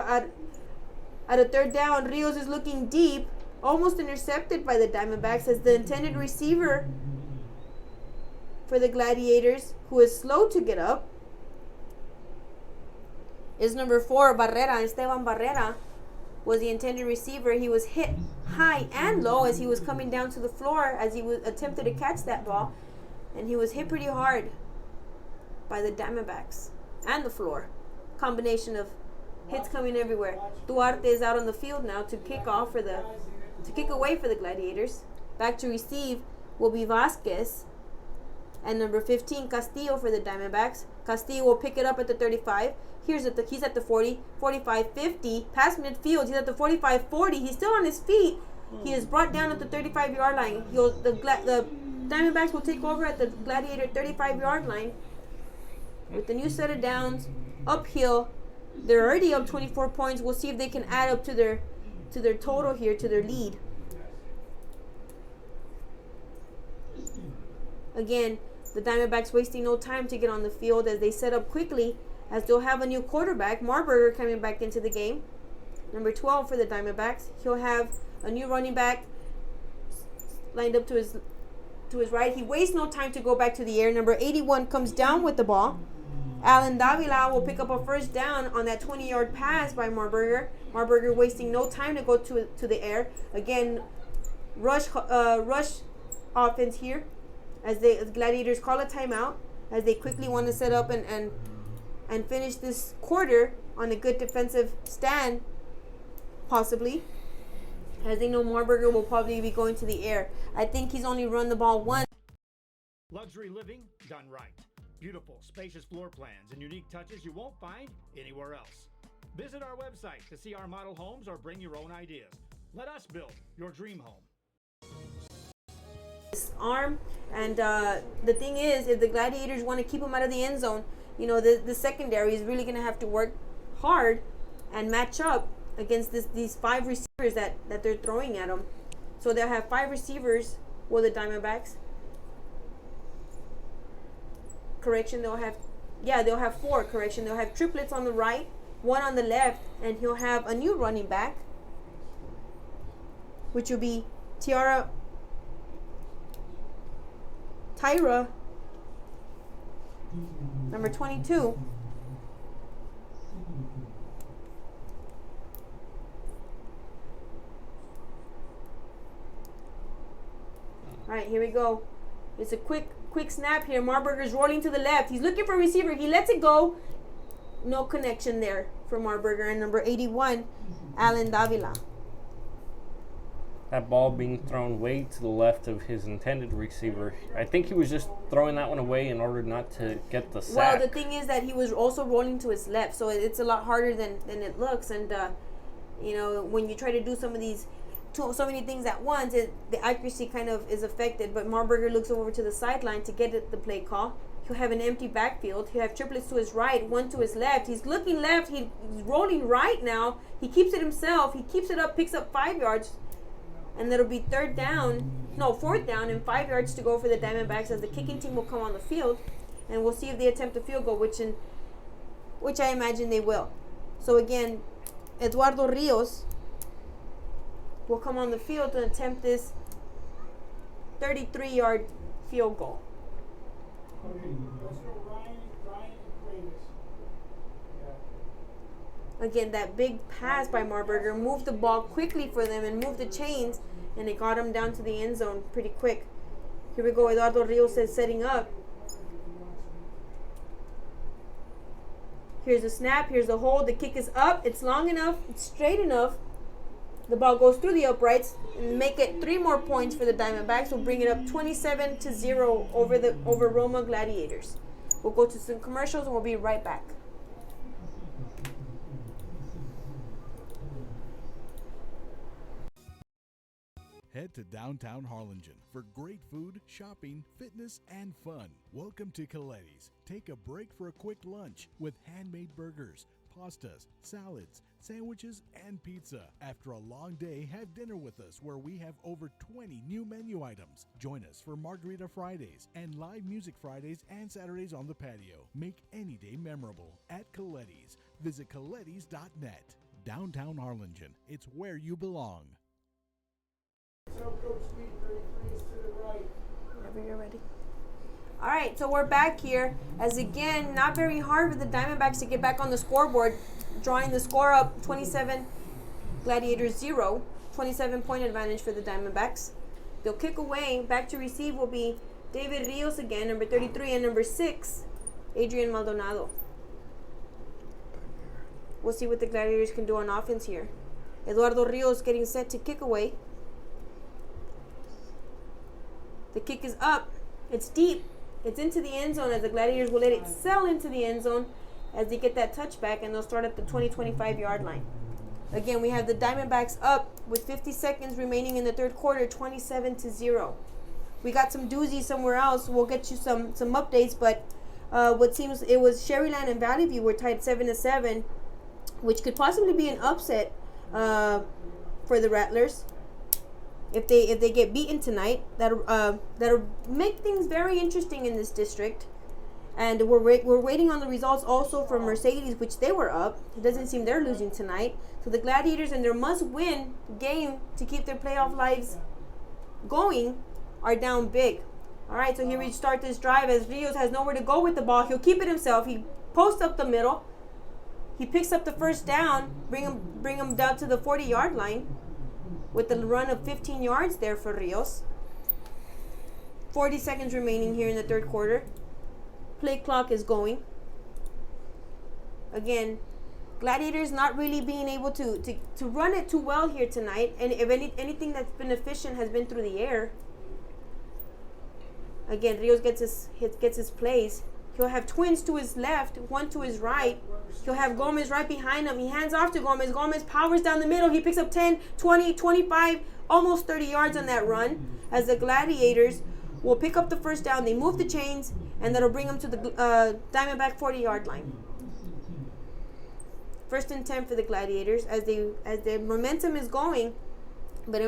At a third down, Rios is looking deep, almost intercepted by the Diamondbacks, as the intended receiver for the Gladiators, who is slow to get up, is number 4, Barrera. Esteban Barrera was the intended receiver. He was hit high and low as he was coming down to the floor as he attempted to catch that ball, and he was hit pretty hard by the Diamondbacks and the floor. Combination of hits coming everywhere. Duarte is out on the field now to kick away for the Gladiators. Back to receive will be Vasquez and number 15 Castillo for the Diamondbacks. Castillo will pick it up at the 35. He's at the 40, 45, 50. Past midfield, he's at the 45, 40. He's still on his feet. He is brought down at the 35-yard line. The Diamondbacks will take over at the Gladiator 35-yard line with the new set of downs uphill. They're already up 24 points. We'll see if they can add up to their total here, to their lead. Again, the Diamondbacks wasting no time to get on the field as they set up quickly, as they'll have a new quarterback, Marburger, coming back into the game. Number 12 for the Diamondbacks. He'll have a new running back lined up to his right. He wastes no time to go back to the air. Number 81 comes down with the ball. Alan Davila will pick up a first down on that 20-yard pass by Marburger. Marburger wasting no time to go to the air. Again, rush offense here as the Gladiators call a timeout as they quickly want to set up and finish this quarter on a good defensive stand, possibly, as they know Marburger will probably be going to the air. I think he's only run the ball once. Luxury living done right. Beautiful, spacious floor plans and unique touches you won't find anywhere else. Visit our website to see our model homes or bring your own ideas. Let us build your dream home. Arm, and the thing is, if the Gladiators want to keep him out of the end zone, you know, the secondary is really going to have to work hard and match up against these 5 receivers that they're throwing at them. So they'll have 5 receivers with the Diamondbacks. Correction, they'll have 4. Correction, they'll have triplets on the right one on the left, and he'll have a new running back, which will be Tyra number 22. All right, here we go. It's a quick snap here. Marburger's rolling to the left. He's looking for a receiver. He lets it go. No connection there for Marburger. And number 81, Alan Davila. That ball being thrown way to the left of his intended receiver. I think he was just throwing that one away in order not to get the sack. Well, the thing is that he was also rolling to his left, so it's a lot harder than it looks. And, you know, when you try to do some of these, so many things at once, the accuracy kind of is affected. But Marburger looks over to the sideline to get the play call. He'll have an empty backfield. He'll have triplets to his right, one to his left. He's looking left. He's rolling right now. He keeps it himself. He keeps it up, picks up 5 yards. And that'll be fourth down and 5 yards to go for the Diamondbacks as the kicking team will come on the field. And we'll see if they attempt a field goal, which I imagine they will. So again, Eduardo Rios will come on the field to attempt this 33-yard field goal. Again, that big pass by Marburger moved the ball quickly for them and moved the chains, and it got him down to the end zone pretty quick. Here we go. Eduardo Rios is setting up. Here's the snap. Here's the hold. The kick is up. It's long enough. It's straight enough. The ball goes through the uprights and make it 3 more points for the Diamondbacks. We'll bring it up 27-0 over Roma Gladiators. We'll go to some commercials and we'll be right back. Head to downtown Harlingen for great food, shopping, fitness, and fun. Welcome to Coletti's. Take a break for a quick lunch with handmade burgers, pastas, salads, sandwiches, and pizza. After a long day, have dinner with us where we have over 20 new menu items. Join us for Margarita Fridays and live music Fridays and Saturdays on the patio. Make any day memorable at Coletti's. Visit Colettis.net. Downtown Harlingen. It's where you belong. Whenever you're ready. All right, so we're back here. As again, not very hard for the Diamondbacks to get back on the scoreboard, drawing the score up 27, Gladiators 0, 27-point advantage for the Diamondbacks. They'll kick away. Back to receive will be David Rios again, number 33, and number 6, Adrian Maldonado. We'll see what the Gladiators can do on offense here. Eduardo Rios getting set to kick away. The kick is up. It's deep. It's into the end zone as the Gladiators will let it sail into the end zone as they get that touchback, and they'll start at the 20-25 yard line. Again, we have the Diamondbacks up with 50 seconds remaining in the third quarter, 27-0. We got some doozies somewhere else. We'll get you some updates, but what seems it was Sharyland and Valley View were tied 7-7, which could possibly be an upset for the Rattlers. If they get beaten tonight, that'll make things very interesting in this district. And we're waiting on the results also from Mercedes, which they were up. It doesn't seem they're losing tonight. So the Gladiators in their must-win game to keep their playoff lives going are down big. All right, so here we start this drive as Rios has nowhere to go with the ball. He'll keep it himself. He posts up the middle. He picks up the first down, bring him down to the 40-yard line, with the run of 15 yards there for Rios. 40 seconds remaining here in the third quarter. Play clock is going. Again, Gladiators not really being able to run it too well here tonight. And if anything that's been efficient has been through the air. Again, Rios gets his plays. He'll have twins to his left, one to his right. He'll have Gomez right behind him. He hands off to Gomez. Gomez powers down the middle. He picks up 10, 20, 25, almost 30 yards on that run as the Gladiators will pick up the first down. They move the chains, and that'll bring them to the Diamondback 40-yard line. 1st and 10 for the Gladiators as their momentum is going, but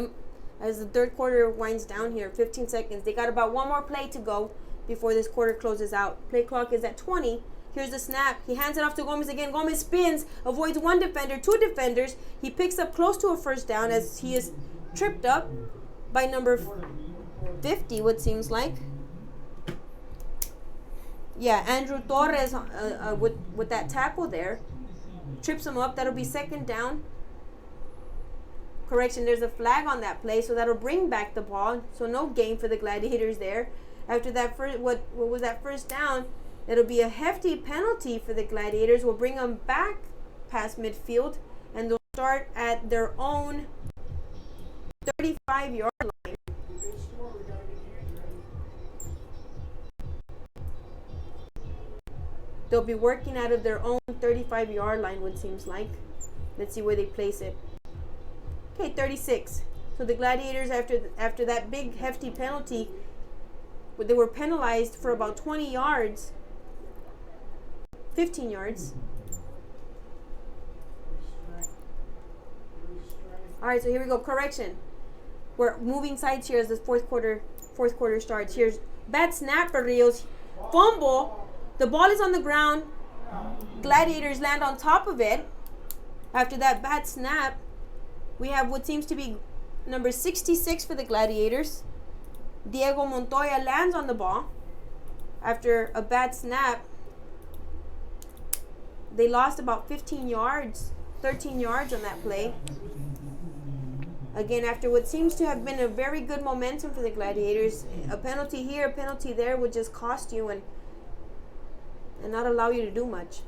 as the third quarter winds down here, 15 seconds. They got about one more play to go before this quarter closes out. Play clock is at 20, Here's the snap. He hands it off to Gomez again. Gomez spins, avoids one defender, two defenders. He picks up close to a first down as he is tripped up by number 50, what seems like. Yeah, Andrew Torres with that tackle there. Trips him up. That'll be second down. Correction, there's a flag on that play, so that'll bring back the ball. So no gain for the Gladiators there. After that first, what was that first down? It'll be a hefty penalty for the Gladiators. We'll bring them back past midfield, and they'll start at their own 35-yard line. They'll be working out of their own 35-yard line, what seems like. Let's see where they place it. Okay, 36. So the Gladiators, after that big hefty penalty, they were penalized for about 20 yards, 15 yards. All right, so here we go. Correction. We're moving sides here as the fourth quarter starts. Here's bad snap for Rios. Fumble. The ball is on the ground. Gladiators land on top of it. After that bad snap, we have what seems to be number 66 for the Gladiators. Diego Montoya lands on the ball. After a bad snap, they lost about 15 yards, 13 yards on that play. Again, after what seems to have been a very good momentum for the Gladiators, a penalty here, a penalty there would just cost you and not allow you to do much.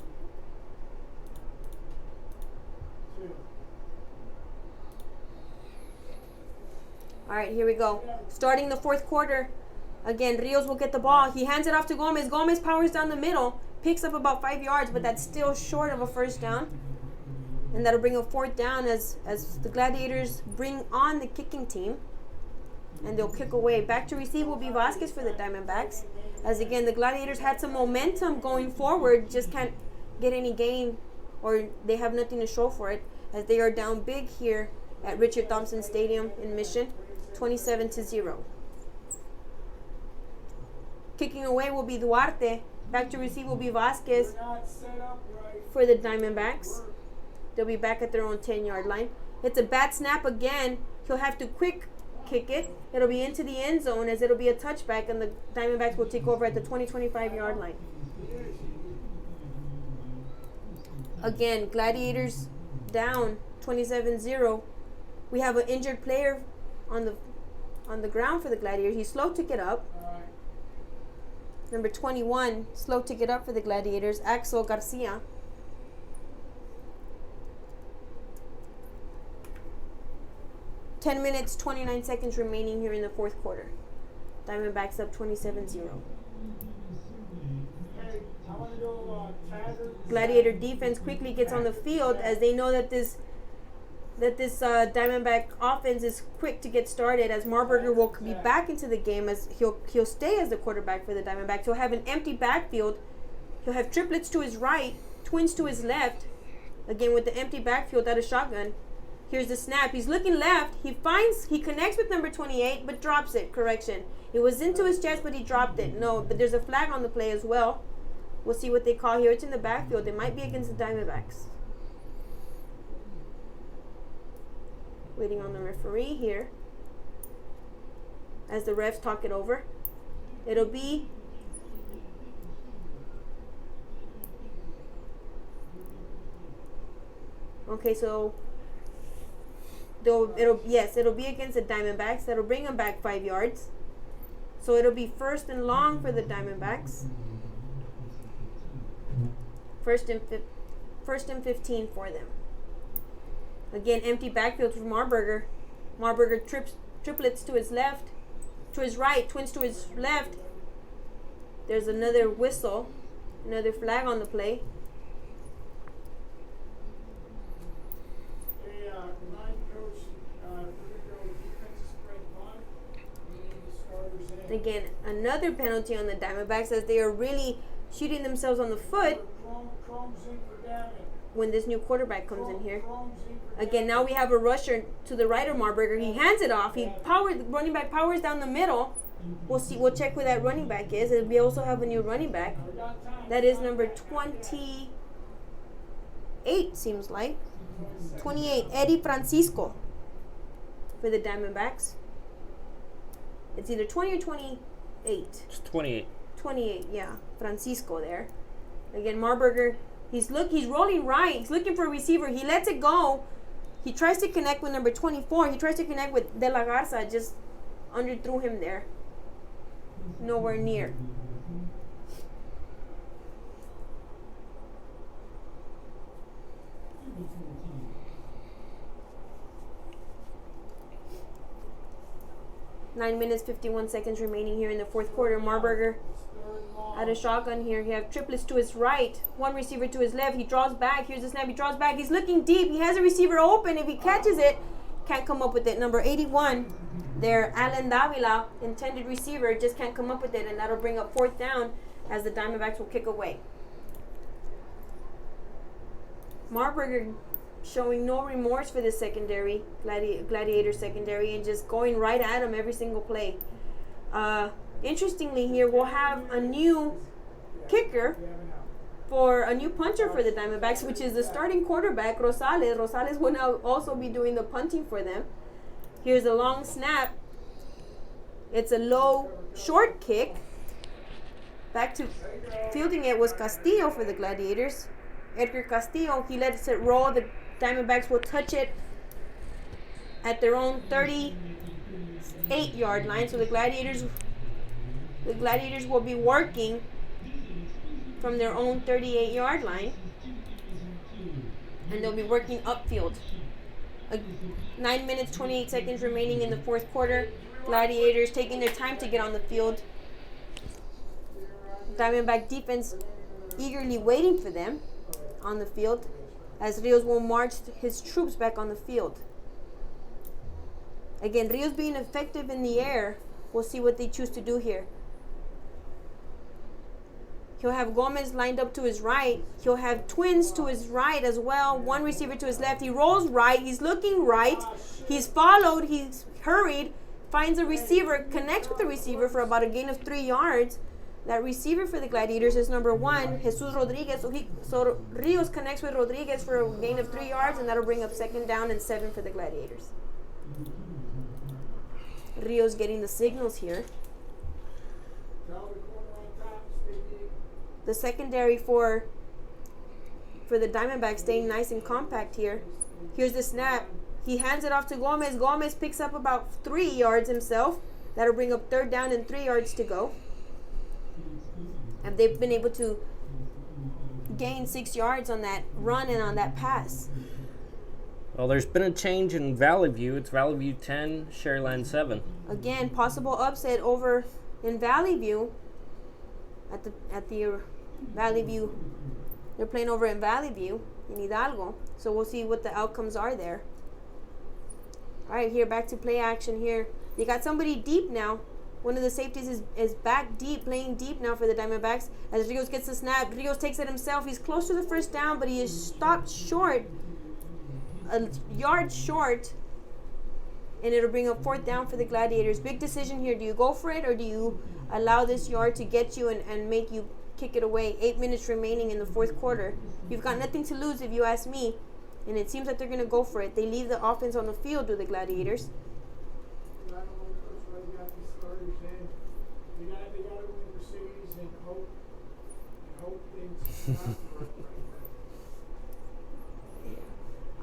All right, here we go. Starting the fourth quarter. Again, Rios will get the ball. He hands it off to Gomez. Gomez powers down the middle, picks up about 5 yards, but that's still short of a first down. And that'll bring a fourth down as the Gladiators bring on the kicking team. And they'll kick away. Back to receive will be Vasquez for the Diamondbacks. As again, the Gladiators had some momentum going forward, just can't get any gain, or they have nothing to show for it, as they are down big here at Richard Thompson Stadium in Mission, 27-0. Kicking away will be Duarte. Back to receive will be Vasquez for the Diamondbacks. They'll be back at their own 10-yard line. It's a bad snap again. He'll have to quick kick it. It'll be into the end zone as it'll be a touchback, and the Diamondbacks will take over at the 20-25-yard line. Again, Gladiators down 27-0. We have an injured player on the ground for the Gladiators. He's slow to get up. Number 21, slow to get up for the Gladiators, Axel Garcia. 10 minutes, 29 seconds remaining here in the fourth quarter. Diamondbacks up 27-0. Gladiator defense quickly gets on the field as they know that this Diamondback offense is quick to get started, as Marburger will be back into the game, as he'll stay as the quarterback for the Diamondbacks. He'll have an empty backfield. He'll have triplets to his right, twins to his left. Again, with the empty backfield out of shotgun. Here's the snap. He's looking left. He connects with number 28, but drops it. Correction. It was into his chest, but he dropped it. No, but there's a flag on the play as well. We'll see what they call here. It's in the backfield. It might be against the Diamondbacks. Waiting on the referee here as the refs talk it over. It'll be okay, so it'll be against the Diamondbacks. That'll bring them back 5 yards. So it'll be first and long for the Diamondbacks. First and 15 for them. Again, empty backfield for Marburger. Marburger triplets to his left, to his right, twins to his left. There's another whistle, another flag on the play. Again, another penalty on the Diamondbacks as they are really shooting themselves on the foot when this new quarterback comes in here. Again, now we have a rusher to the right of Marburger. He hands it off. Running back powers down the middle. We'll see. We'll check who that running back is. And we also have a new running back. That is number 28, seems like. 28, Eddie Francisco for the Diamondbacks. It's either 20 or 28. It's 28. 28, yeah. Francisco there. Again, Marburger, he's rolling right. He's looking for a receiver. He lets it go. He tries to connect with number 24. He tries to connect with De La Garza. Just underthrew him there. Nowhere near. Nine minutes, 51 seconds remaining here in the fourth quarter. Marburger at a shotgun here. He has triplets to his right, one receiver to his left. He draws back. Here's the snap. He draws back. He's looking deep. He has a receiver open. If he catches it, can't come up with it. Number 81 there, Alan Davila, intended receiver, just can't come up with it, and that'll bring up fourth down as the Diamondbacks will kick away. Marburger showing no remorse for the secondary, Gladiator secondary, and just going right at him every single play. Interestingly here, we'll have a new kicker for a new punter for the Diamondbacks, which is the starting quarterback, Rosales. Rosales will now also be doing the punting for them. Here's a long snap. It's a low, short kick. Back to fielding it was Castillo for the Gladiators. Edgar Castillo, he lets it roll. The Diamondbacks will touch it at their own 38-yard line. So the Gladiators will be working from their own 38-yard line, and they'll be working upfield. 9 minutes, 28 seconds remaining in the fourth quarter. Gladiators taking their time to get on the field. Diamondback defense eagerly waiting for them on the field, as Rios will march his troops back on the field. Again, Rios being effective in the air. We'll see what they choose to do here. He'll have Gomez lined up to his right. He'll have twins to his right as well. One receiver to his left. He rolls right. He's looking right. He's followed. He's hurried. Finds a receiver. Connects with the receiver for about a gain of 3 yards. That receiver for the Gladiators is number 1, Jesus Rodriguez. So Rios connects with Rodriguez for a gain of 3 yards, and that'll bring up second down and 7 for the Gladiators. Rios getting the signals here. The secondary for the Diamondbacks staying nice and compact here. Here's the snap. He hands it off to Gomez. Gomez picks up about 3 yards himself. That'll bring up third down and 3 yards to go. And they've been able to gain 6 yards on that run and on that pass. Well, there's been a change in Valley View. It's Valley View 10, Sharyland 7. Again, possible upset over in Valley View. At the Valley View, they're playing over in Valley View in Hidalgo. So we'll see what the outcomes are there. All right, here back to play action here. They got somebody deep now. One of the safeties is back deep, playing deep now for the Diamondbacks. As Rios gets the snap, Rios takes it himself. He's close to the first down, but he is stopped short, a yard short, and it'll bring up fourth down for the Gladiators. Big decision here. Do you go for it, or do you allow this yard to get you and make you kick it away? 8 minutes remaining in the fourth quarter. You've got nothing to lose if you ask me, and it seems like they're going to go for it. They leave the offense on the field with the Gladiators.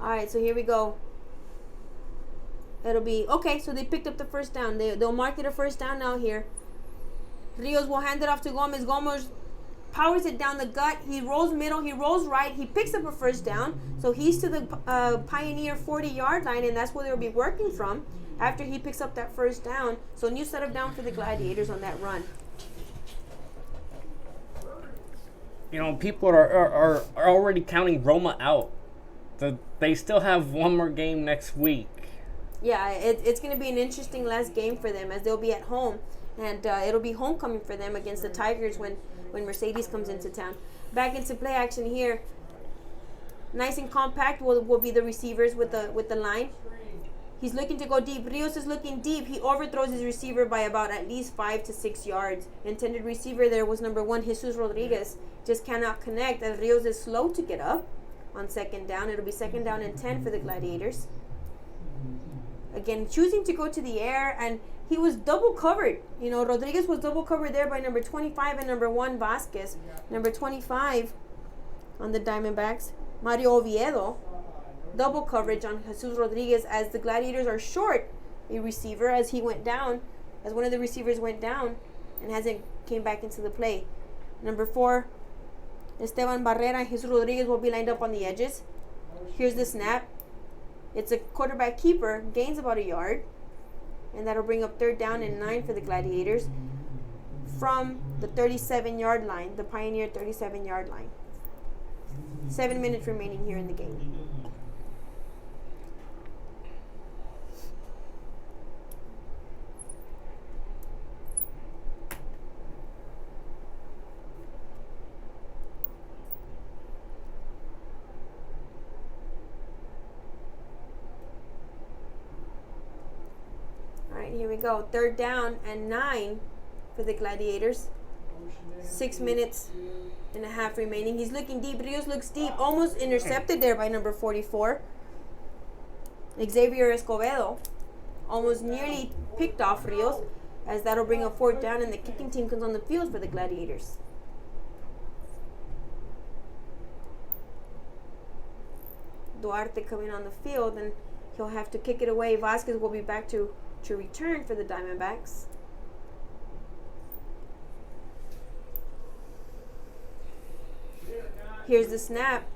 All right, so here we go. It'll be okay. So they picked up the first down. They'll mark it a first down now here. Rios will hand it off to Gomez. Gomez powers it down the gut. He rolls middle. He rolls right. He picks up a first down. So he's to the Pioneer 40-yard line, and that's where they'll be working from after he picks up that first down. So new set of down for the Gladiators on that run. You know, people are already counting Roma out. They still have one more game next week. Yeah, it's going to be an interesting last game for them, as they'll be at home. And it'll be homecoming for them against the Tigers when Mercedes comes into town. Back into play action here. Nice and compact will be the receivers with the line. He's looking to go deep. Rios is looking deep. He overthrows his receiver by about at least 5 to 6 yards. Intended receiver there was number 1, Jesus Rodriguez. Just cannot connect as Rios is slow to get up on second down. It'll be second down and 10 for the Gladiators. Again, choosing to go to the air, and he was double covered. You know, Rodriguez was double covered there by number 25 and number 1, Vasquez. Number 25 on the Diamondbacks, Mario Oviedo. Double coverage on Jesus Rodriguez as the Gladiators are short a receiver as he went down, as one of the receivers went down and hasn't came back into the play. Number 4, Esteban Barrera and Jesus Rodriguez will be lined up on the edges. Here's the snap. It's a quarterback keeper, gains about a yard, and that'll bring up third down and 9 for the Gladiators from the 37-yard line, the Pioneer 37-yard line. 7 minutes remaining here in the game. Here we go. Third down and 9 for the Gladiators. 6 minutes and a half remaining. He's looking deep. Rios looks deep. Almost intercepted there by number 44. Xavier Escobedo almost nearly picked off Rios as that'll bring a fourth down and the kicking team comes on the field for the Gladiators. Duarte coming on the field and he'll have to kick it away. Vasquez will be back to return for the Diamondbacks. Here's the snap.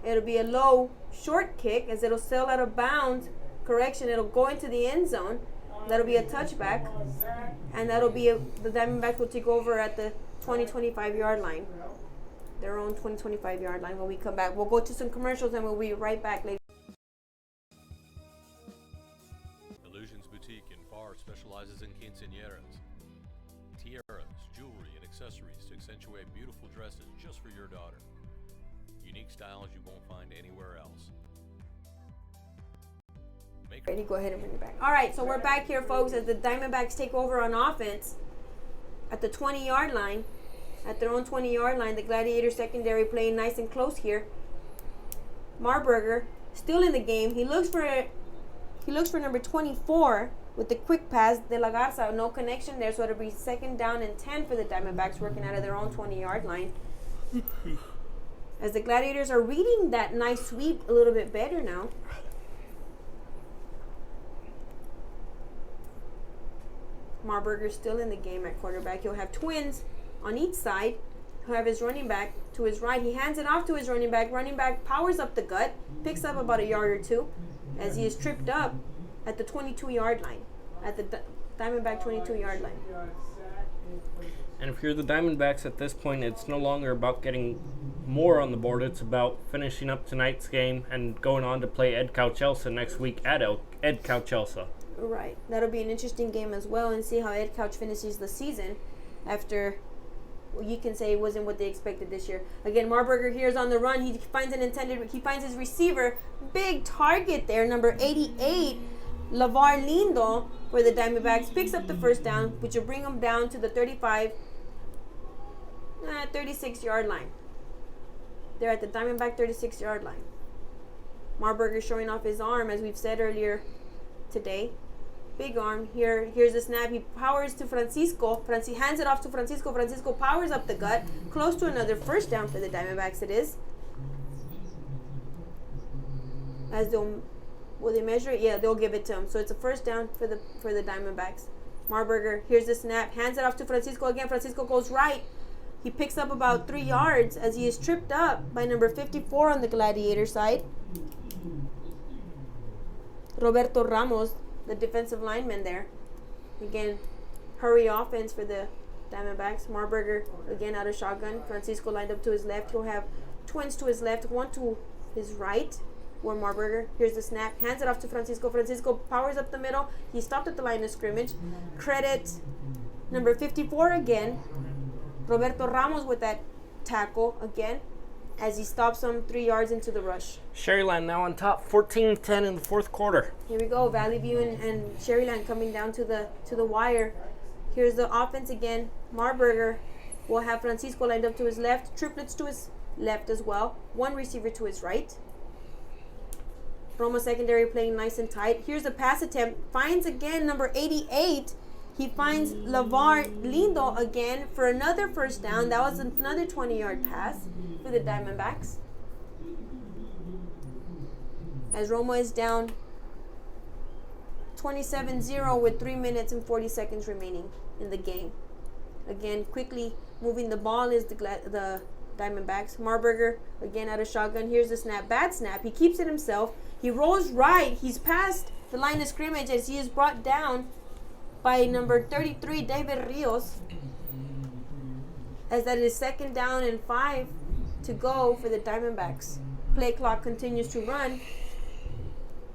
It'll be a low, short kick as it'll sail out of bounds. Correction, it'll go into the end zone. That'll be a touchback. And that'll be the Diamondbacks will take over at the 20-25 yard line. Their own 20-25 yard line when we come back. We'll go to some commercials and we'll be right back later. Specializes in quinceañeras, tiaras, jewelry, and accessories to accentuate beautiful dresses just for your daughter. Unique styles you won't find anywhere else. Ready? Go ahead and bring it back. All right, so we're back here, folks, as the Diamondbacks take over on offense at the 20-yard line. At their own 20-yard line, the Gladiator secondary playing nice and close here. Marburger still in the game. He looks for number 24. With the quick pass, De La Garza, no connection there, so it'll be second down and 10 for the Diamondbacks working out of their own 20-yard line. As the Gladiators are reading that nice sweep a little bit better now. Marburger's still in the game at quarterback. He'll have twins on each side. He'll have his running back to his right. He hands it off to his running back. Running back powers up the gut, picks up about a yard or two as he is tripped up at the 22-yard line, at the Diamondback 22-yard line. And if you're the Diamondbacks at this point, it's no longer about getting more on the board. It's about finishing up tonight's game and going on to play Ed Couch-Elsa next week at Ed Couch-Elsa. Right. That'll be an interesting game as well and see how Ed Couch finishes the season after, well, you can say it wasn't what they expected this year. Again, Marburger here is on the run. He finds his receiver. Big target there, number 88. Lavar Lindo for the Diamondbacks picks up the first down, which will bring them down to the 36-yard line. They're at the Diamondback 36-yard line. Marburger showing off his arm, as we've said earlier today. Big arm. Here's the snap. He powers to Francisco. Hands it off to Francisco. Francisco powers up the gut. Close to another first down for the Diamondbacks it is. As will they measure it? Yeah, they'll give it to him. So it's a first down for the Diamondbacks. Marburger, here's the snap. Hands it off to Francisco again. Francisco goes right. He picks up about 3 yards as he is tripped up by number 54 on the Gladiator side. Roberto Ramos, the defensive lineman there. Again, hurry offense for the Diamondbacks. Marburger, again, out of shotgun. Francisco lined up to his left. He'll have twins to his left, one to his right. War Marburger. Here's the snap. Hands it off to Francisco. Francisco powers up the middle. He stopped at the line of scrimmage. Credit number 54 again. Roberto Ramos with that tackle again. as he stops him 3 yards into the rush. Sharyland now on top, 14-10 in the fourth quarter. Here we go, Valley View and Sharyland coming down to the wire. Here's the offense again. Marburger will have Francisco lined up to his left, triplets to his left as well. One receiver to his right. Roma secondary playing nice and tight. Here's the pass attempt. Finds again number 88. He finds Lavar Lindo again for another first down. That was another 20-yard pass for the Diamondbacks. As Roma is down 27-0 with 3 minutes and 40 seconds remaining in the game. Again, quickly moving the ball is the Diamondbacks. Marburger again out of shotgun. Here's the snap. Bad snap. He keeps it himself. He rolls right. He's past the line of scrimmage as he is brought down by number 33, David Rios. As that is 2nd down and 5 to go for the Diamondbacks. Play clock continues to run.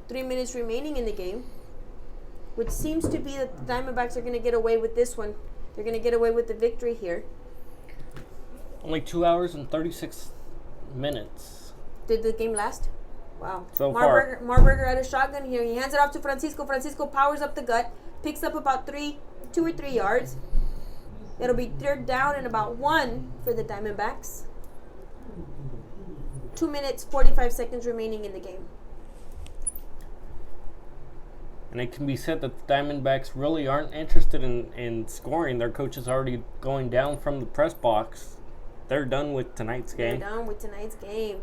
3 minutes remaining in the game, which seems to be that the Diamondbacks are going to get away with this one. They're going to get away with the victory here. Only 2 hours and 36 minutes. Did the game last? Wow. So far. Marburger out of shotgun here. He hands it off to Francisco. Francisco powers up the gut, picks up about 2 or 3 yards. It'll be 3rd down and about 1 for the Diamondbacks. 2 minutes, 45 seconds remaining in the game. And it can be said that the Diamondbacks really aren't interested in scoring. Their coach is already going down from the press box. They're done with tonight's game. They're done with tonight's game.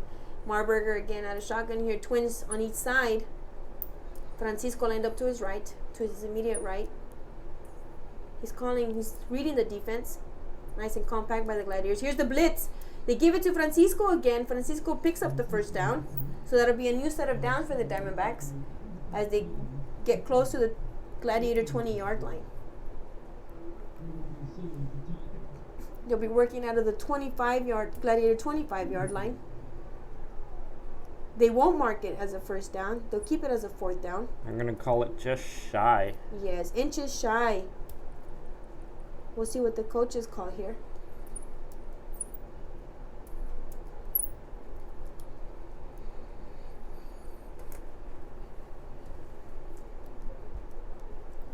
Marburger again out of shotgun here. Twins on each side. Francisco lined up to his right, to his immediate right. He's reading the defense. Nice and compact by the Gladiators. Here's the blitz. They give it to Francisco again. Francisco picks up the first down. So that'll be a new set of downs for the Diamondbacks as they get close to the Gladiator 20-yard line. They'll be working out of the Gladiator 25-yard line. They won't mark it as a first down. They'll keep it as a 4th down. I'm going to call it just shy. Yes, inches shy. We'll see what the coaches call here.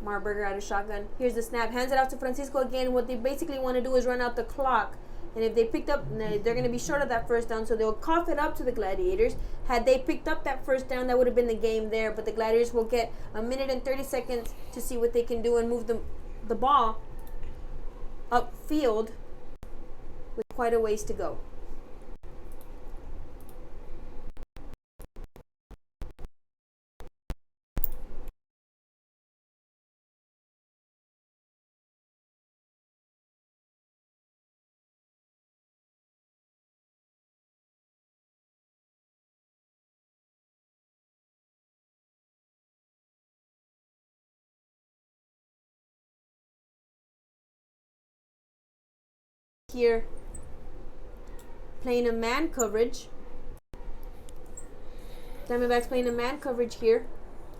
Marburger out of shotgun. Here's the snap. Hands it off to Francisco again. What they basically want to do is run out the clock. And if they picked up, they're going to be short of that first down, so they'll cough it up to the Gladiators. Had they picked up that first down, that would have been the game there. But the Gladiators will get 1 minute and 30 seconds to see what they can do and move the ball upfield with quite a ways to go. Here, playing a man coverage. Diamondbacks playing a man coverage here.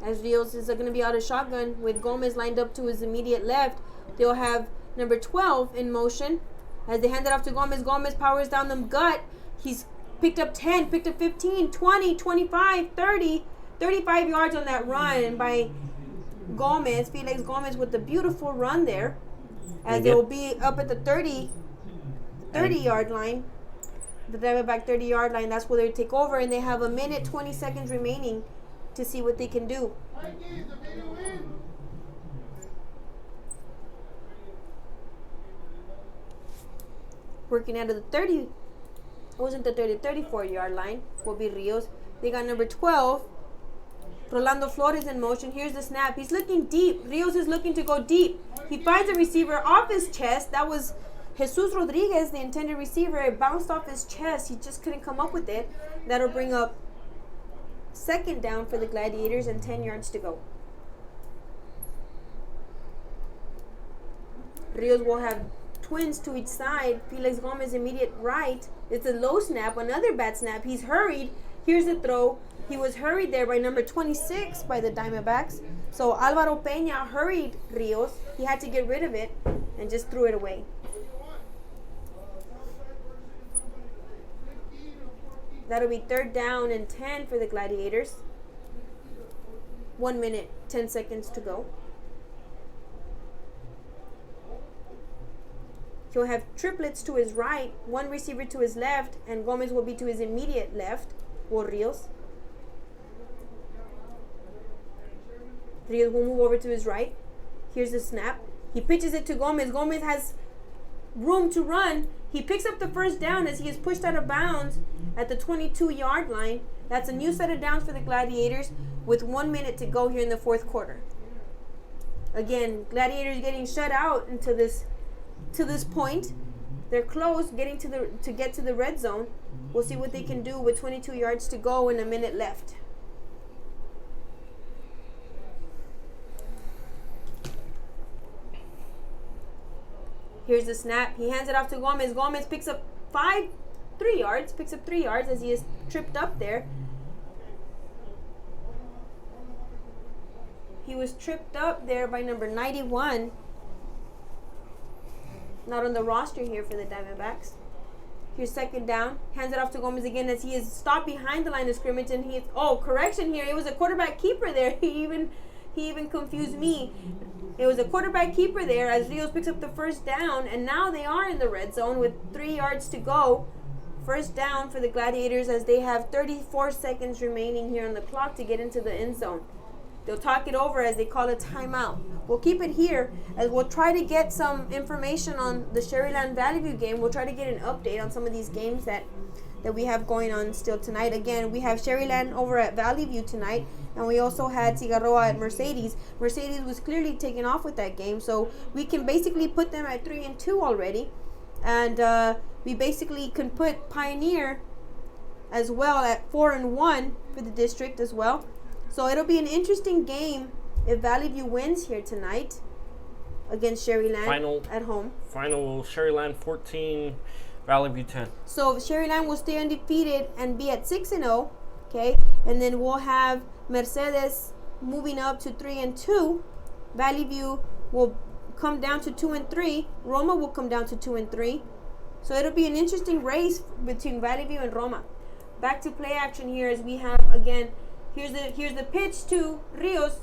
As Rios is going to be out of shotgun with Gomez lined up to his immediate left. They'll have number 12 in motion. As they hand it off to Gomez, Gomez powers down the gut. He's picked up 10, picked up 15, 20, 25, 30, 35 yards on that run by Gomez. Felix Gomez with the beautiful run there. As they will be up at the 30-yard line. The Diamondback 30-yard line. That's where they take over, and they have 1 minute 20 seconds remaining to see what they can do. Working out of the 34-yard line will be Rios. They got number 12, Rolando Flores in motion. Here's the snap. He's looking deep. Rios is looking to go deep. He finds a receiver off his chest. That was Jesus Rodriguez, the intended receiver. It bounced off his chest. He just couldn't come up with it. That'll bring up 2nd down for the Gladiators and 10 yards to go. Rios will have twins to each side. Felix Gomez immediate right. It's a low snap, another bad snap. He's hurried. Here's the throw. He was hurried there by number 26 by the Diamondbacks. So Alvaro Peña hurried Rios. He had to get rid of it and just threw it away. That'll be 3rd down and 10 for the Gladiators. 1 minute, 10 seconds to go. He'll have triplets to his right, 1 receiver to his left, and Gomez will be to his immediate left, or Rios. Rios will move over to his right. Here's the snap. He pitches it to Gomez. Gomez has room to run. He picks up the 1st down as he is pushed out of bounds at the 22-yard line. That's a new set of downs for the Gladiators with 1 minute to go here in the 4th quarter. Again, Gladiators getting shut out to this point. They're close to get to the red zone. We'll see what they can do with 22 yards to go and a minute left. Here's the snap. He hands it off to Gomez. Gomez picks up 3 yards as he is tripped up there. He was tripped up there by number 91. Not on the roster here for the Diamondbacks. Here's 2nd down. Hands it off to Gomez again as he is stopped behind the line of scrimmage, and correction here. It was a quarterback keeper there. He even confused me. It was a quarterback keeper there as Rios picks up the 1st down, and now they are in the red zone with 3 yards to go. 1st down for the Gladiators as they have 34 seconds remaining here on the clock to get into the end zone. They'll talk it over as they call a timeout. We'll keep it here as we'll try to get some information on the Sharyland Valley View game. We'll try to get an update on some of these games that we have going on still tonight. Again, we have Sharyland over at Valley View tonight, and we also had Cigarroa at Mercedes. Mercedes was clearly taken off with that game, so we can basically put them at 3-2 already, and we basically can put Pioneer as well at 4-1 for the district as well. So it'll be an interesting game if Valley View wins here tonight against Sharyland at home. Final Sharyland 14, Valley View 10. So Sharyland will stay undefeated and be at 6-0, okay? And then we'll have Mercedes moving up to 3-2. Valley View will come down to 2-3. Roma will come down to 2-3. So it'll be an interesting race between Valley View and Roma. Back to play action here as we have again. Here's the pitch to Rios.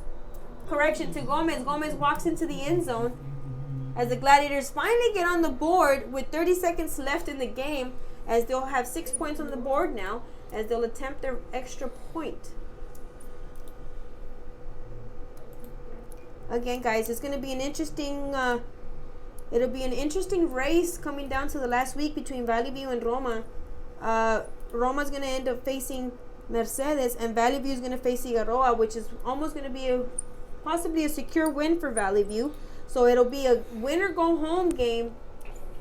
Correction to Gomez. Gomez walks into the end zone as the Gladiators finally get on the board with 30 seconds left in the game, as they'll have 6 points on the board now as they'll attempt their extra point. Again, guys, it's going to be an interesting it'll be an interesting race coming down to the last week between Valley View and Roma. Roma's going to end up facing Mercedes, and Valley View is going to face Cigarroa, which is almost going to be possibly a secure win for Valley View. So it'll be a win or go home game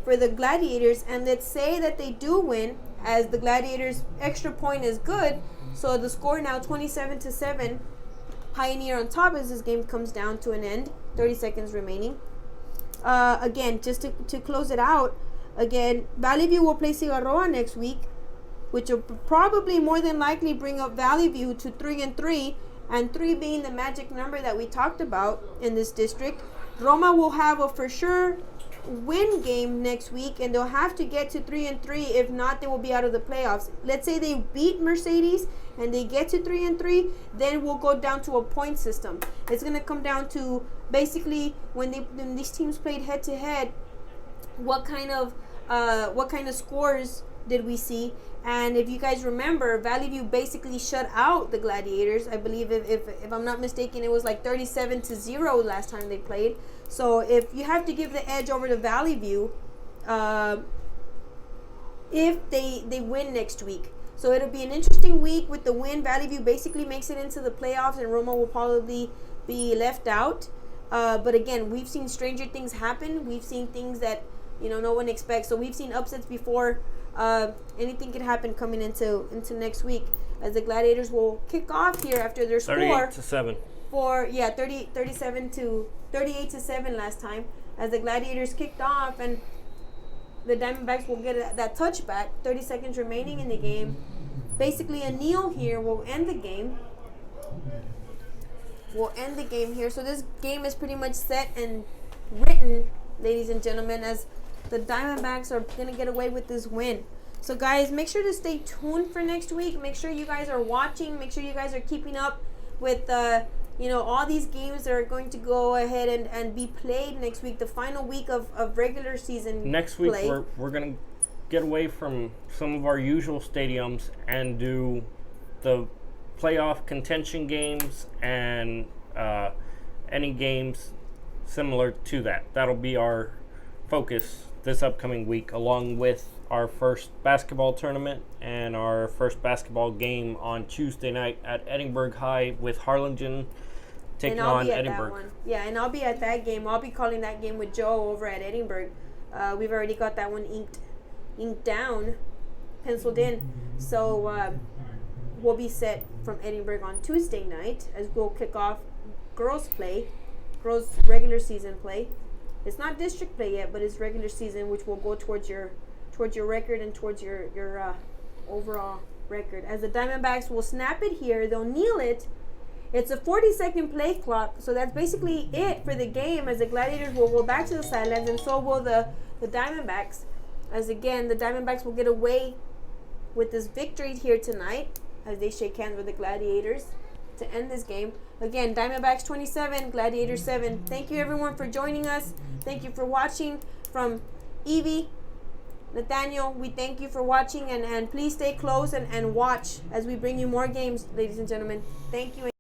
for the Gladiators, and let's say that they do win, as the Gladiators' extra point is good. So the score now 27-7. Pioneer on top as this game comes down to an end. 30 seconds remaining. Again, just to close it out, again, Valley View will play Cigarroa next week, which will probably more than likely bring up Valley View to 3-3, and 3 being the magic number that we talked about in this district. Roma will have a for sure win game next week, and they'll have to get to 3-3. If not, they will be out of the playoffs. Let's say they beat Mercedes and they get to 3-3, then we'll go down to a point system. It's going to come down to basically when these teams played head to head, what kind of scores did we see? And if you guys remember, Valley View basically shut out the Gladiators. I believe, if I'm not mistaken, it was like 37-0 last time they played. So if you have to give the edge over to Valley View, if they win next week. So it'll be an interesting week with the win. Valley View basically makes it into the playoffs, and Roma will probably be left out. But again, we've seen stranger things happen. We've seen things that no one expects. So we've seen upsets before. Anything could happen coming into next week, as the Gladiators will kick off here after their score 38-7. 38-7 last time, as the Gladiators kicked off, and the Diamondbacks will get that touchback. 30 seconds remaining in the game. Basically, a kneel here will end the game. So this game is pretty much set and written, ladies and gentlemen, as the Diamondbacks are going to get away with this win. So guys, make sure to stay tuned for next week. Make sure you guys are watching. Make sure you guys are keeping up with all these games that are going to go ahead and be played next week, the final week of regular season next week play. we're going to get away from some of our usual stadiums and do the playoff contention games and any games similar to that. That'll be our focus this upcoming week, along with our first basketball tournament and our first basketball game on Tuesday night at Edinburgh High with Harlingen taking on Edinburgh. That one. Yeah, and I'll be at that game. I'll be calling that game with Joe over at Edinburgh. We've already got that one inked down, penciled in. So we'll be set from Edinburgh on Tuesday night as we'll kick off girls regular season play. It's not district play yet, but it's regular season, which will go towards your record and towards your overall record. As the Diamondbacks will snap it here, they'll kneel it. It's a 40-second play clock, so that's basically it for the game, as the Gladiators will go back to the sidelines, and so will the Diamondbacks. As again, the Diamondbacks will get away with this victory here tonight as they shake hands with the Gladiators to end this game. Again, Diamondbacks 27, Gladiators 7. Thank you everyone for joining us. Thank you for watching. From Evie, Nathaniel, we thank you for watching, and please stay close and watch as we bring you more games, ladies and gentlemen. Thank you.